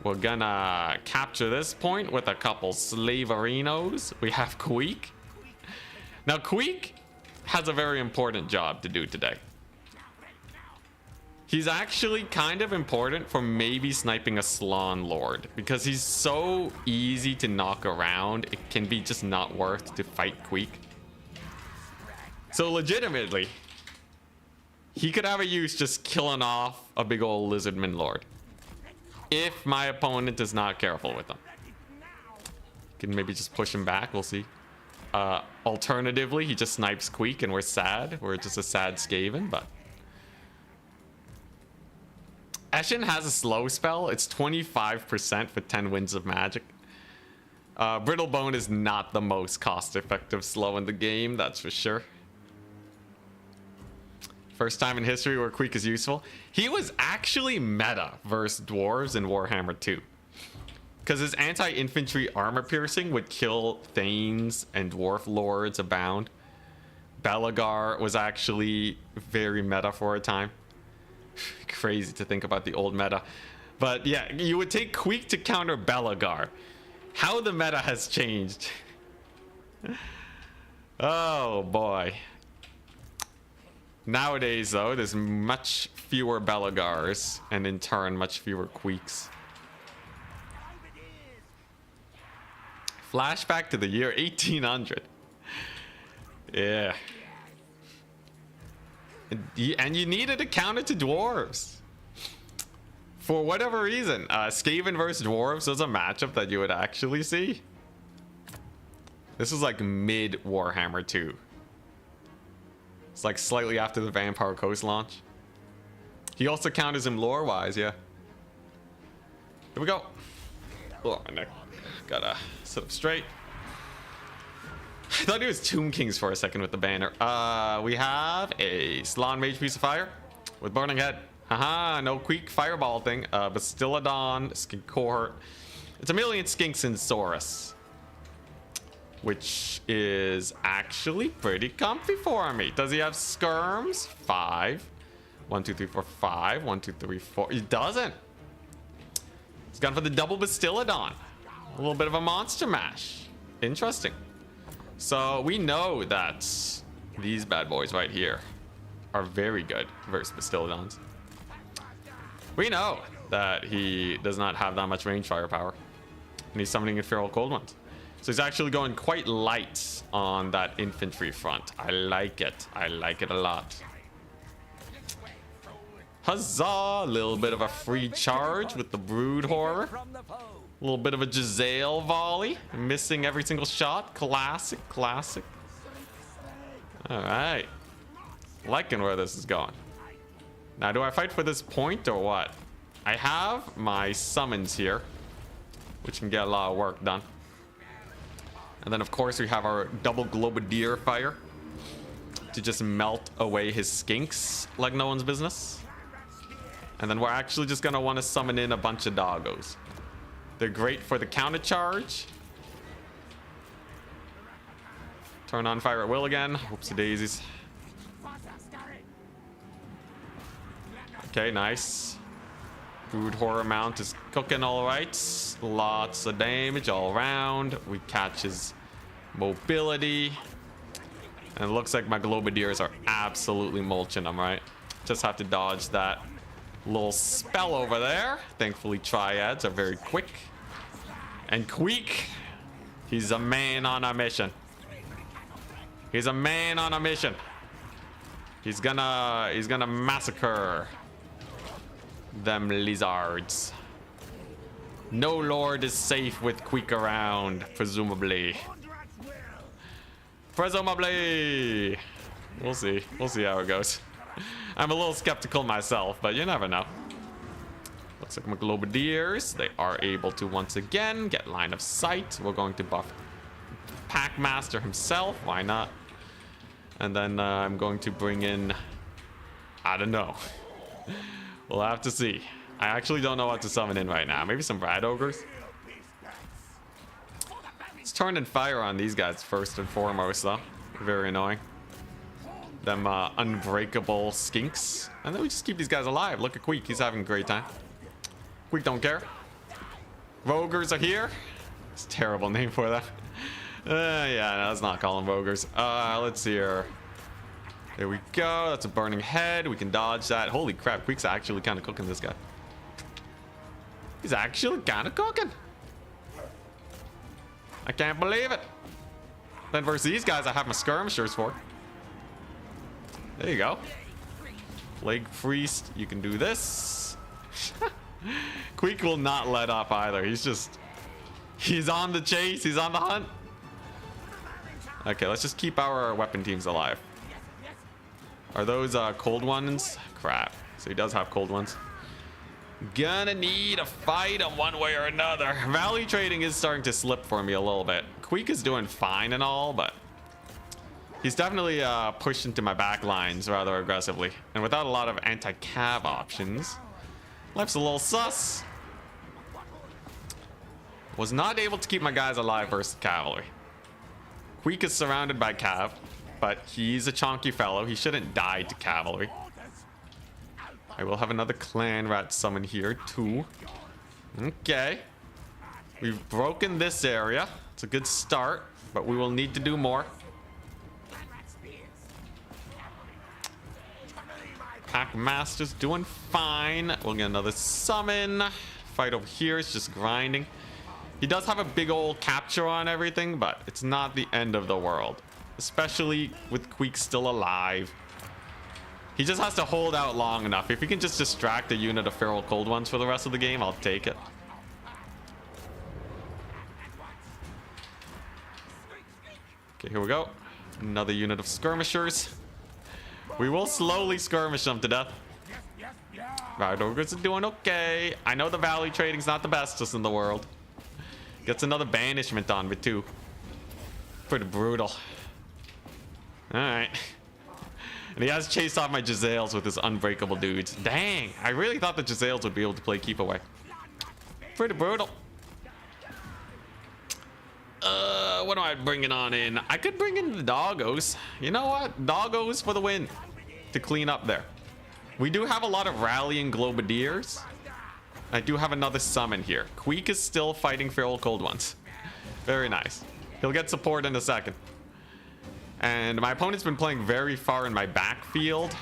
we're gonna capture this point with a couple slaverinos. We have Queek. Now Queek has a very important job to do today. He's actually kind of important for maybe sniping a Slaawn Lord because he's so easy to knock around. It can be just not worth to fight Queek. So legitimately, he could have a use just killing off a big old Lizardman Lord. if my opponent is not careful with them. Can maybe just push him back. We'll see. Alternatively, he just snipes Queek and we're sad. We're just a sad Skaven, but... Eshin has a slow spell. It's 25% for 10 winds of magic. Brittlebone is not the most cost-effective slow in the game, that's for sure. First time in history where Queek is useful. He was actually meta versus dwarves in Warhammer 2. Because his anti-infantry armor piercing would kill Thanes and dwarf lords abound. Belagar was actually very meta for a time. Crazy to think about the old meta. But yeah, you would take Queek to counter Belagar. How the meta has changed. Oh boy. Nowadays though, there's much fewer Belagars and in turn much fewer Queeks. Flashback to the year 1800. Yeah. And you needed a counter to dwarves. For whatever reason, Skaven versus dwarves was a matchup that you would actually see. This was like mid Warhammer 2. It's like slightly after the Vampire Coast launch. He also counters him lore-wise, yeah. Here we go. Oh, my neck. Gotta sit up straight. I thought he was Tomb Kings for a second with the banner. We have a Slann Mage Piece of Fire with Burning Head. Haha, no Queek Fireball thing. Bastillodon, Skink Cohort. It's a million Skinks in Saurus. Which is actually pretty comfy for me. Does he have skirms? 5. 1, 2, 3, 4, 5. 1, 2, 3, 4. He doesn't. He's gone for the double Bastillodon. A little bit of a monster mash. Interesting. So we know that these bad boys right here are very good versus Bastillodons. We know that he does not have that much range firepower. And he's summoning in Feral Cold Ones. So he's actually going quite light on that infantry front. I like it. I like it a lot. Huzzah! A little bit of a free charge with the Brood Horror. A little bit of a Giselle volley. Missing every single shot. Classic, classic. Alright. Liking where this is going. Now, do I fight for this point or what? I have my summons here, which can get a lot of work done. And then, of course, we have our double Globadier fire to just melt away his skinks like no one's business. And then we're actually just going to want to summon in a bunch of doggos. They're great for the counter charge. Turn on fire at will again. Whoopsie daisies. Okay, nice. Brood Horror Mount is cooking all right. Lots of damage all around. We catch his mobility. And it looks like my Globadiers are absolutely mulching him, right? Just have to dodge that little spell over there. Thankfully, Triads are very quick. And Queek, he's a man on a mission. He's a man on a mission. He's gonna massacre them lizards. No lord is safe with Queek around, presumably. Presumably. We'll see. We'll see how it goes. I'm a little skeptical myself, but you never know. Looks like my Globadiers, they are able to once again get line of sight. We're going to buff Packmaster himself. Why not? And then I'm going to bring in... I don't know. We'll have to see. I actually don't know what to summon in right now. Maybe some Brad Ogres? Let's turn in fire on these guys first and foremost, though. Very annoying. Them unbreakable skinks. And then we just keep these guys alive. Look at Queek. He's having a great time. Queek don't care. Vogers are here. It's a terrible name for that. Yeah, no, let's not call them Vogers. Let's see here. There we go. That's a burning head. We can dodge that. Holy crap. Queek's actually kind of cooking this guy. He's actually kind of cooking. I can't believe it. Then versus these guys, I have my skirmishers for. There you go. Plague Priest, you can do this. Queek will not let up either. He's on the chase. He's on the hunt. Okay, let's just keep our weapon teams alive. Are those cold ones? Crap. So he does have cold ones. Gonna need a fight him one way or another. Value trading is starting to slip for me a little bit. Queek is doing fine and all, but he's definitely pushed into my back lines rather aggressively. And without a lot of anti-cav options, life's a little sus. Was not able to keep my guys alive versus cavalry. Queek is surrounded by cav, but he's a chonky fellow. He shouldn't die to cavalry. I will have another clan rat summon here too. Okay. We've broken this area. It's a good start, but we will need to do more. Pack Master's doing fine. We'll get another summon. Fight over here is just grinding. He does have a big old capture on everything, but it's not the end of the world. Especially with Queek still alive. He just has to hold out long enough. If he can just distract a unit of feral cold ones for the rest of the game, I'll take it. Okay, here we go. Another unit of skirmishers. We will slowly skirmish them to death. Right, ogres are doing okay. I know the value trading's not the bestest in the world. Gets another banishment on me too. Pretty brutal. Alright. And he has chased off my Giselles with his unbreakable dudes. Dang, I really thought the Giselles would be able to play keep away. Pretty brutal. What am I bringing on in? I could bring in the doggos. You know what? Doggos for the win. To clean up there. We do have a lot of rallying globadiers. I do have another summon here. Queek is still fighting feral cold ones. Very nice. He'll get support in a second. And my opponent's been playing very far in my backfield.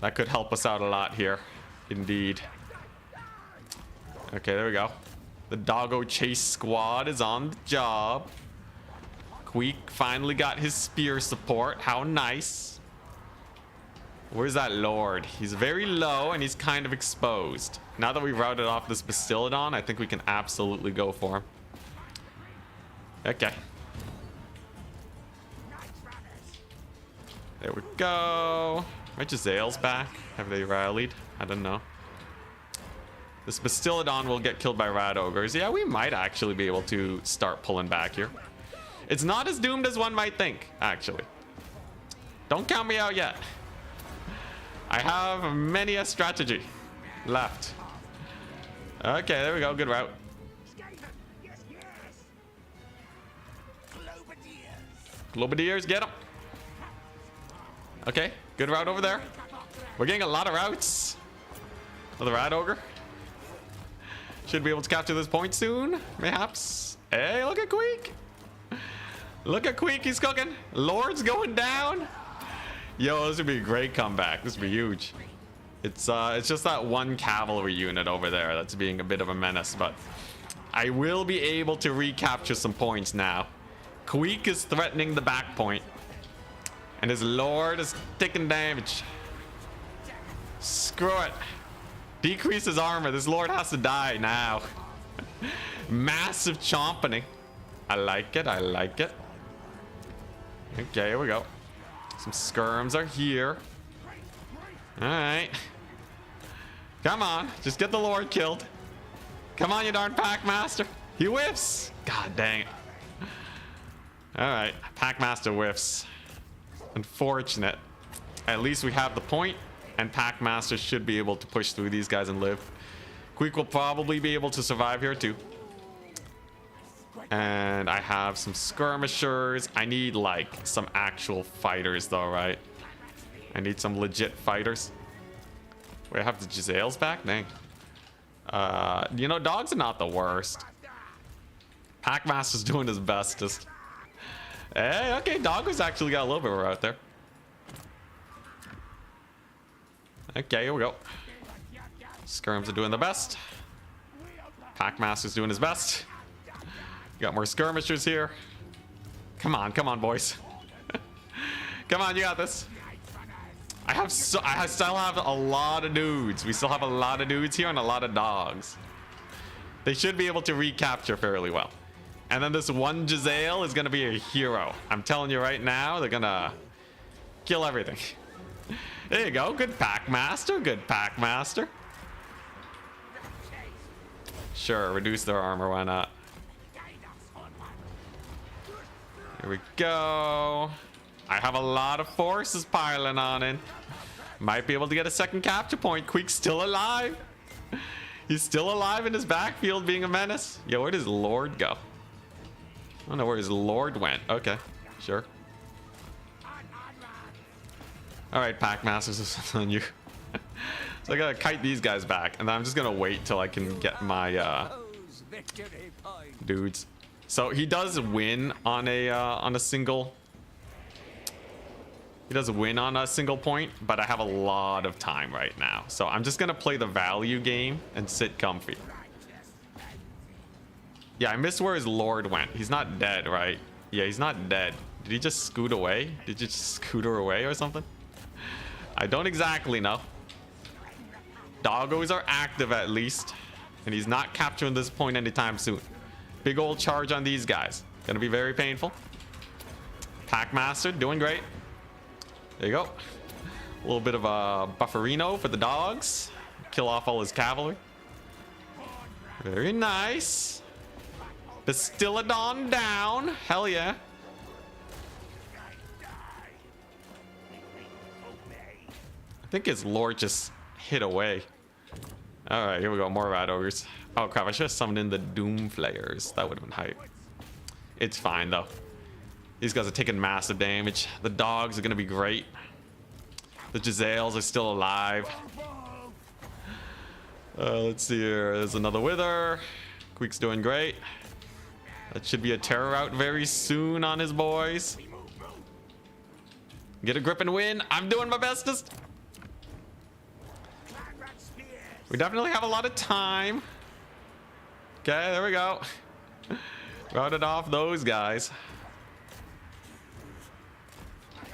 That could help us out a lot here. Indeed. Okay, there we go. The doggo chase squad is on the job. Queek finally got his spear support. How nice. Where's that lord? He's very low and he's kind of exposed. Now that we've routed off this Bastiladon, I think we can absolutely go for him. Okay. There we go. Are Giselles back? Have they rallied? I don't know. This Bastiladon will get killed by rat ogres. Yeah, we might actually be able to start pulling back here. It's not as doomed as one might think, actually. Don't count me out yet. I have many a strategy left. Okay, there we go. Good route. Globadiers, get them. Okay, good route over there. We're getting a lot of routes. Another rat ogre. Should be able to capture this point soon, mayhaps. Hey, look at Queek. Look at Queek, he's cooking. Lord's going down. Yo, this would be a great comeback. This would be huge. It's just that one cavalry unit over there that's being a bit of a menace, but I will be able to recapture some points now. Queek is threatening the back point, and his lord is taking damage. Screw it. Decrease his armor. This lord has to die now. Massive chomping. I like it. I like it. Okay, here we go. Some skirms are here. Alright. Come on. Just get the lord killed. Come on, you darn pack master. He whiffs. God dang it. Alright. Pack master whiffs. Unfortunate. At least we have the point, and pack master should be able to push through these guys and live. Queek will probably be able to survive here too. And I have some skirmishers. I need like some actual fighters though, right? I need some legit fighters. Wait, I have the Giselles back? Dang. You know, dogs are not the worst. Packmaster's doing his bestest. Hey, okay, Doggo's actually got a little bit of a route there. Okay, here we go. Skirms are doing the best. Packmaster's doing his best. Got more skirmishers here. Come on, boys. Come on, you got this. I still have a lot of dudes. We still have a lot of dudes here and a lot of dogs. They should be able to recapture fairly well. And then this one Giselle is gonna be a hero. I'm telling you right now, they're gonna kill everything. There you go. Good pack master. Good pack master. Sure, reduce their armor. Why not? Here we go. I have a lot of forces piling on in. Might be able to get a second capture point. Queek's still alive. He's still alive in his backfield being a menace. Yo, where does Lord go? I don't know where his Lord went. Okay, sure. Alright, pack masters, this is on you. So I gotta kite these guys back, and then I'm just gonna wait till I can get my dudes. So he does win on a single. He does win on a single point, but I have a lot of time right now. So I'm just gonna play the value game and sit comfy. Yeah, I missed where his Lord went. He's not dead, right? Yeah, he's not dead. Did he just scoot away? Did you just scooter away or something? I don't exactly know. Doggos are active at least. And he's not capturing this point anytime soon. Big old charge on these guys. Gonna be very painful. Packmaster doing great. There you go. A little bit of a bufferino for the dogs. Kill off all his cavalry. Very nice. Bastillodon down. Hell yeah. I think his Lord just hit away. Alright, here we go. More rat ogres. Oh crap, I should have summoned in the Doom Flayers. That would have been hype. It's fine though. These guys are taking massive damage. The dogs are gonna be great. The Giselles are still alive. Let's see here. There's another Wither. Queek's doing great. That should be a terror out very soon on his boys. Get a grip and win. I'm doing my bestest. We definitely have a lot of time. Okay, there we go. Routed off those guys.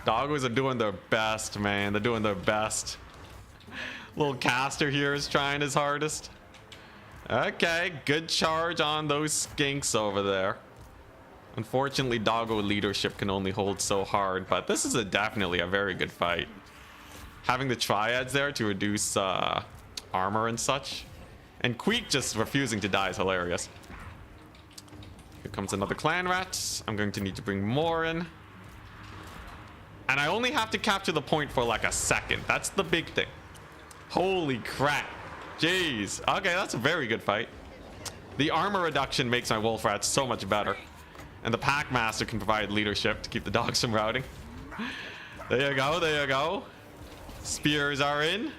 Doggos are doing their best, man. They're doing their best. Little caster here is trying his hardest. Okay, good charge on those skinks over there. Unfortunately, Doggo leadership can only hold so hard, but this is definitely a very good fight. Having the triads there to reduce armor and such. And Queek just refusing to die is hilarious. Here comes another clan rat. I'm going to need to bring more in. And I only have to capture the point for like a second. That's the big thing. Holy crap. Jeez. Okay, that's a very good fight. The armor reduction makes my wolf rats so much better. And the pack master can provide leadership to keep the dogs from routing. There you go, there you go. Spears are in.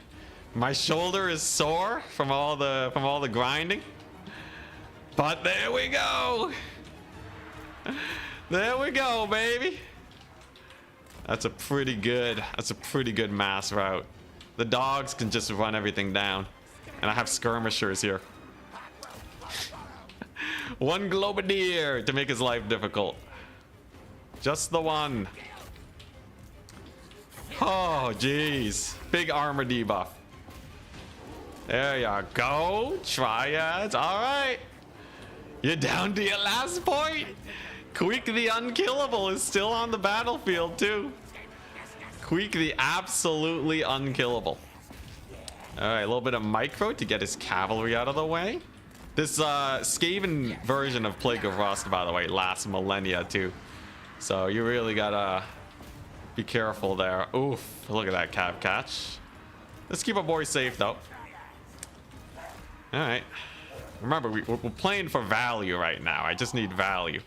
My shoulder is sore from all the grinding. But there we go. There we go, baby. That's a pretty good mass route. The dogs can just run everything down. And I have skirmishers here. One Globadier to make his life difficult. Just the one. Oh, jeez. Big armor debuff. There you go. Triads. All right. You're down to your last point. Queek the unkillable is still on the battlefield too. Queek the absolutely unkillable. All right, a little bit of micro to get his cavalry out of the way. This Skaven version of Plague of Rust, by the way, lasts millennia too. So you really gotta be careful there. Oof, look at that cav catch. Let's keep our boys safe though. All right. Remember, we're playing for value right now. I just need value.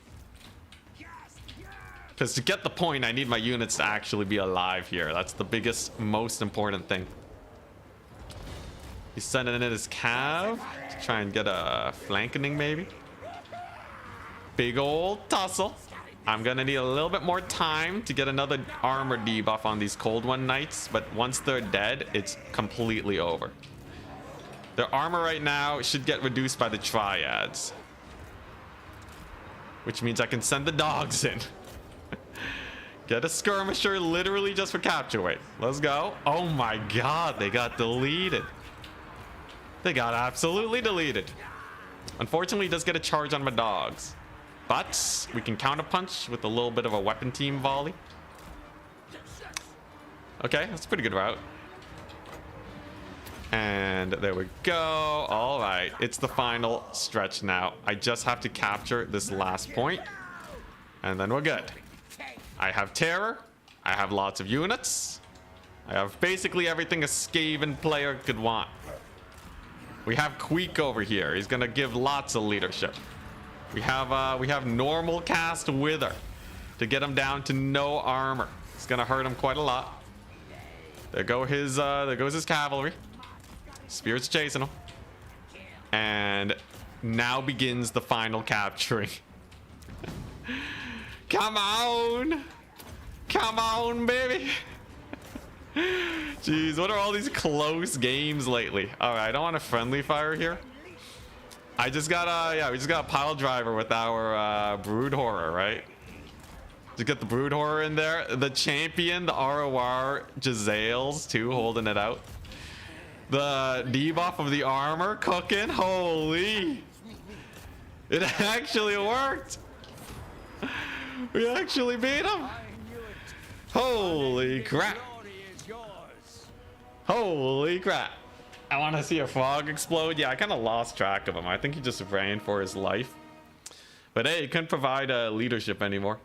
Because to get the point, I need my units to actually be alive here. That's the biggest, most important thing. He's sending in his cav to try and get a flanking maybe. Big old tussle. I'm gonna need a little bit more time to get another armor debuff on these cold one knights, but once they're dead, it's completely over. Their armor right now should get reduced by the triads, which means I can send the dogs in. Get a skirmisher literally just for capture. Wait, let's go. Oh my god, they got deleted. They got absolutely deleted. Unfortunately, he does get a charge on my dogs. But we can counterpunch with a little bit of a weapon team volley. Okay, that's a pretty good route. And there we go. All right, it's the final stretch now. I just have to capture this last point, and then we're good. I have terror. I have lots of units. I have basically everything a Skaven player could want. We have Queek over here. He's gonna give lots of leadership. We have normal cast Wither to get him down to no armor. It's gonna hurt him quite a lot. There goes his cavalry. Spirits chasing him. And now begins the final capturing. Come on! Come on, baby! Jeez, what are all these close games lately? Alright, I don't want a friendly fire here. I just got we just got a pile driver with our brood horror, right? Just get the brood horror in there. The champion, the ROR Giselles too, holding it out. The debuff of the armor cooking. Holy! It actually worked. We actually beat him. Holy crap! Holy crap! I want to see a frog explode. Yeah, I kind of lost track of him. I think he just ran for his life. But hey, he couldn't provide leadership anymore.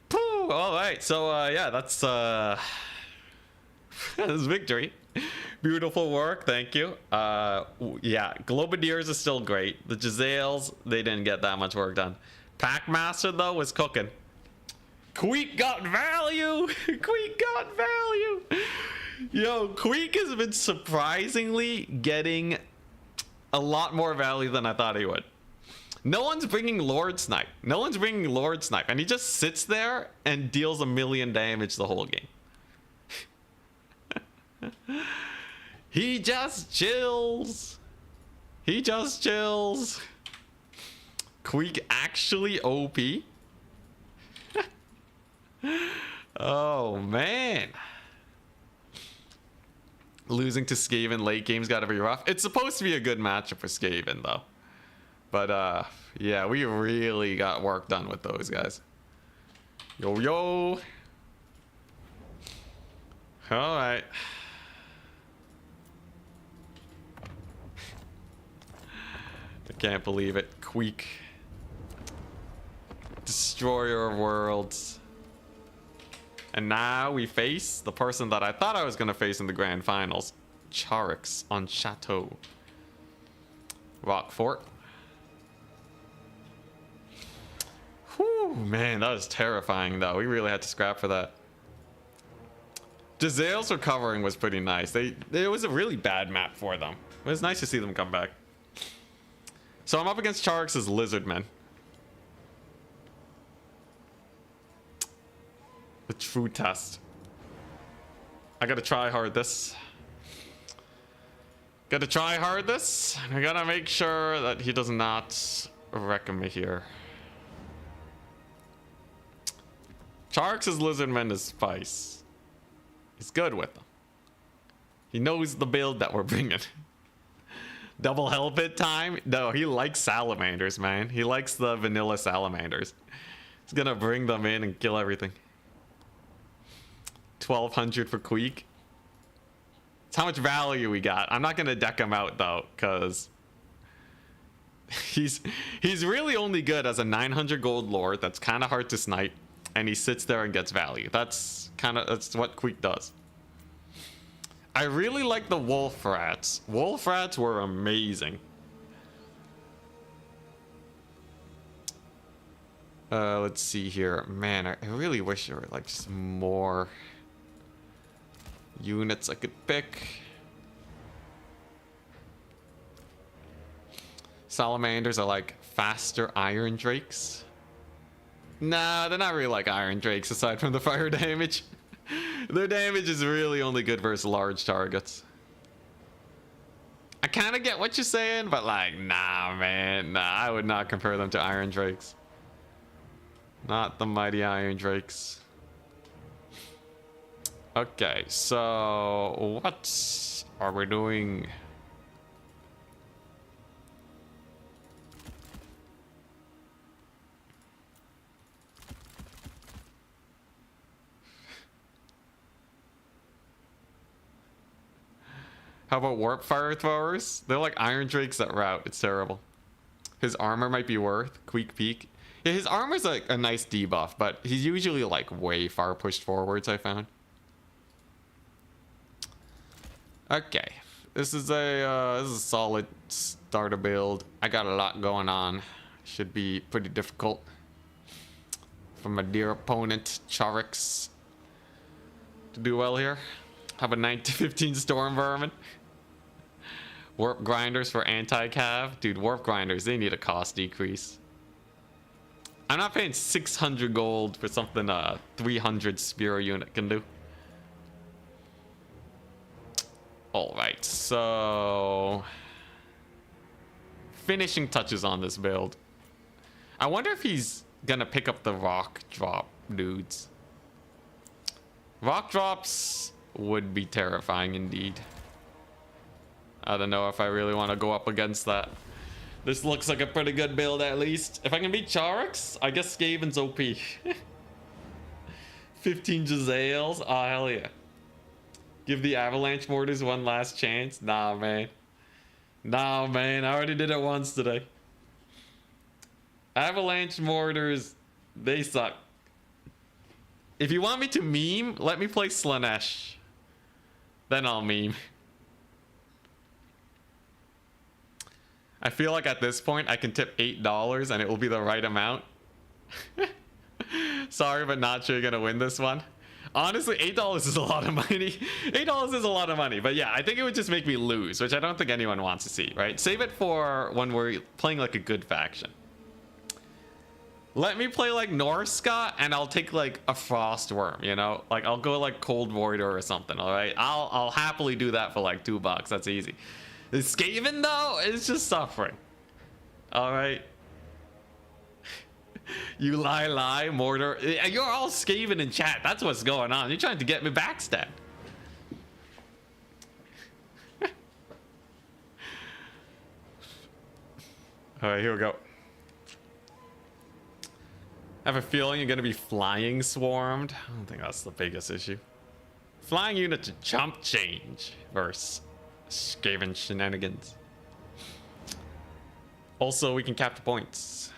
Pooh! All right, so yeah, that's that's victory. Beautiful work, thank you. Yeah, Globadiers is still great. The Giselles, they didn't get that much work done. Packmaster though was cooking. Queek got value. Queek got value. Yo, Queek has been surprisingly getting a lot more value than I thought he would. No one's bringing Lord Snipe. No one's bringing Lord Snipe, and he just sits there and deals 1,000,000 damage the whole game. He just chills. He just chills. Queek actually OP. Oh man. Losing to Skaven late game's gotta be rough. It's supposed to be a good matchup for Skaven though. But yeah, we really got work done with those guys. Yo yo. Alright. I can't believe it. Queek. Destroyer of worlds. And now we face the person that I thought I was going to face in the grand finals. Charix on Chateau. Rock Fort. Whew, man, that was terrifying though. We really had to scrap for that. Giselles recovering was pretty nice. It was a really bad map for them. It was nice to see them come back. So I'm up against Charix's Lizardmen. The true test. I gotta try hard this. Gotta try hard this. I gotta make sure that he does not wreck me here. Charix's Lizardmen is spice. He's good with them. He knows the build that we're bringing. Double hell pit time? No, he likes salamanders, man. He likes the vanilla salamanders. He's gonna bring them in and kill everything. 1,200 for Queek. It's how much value we got. I'm not gonna deck him out though, because he's really only good as a 900 gold lord. That's kind of hard to snipe, and he sits there and gets value. That's what Queek does. I really like the wolf rats. Wolf rats were amazing. Let's see here. Man, I really wish there were like just more units I could pick. Salamanders are like faster iron drakes. Nah, they're not really like iron drakes aside from the fire damage. Their damage is really only good versus large targets. I kind of get what you're saying, but like, nah, man. Nah, I would not compare them to iron drakes. Not the mighty Iron Drakes. Okay, so what are we doing? How about warp fire throwers? They're like Iron Drakes that route. It's terrible. His armor might be worth Queek Peak. Yeah, his armor's like a nice debuff, but he's usually like way far pushed forwards, I found. Okay, this is a solid starter build. I got a lot going on. Should be pretty difficult for my dear opponent Charix to do well here. Have a 9 to 15 storm vermin. Warp grinders for anti-cav. Dude, warp grinders, they need a cost decrease. I'm not paying 600 gold for something 300 Spiro unit can do. Alright, so finishing touches on this build. I wonder if he's gonna pick up the rock drop dudes. Rock drops would be terrifying indeed. I don't know if I really want to go up against that. This looks like a pretty good build at least. If I can beat Charix, I guess Skaven's OP. 15 Jezzails? Oh, hell yeah. Give the avalanche mortars one last chance? Nah, man. Nah, man. I already did it once today. Avalanche mortars, they suck. If you want me to meme, let me play Slanesh. Then I'll meme. I feel like at this point I can tip $8 and it will be the right amount. Sorry, but not sure you're gonna win this one. Honestly, $8 is a lot of money. $8 is a lot of money, but yeah, I think it would just make me lose, which I don't think anyone wants to see, right? Save it for when we're playing like a good faction. Let me play like Norska and I'll take like a frost worm, you know? Like I'll go like Cold Voider or something, all right? I'll happily do that for like $2. That's easy. The Skaven though is just suffering. All right. You lie, mortar. You're all Skaven in chat. That's what's going on. You're trying to get me backstabbed. All right, here we go. I have a feeling you're going to be flying swarmed. I don't think that's the biggest issue. Flying unit to chump change versus Skaven shenanigans. Also, we can cap the points.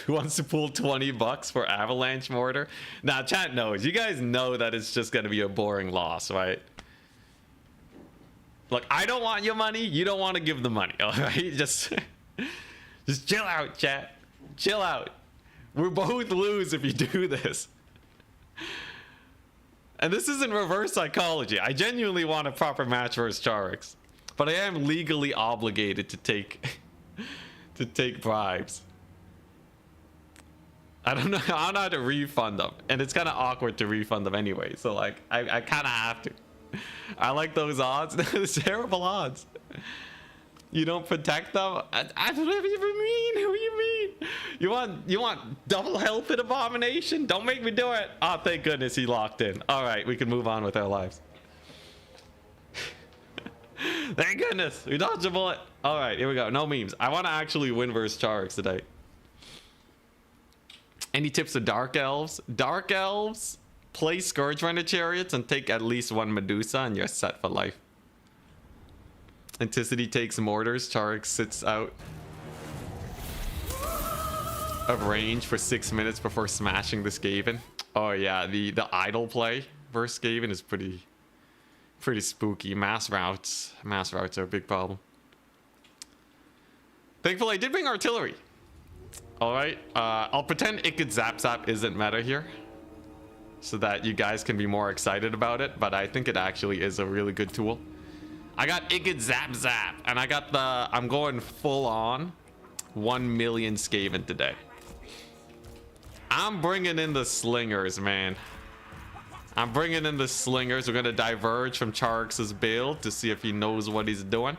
Who wants to pull $20 for avalanche mortar? Now, chat knows. You guys know that it's just going to be a boring loss, right? Look, I don't want your money. You don't want to give the money, all right? Just chill out, chat. Chill out. We're both lose if you do this. And this isn't reverse psychology. I genuinely want a proper match versus Charix, but I am legally obligated to take bribes. I don't know how to refund them, and it's kind of awkward to refund them anyway. So like, I kind of have to. I like those odds. Those terrible odds. You don't protect them. I don't even mean. Who you mean? You want double health in Abomination? Don't make me do it. Oh, thank goodness he locked in. All right, we can move on with our lives. Thank goodness we dodged a bullet. All right, here we go. No memes. I want to actually win versus Charix today. Any tips to Dark Elves? Dark Elves, play Scourge Runner Chariots and take at least one Medusa and you're set for life. Anticity takes mortars. Charix sits out of range for 6 minutes before smashing the Skaven. Oh yeah, the idle play versus Skaven is pretty spooky. Mass routes are a big problem. Thankfully I did bring artillery. All right, I'll pretend Ikid Zap Zap isn't meta here so that you guys can be more excited about it, but I think it actually is a really good tool. I got Ikid Zap Zap, and I got I'm going full on 1 million Skaven today. I'm bringing in the slingers, man. I'm bringing in the slingers. We're gonna diverge from Charix's build to see if he knows what he's doing,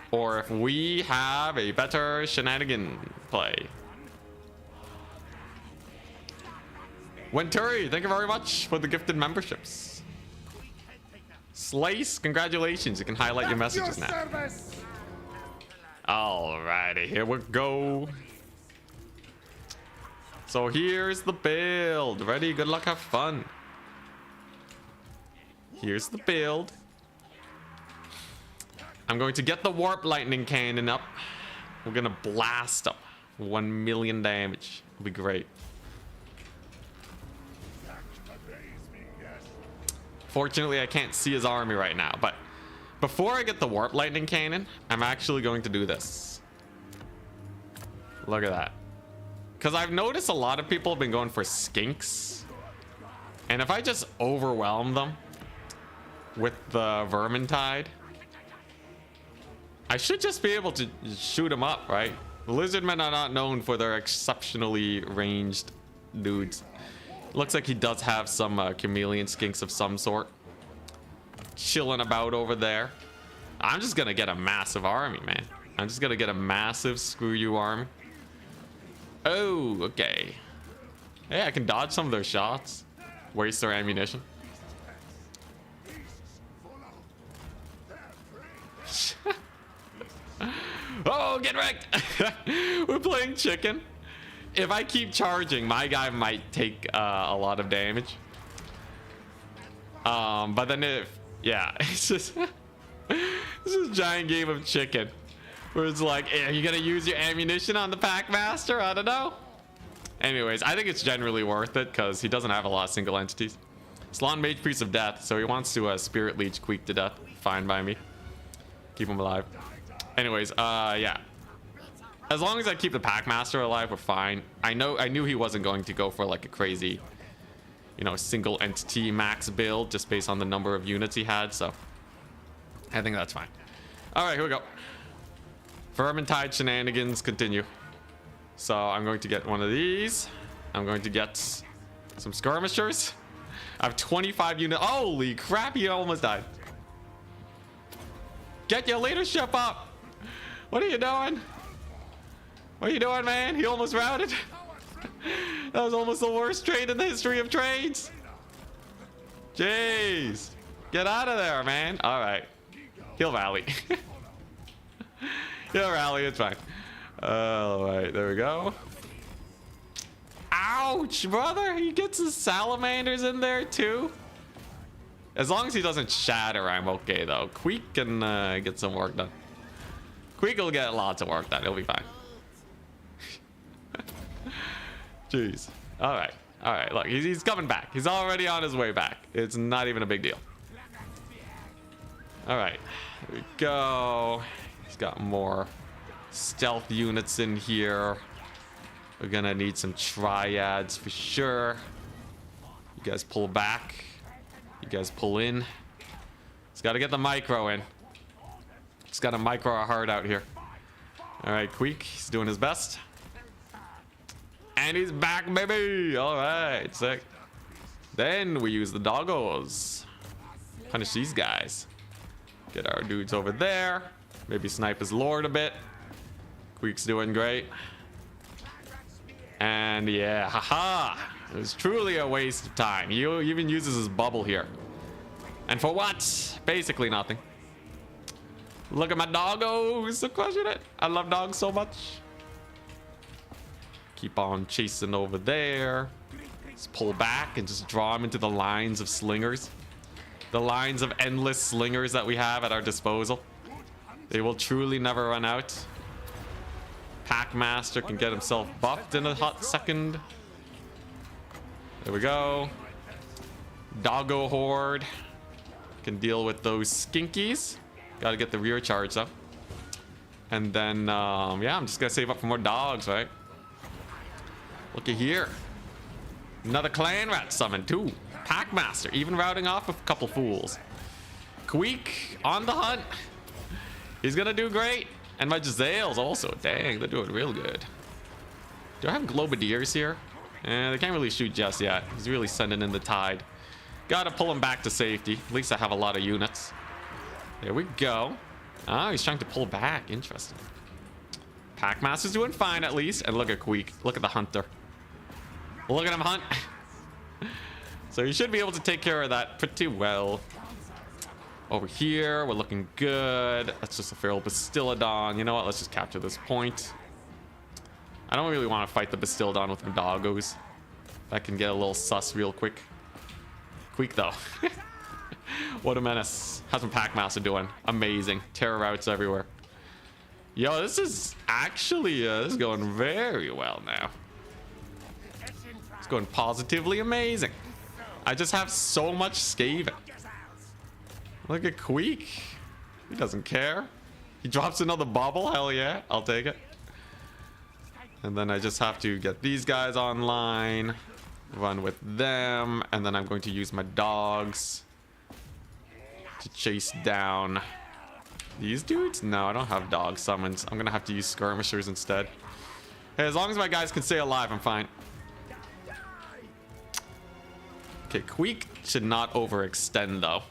or if we have a better shenanigan play. Wenturi, thank you very much for the gifted memberships. Slice, congratulations. You can highlight your messages now. Service. Alrighty, here we go. So here's the build. Ready? Good luck, have fun. Here's the build. I'm going to get the warp lightning cannon up. We're gonna blast up 1 million damage. It'll be great. Fortunately, I can't see his army right now, but before I get the warp lightning cannon, I'm actually going to do this. Look at that. Because I've noticed a lot of people have been going for skinks. And if I just overwhelm them with the Vermintide, I should just be able to shoot them up, right? Lizardmen are not known for their exceptionally ranged dudes. Looks like he does have some chameleon skinks of some sort chilling about over there. I'm just gonna get a massive army, man. I'm just gonna get a massive screw you army. Oh, okay. Hey, I can dodge some of their shots. Waste their ammunition. Oh, get wrecked! We're playing chicken. If I keep charging, my guy might take a lot of damage. But then yeah, it's just this is a giant game of chicken where it's like, hey, are you gonna use your ammunition on the Packmaster? I don't know. Anyways, I think it's generally worth it because he doesn't have a lot of single entities. Slon Mage Priest of Death, so he wants to Spirit Leech Queek to death. Fine by me. Keep him alive. Anyways, yeah. As long as I keep the Packmaster alive, we're fine. I knew he wasn't going to go for like a crazy, you know, single entity max build just based on the number of units he had, so I think that's fine. All right, here we go. Vermintide shenanigans continue. So I'm going to get one of these. I'm going to get some skirmishers. I have 25 units. Holy crap, he almost died. Get your leadership up. What are you doing? What are you doing, man? He almost routed. That was almost the worst trade in the history of trades. Jeez. Get out of there, man. All right. He'll rally. He'll rally. It's fine. All right. There we go. Ouch, brother. He gets his salamanders in there, too. As long as he doesn't shatter, I'm okay, though. Queek can get some work done. Queek will get lots of work done. He'll be fine. Jeez. All right. All right. Look, he's coming back. He's already on his way back. It's not even a big deal. All right. Here we go. He's got more stealth units in here. We're going to need some triads for sure. You guys pull back. You guys pull in. Just got to get the micro in. Just got to micro our heart out here. All right. Queek. He's doing his best. And he's back, baby. All right, sick. Then we use the doggos. Punish these guys. Get our dudes over there. Maybe snipe his lord a bit. Queek's doing great. And yeah, haha. It was truly a waste of time. He even uses his bubble here. And for what? Basically nothing. Look at my doggos. They're crushing it. I love dogs so much. Keep on chasing over there. Just pull back and just draw them into the lines of slingers. The lines of endless slingers that we have at our disposal. They will truly never run out. Packmaster can get himself buffed in a hot second. There we go. Doggo Horde can deal with those skinkies. Gotta get the rear charge up. And then, yeah, I'm just gonna save up for more dogs, right? Looky here. Another clan rat summon too. Packmaster, even routing off a couple fools. Queek on the hunt. He's gonna do great. And my Giselles also. Dang, they're doing real good. Do I have Globadiers here? They can't really shoot just yet. He's really sending in the tide. Gotta pull him back to safety. At least I have a lot of units. There we go. Oh, he's trying to pull back. Interesting. Packmaster's doing fine at least. And look at Queek. Look at the hunter. Look at him hunt. So you should be able to take care of that pretty well. Over here, we're looking good. That's just a feral Bastillodon. You know what? Let's just capture this point. I don't really want to fight the Bastillodon with my doggos. That can get a little sus real quick. Queek, though. What a menace. How's my Packmaster doing? Amazing. Terror routes everywhere. Yo, this is actually this is going very well now. It's going positively amazing. I just have so much Skaven. Look at Queek. He doesn't care. He drops another bubble. Hell yeah. I'll take it. And then I just have to get these guys online. Run with them. And then I'm going to use my dogs to chase down these dudes. No, I don't have dog summons. I'm going to have to use skirmishers instead. Hey, as long as my guys can stay alive, I'm fine. Okay, Queek should not overextend, though.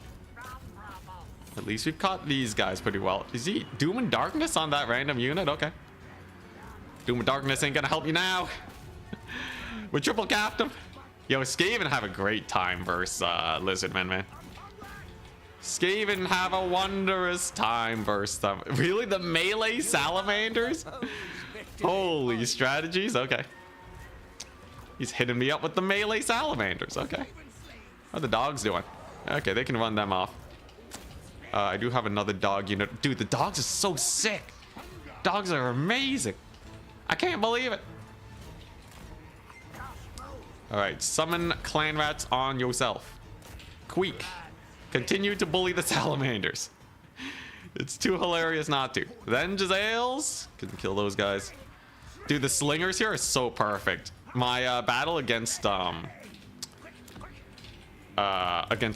At least we've caught these guys pretty well. Is he Doom and Darkness on that random unit? Okay. Doom and Darkness ain't gonna help you now. We triple capped him. Yo, Skaven have a great time versus Lizardmen, man. Skaven have a wondrous time versus them. Really? The melee salamanders? Holy strategies. Okay. He's hitting me up with the melee salamanders. Okay. How are the dogs doing? Okay, they can run them off. I do have another dog unit. Dude, the dogs are so sick. Dogs are amazing. I can't believe it. All right, summon clan rats on yourself. Queek, continue to bully the salamanders. It's too hilarious not to. Then Giselles can kill those guys. Dude, the slingers here are so perfect. My battle against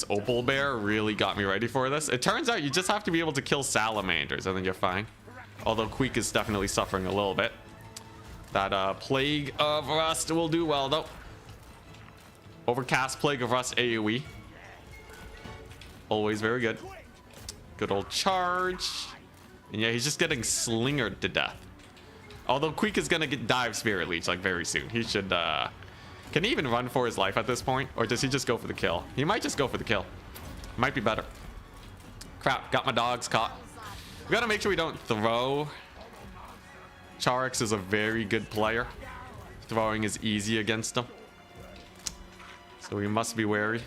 Opal Bear really got me ready for this. It turns out you just have to be able to kill salamanders and then you're fine. Although Queek is definitely suffering a little bit. That Plague of Rust will do well though. Overcast Plague of Rust AoE. Always very good. Good old charge. And yeah, he's just getting slingered to death. Although Queek is gonna get dive Spirit Leech like very soon. He should can he even run for his life at this point? Or does he just go for the kill? He might just go for the kill. Might be better. Crap, got my dogs caught. We gotta make sure we don't throw. Charix is a very good player. Throwing is easy against him. So we must be wary.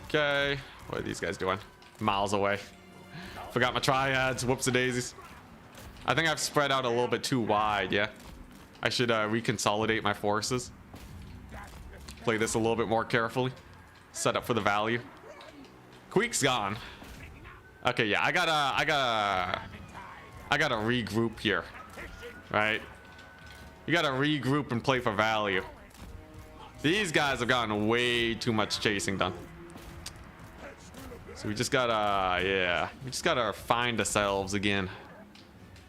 Okay. What are these guys doing? Miles away. Forgot my triads. Whoops-a-daisies. I think I've spread out a little bit too wide, yeah. I should reconsolidate my forces. Play this a little bit more carefully. Set up for the value. Queek's gone. Okay, yeah, I gotta regroup here. Right? You gotta regroup and play for value. These guys have gotten way too much chasing done. So we just gotta, yeah, we just gotta find ourselves again.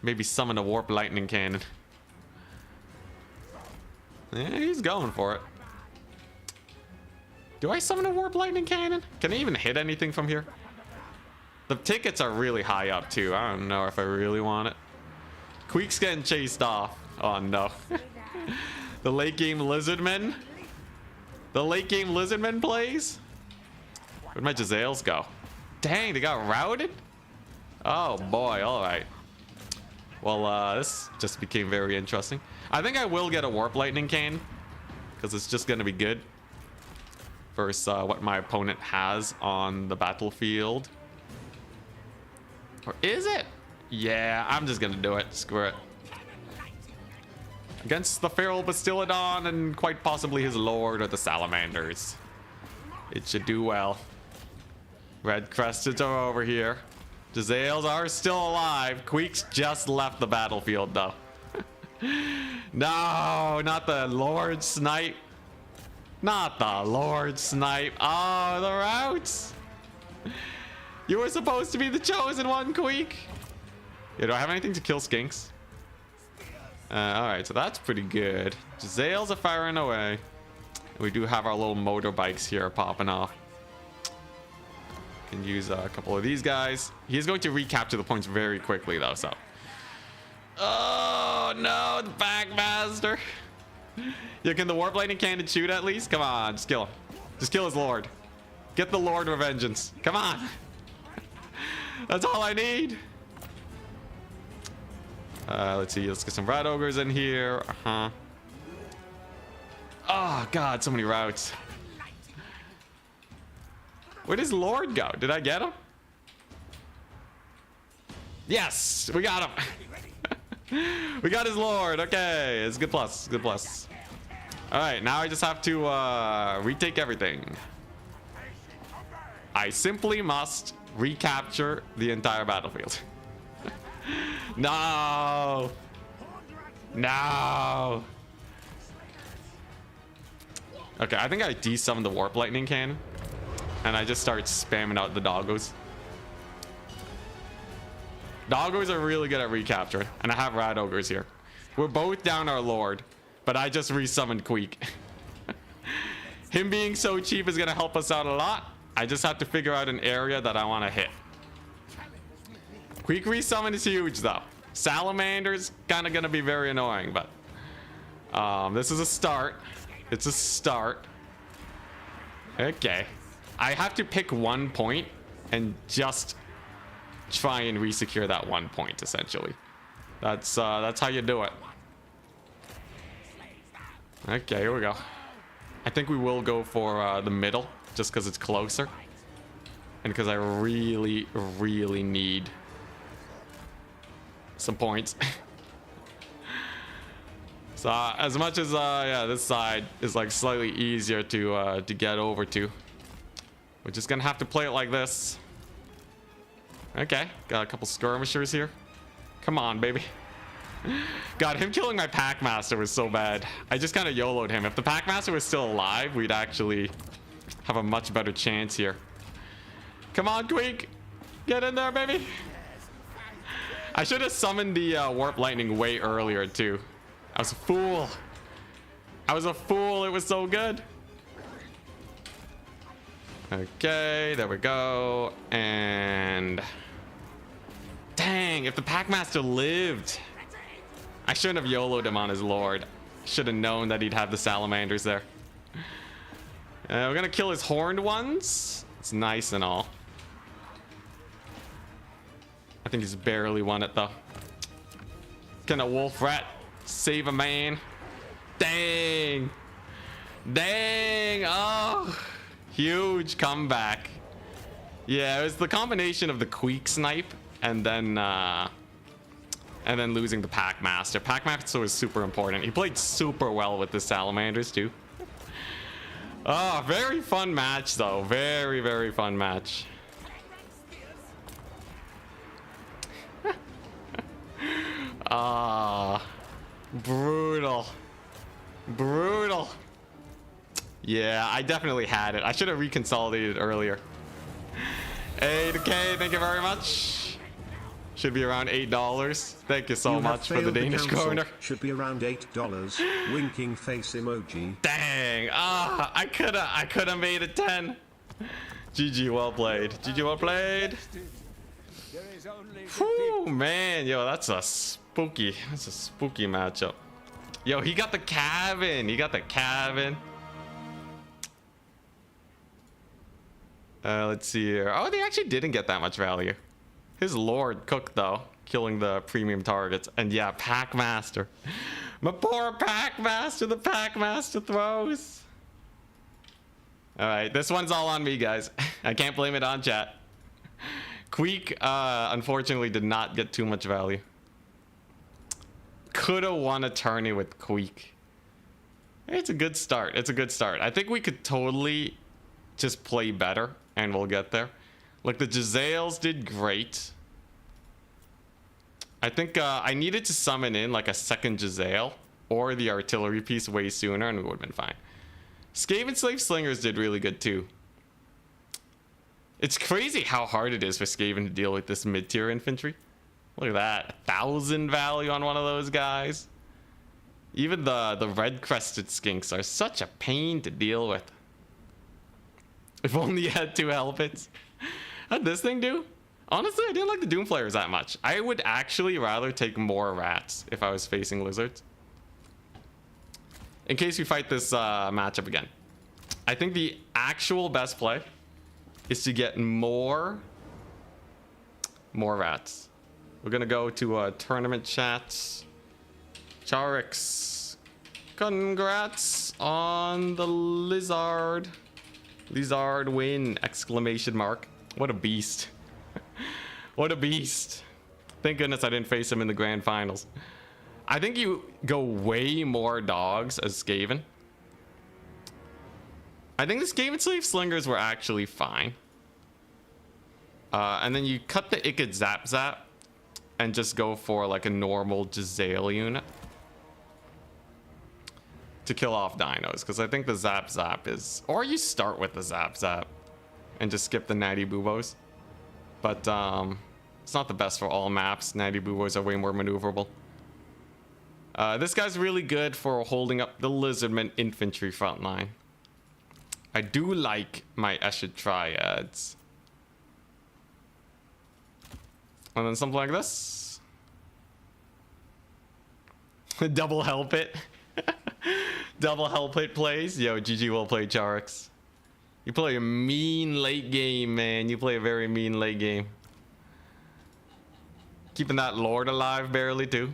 Maybe summon a warp lightning cannon. Yeah, he's going for it. Do I summon a warp lightning cannon? Can I even hit anything from here? The tickets are really high up too. I don't know if I really want it. Queek's getting chased off. Oh no. The late game Lizardmen. The late game Lizardmen plays. Where'd my Giselles go? Dang, they got routed? Oh boy, alright. Well, this just became very interesting. I think I will get a warp lightning cannon. Because it's just gonna be good. Versus what my opponent has on the battlefield. Or is it? Yeah, I'm just gonna do it. Screw it. Against the feral Bastillodon and quite possibly his lord or the salamanders. It should do well. Red Cresteds are over here. Giselles are still alive. Queek's just left the battlefield though. No, not the Lord Snipe. Not the Lord Snipe. Oh, the routes. You were supposed to be the chosen one, Queek. Yeah, do I have anything to kill skinks? Alright, so that's pretty good. Giselles are firing away. We do have our little motorbikes here popping off. Can use a couple of these guys. He's going to recapture the points very quickly though, so. Oh no, the Packmaster. Yeah, can the warp lightning cannon shoot at least? Come on, just kill him. Just kill his lord. Get the lord of vengeance. Come on. That's all I need. Let's see. Let's get some rat ogres in here. Oh god, so many routes. Where does lord go? Did I get him? Yes, we got him. We got his lord. Okay, it's good plus. Good plus. All right, now I just have to retake everything. I simply must recapture the entire battlefield. No. No. Okay, I think I de-summoned the warp lightning cannon, and I just start spamming out the doggos. Doggos are really good at recapture, and I have rat ogres here. We're both down our lord, but I just resummoned Queek. Him being so cheap is gonna help us out a lot. I just have to figure out an area that I want to hit. Queek resummon is huge though. Salamander's kind of gonna be very annoying, but this is a start. It's a start. Okay, I have to pick one point and just try and resecure that one point. Essentially, that's how you do it. Okay, here we go. I think we will go for the middle, just because it's closer, and because I really, really need some points. So as much as yeah, this side is like slightly easier to get over to, we're just gonna have to play it like this. Okay, got a couple skirmishers here. Come on, baby. God, him killing my Packmaster was so bad. I just kind of YOLO'd him. If the Packmaster was still alive, we'd actually have a much better chance here. Come on, Queek. Get in there, baby. I should have summoned the warp lightning way earlier, too. I was a fool. I was a fool. It was so good. Okay, there we go. And dang, if the Packmaster lived, I shouldn't have YOLO'd him on his lord. Should have known that he'd have the salamanders there. We're gonna kill his horned ones. It's nice and all. I think he's barely won it though. Can a wolf rat save a man? Dang. Dang. Oh, huge comeback. Yeah, it was the combination of the Queek snipe and then losing the Packmaster. Packmaster was super important. He played super well with the salamanders too. Oh, very fun match though. Very, very fun match. Ah, brutal. Brutal. Yeah, I definitely had it. I should have reconsolidated earlier. Hey, Decay, thank you very much. Should be around $8. Thank you so much for the Danish kroner. Should be around $8. Winking face emoji. Dang. Ah, I coulda made it 10. GG, well played. GG, well played. Whew, man, yo, that's a spooky matchup. Yo, he got the cabin. He got the cabin. Let's see here. Oh, they actually didn't get that much value. His lord cooked though, killing the premium targets. And yeah, Packmaster. My poor Packmaster. The Packmaster throws. All right, this one's all on me, guys. I can't blame it on chat. Queek, unfortunately, did not get too much value. Could have won a tourney with Queek. It's a good start. It's a good start. I think we could totally just play better, and we'll get there. Look, the Jezzails did great. I think I needed to summon in like a second Jezzail or the artillery piece way sooner, and we would have been fine. Skaven Slave Slingers did really good too. It's crazy how hard it is for Skaven to deal with this mid-tier infantry. Look at that, 1,000 value on one of those guys. Even the red-crested skinks are such a pain to deal with. If only you had 2 helpets. How'd this thing do? Honestly, I didn't like the Doomflayers that much. I would actually rather take more rats if I was facing lizards. in case we fight this matchup again. I think the actual best play is to get more rats. We're gonna go to tournament chats. Charix, congrats on the lizard win! Exclamation mark. What a beast. What a beast. Thank goodness I didn't face him in the grand finals. I think you go way more dogs as Skaven. I think the Skaven Slave Slingers were actually fine. And then you cut the Ikid Zap Zap and just go for like a normal Giselle unit to kill off dinos, because I think the Zap Zap is, or you start with the Zap Zap and just skip the Natty Boobos. But it's not the best for all maps. Natty Boobos are way more maneuverable. This guy's really good for holding up the Lizardman infantry front line. I do like my Eshid Triads. And then something like this. Double Hell Pit. Double Hell Pit plays. Yo, GG well played, Charix. You play a mean late game, man. You play a very mean late game. Keeping that Lord alive barely, too.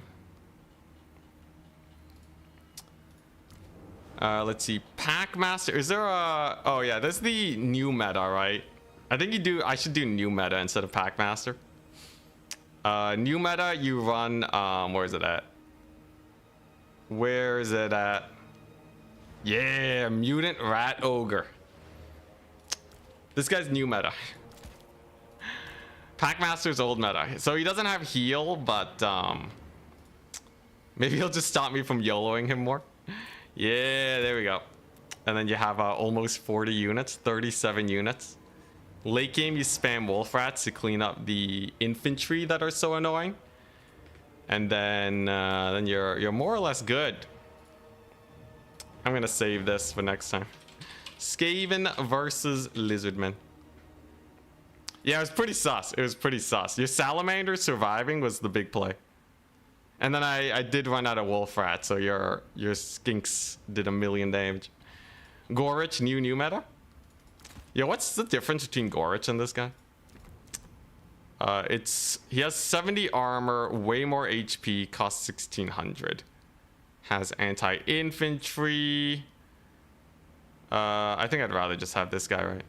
Let's see. Packmaster. Is there a... Oh, yeah. That's the new meta, right? I think I should do new meta instead of Packmaster. New meta, you run... where is it at? Where is it at? Yeah, Mutant Rat Ogre. This guy's new meta. Packmaster's old meta. So he doesn't have heal, but maybe he'll just stop me from YOLOing him more. Yeah, there we go. And then you have almost 40 units, 37 units. Late game, you spam wolf rats to clean up the infantry that are so annoying. And then you're more or less good. I'm gonna save this for next time. Skaven versus Lizardman. Yeah, it was pretty sus. It was pretty sus. Your salamander surviving was the big play. And then I did run out of wolf rat, so your skinks did 1 million damage. Gorich, new meta. Yeah, what's the difference between Gorich and this guy? He has 70 armor, way more HP, costs 1600. Has anti-infantry. I think I'd rather just have this guy, right?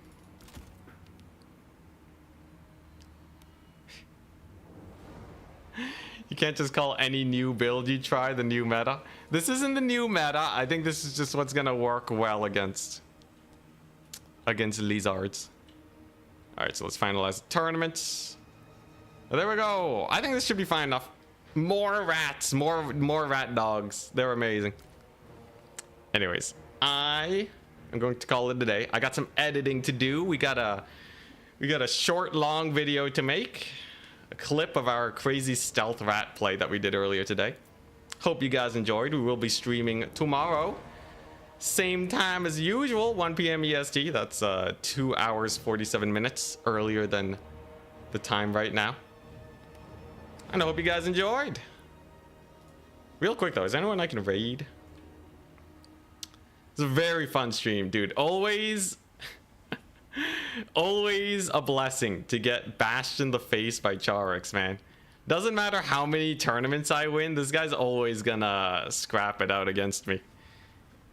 You can't just call any new build you try the new meta. This isn't the new meta. I think this is just what's gonna work well against lizards. All right, so let's finalize the tournament. There we go. I think this should be fine enough. More rats, more rat dogs. They're amazing. Anyways, I am going to call it a day. I got some editing to do. We got a short, long video to make. A clip of our crazy stealth rat play that we did earlier today. Hope you guys enjoyed. We will be streaming tomorrow. Same time as usual, 1 p.m. EST. That's 2 hours, 47 minutes earlier than the time right now. And I hope you guys enjoyed. Real quick though, is anyone I can raid? It's a very fun stream, dude. Always a blessing to get bashed in the face by Charix, man. Doesn't matter how many tournaments I win, this guy's always gonna scrap it out against me.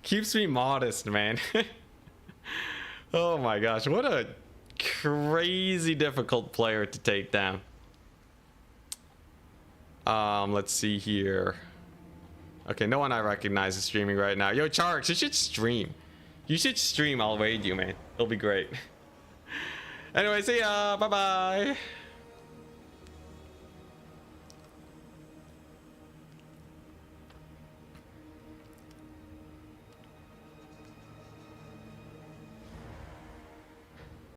Keeps me modest, man. Oh my gosh, what a crazy difficult player to take down. Let's see here. Okay, no one I recognize is streaming right now. Yo, Charix, you should stream. You should stream. I'll raid you, man. It'll be great. Anyway, see ya. Bye-bye.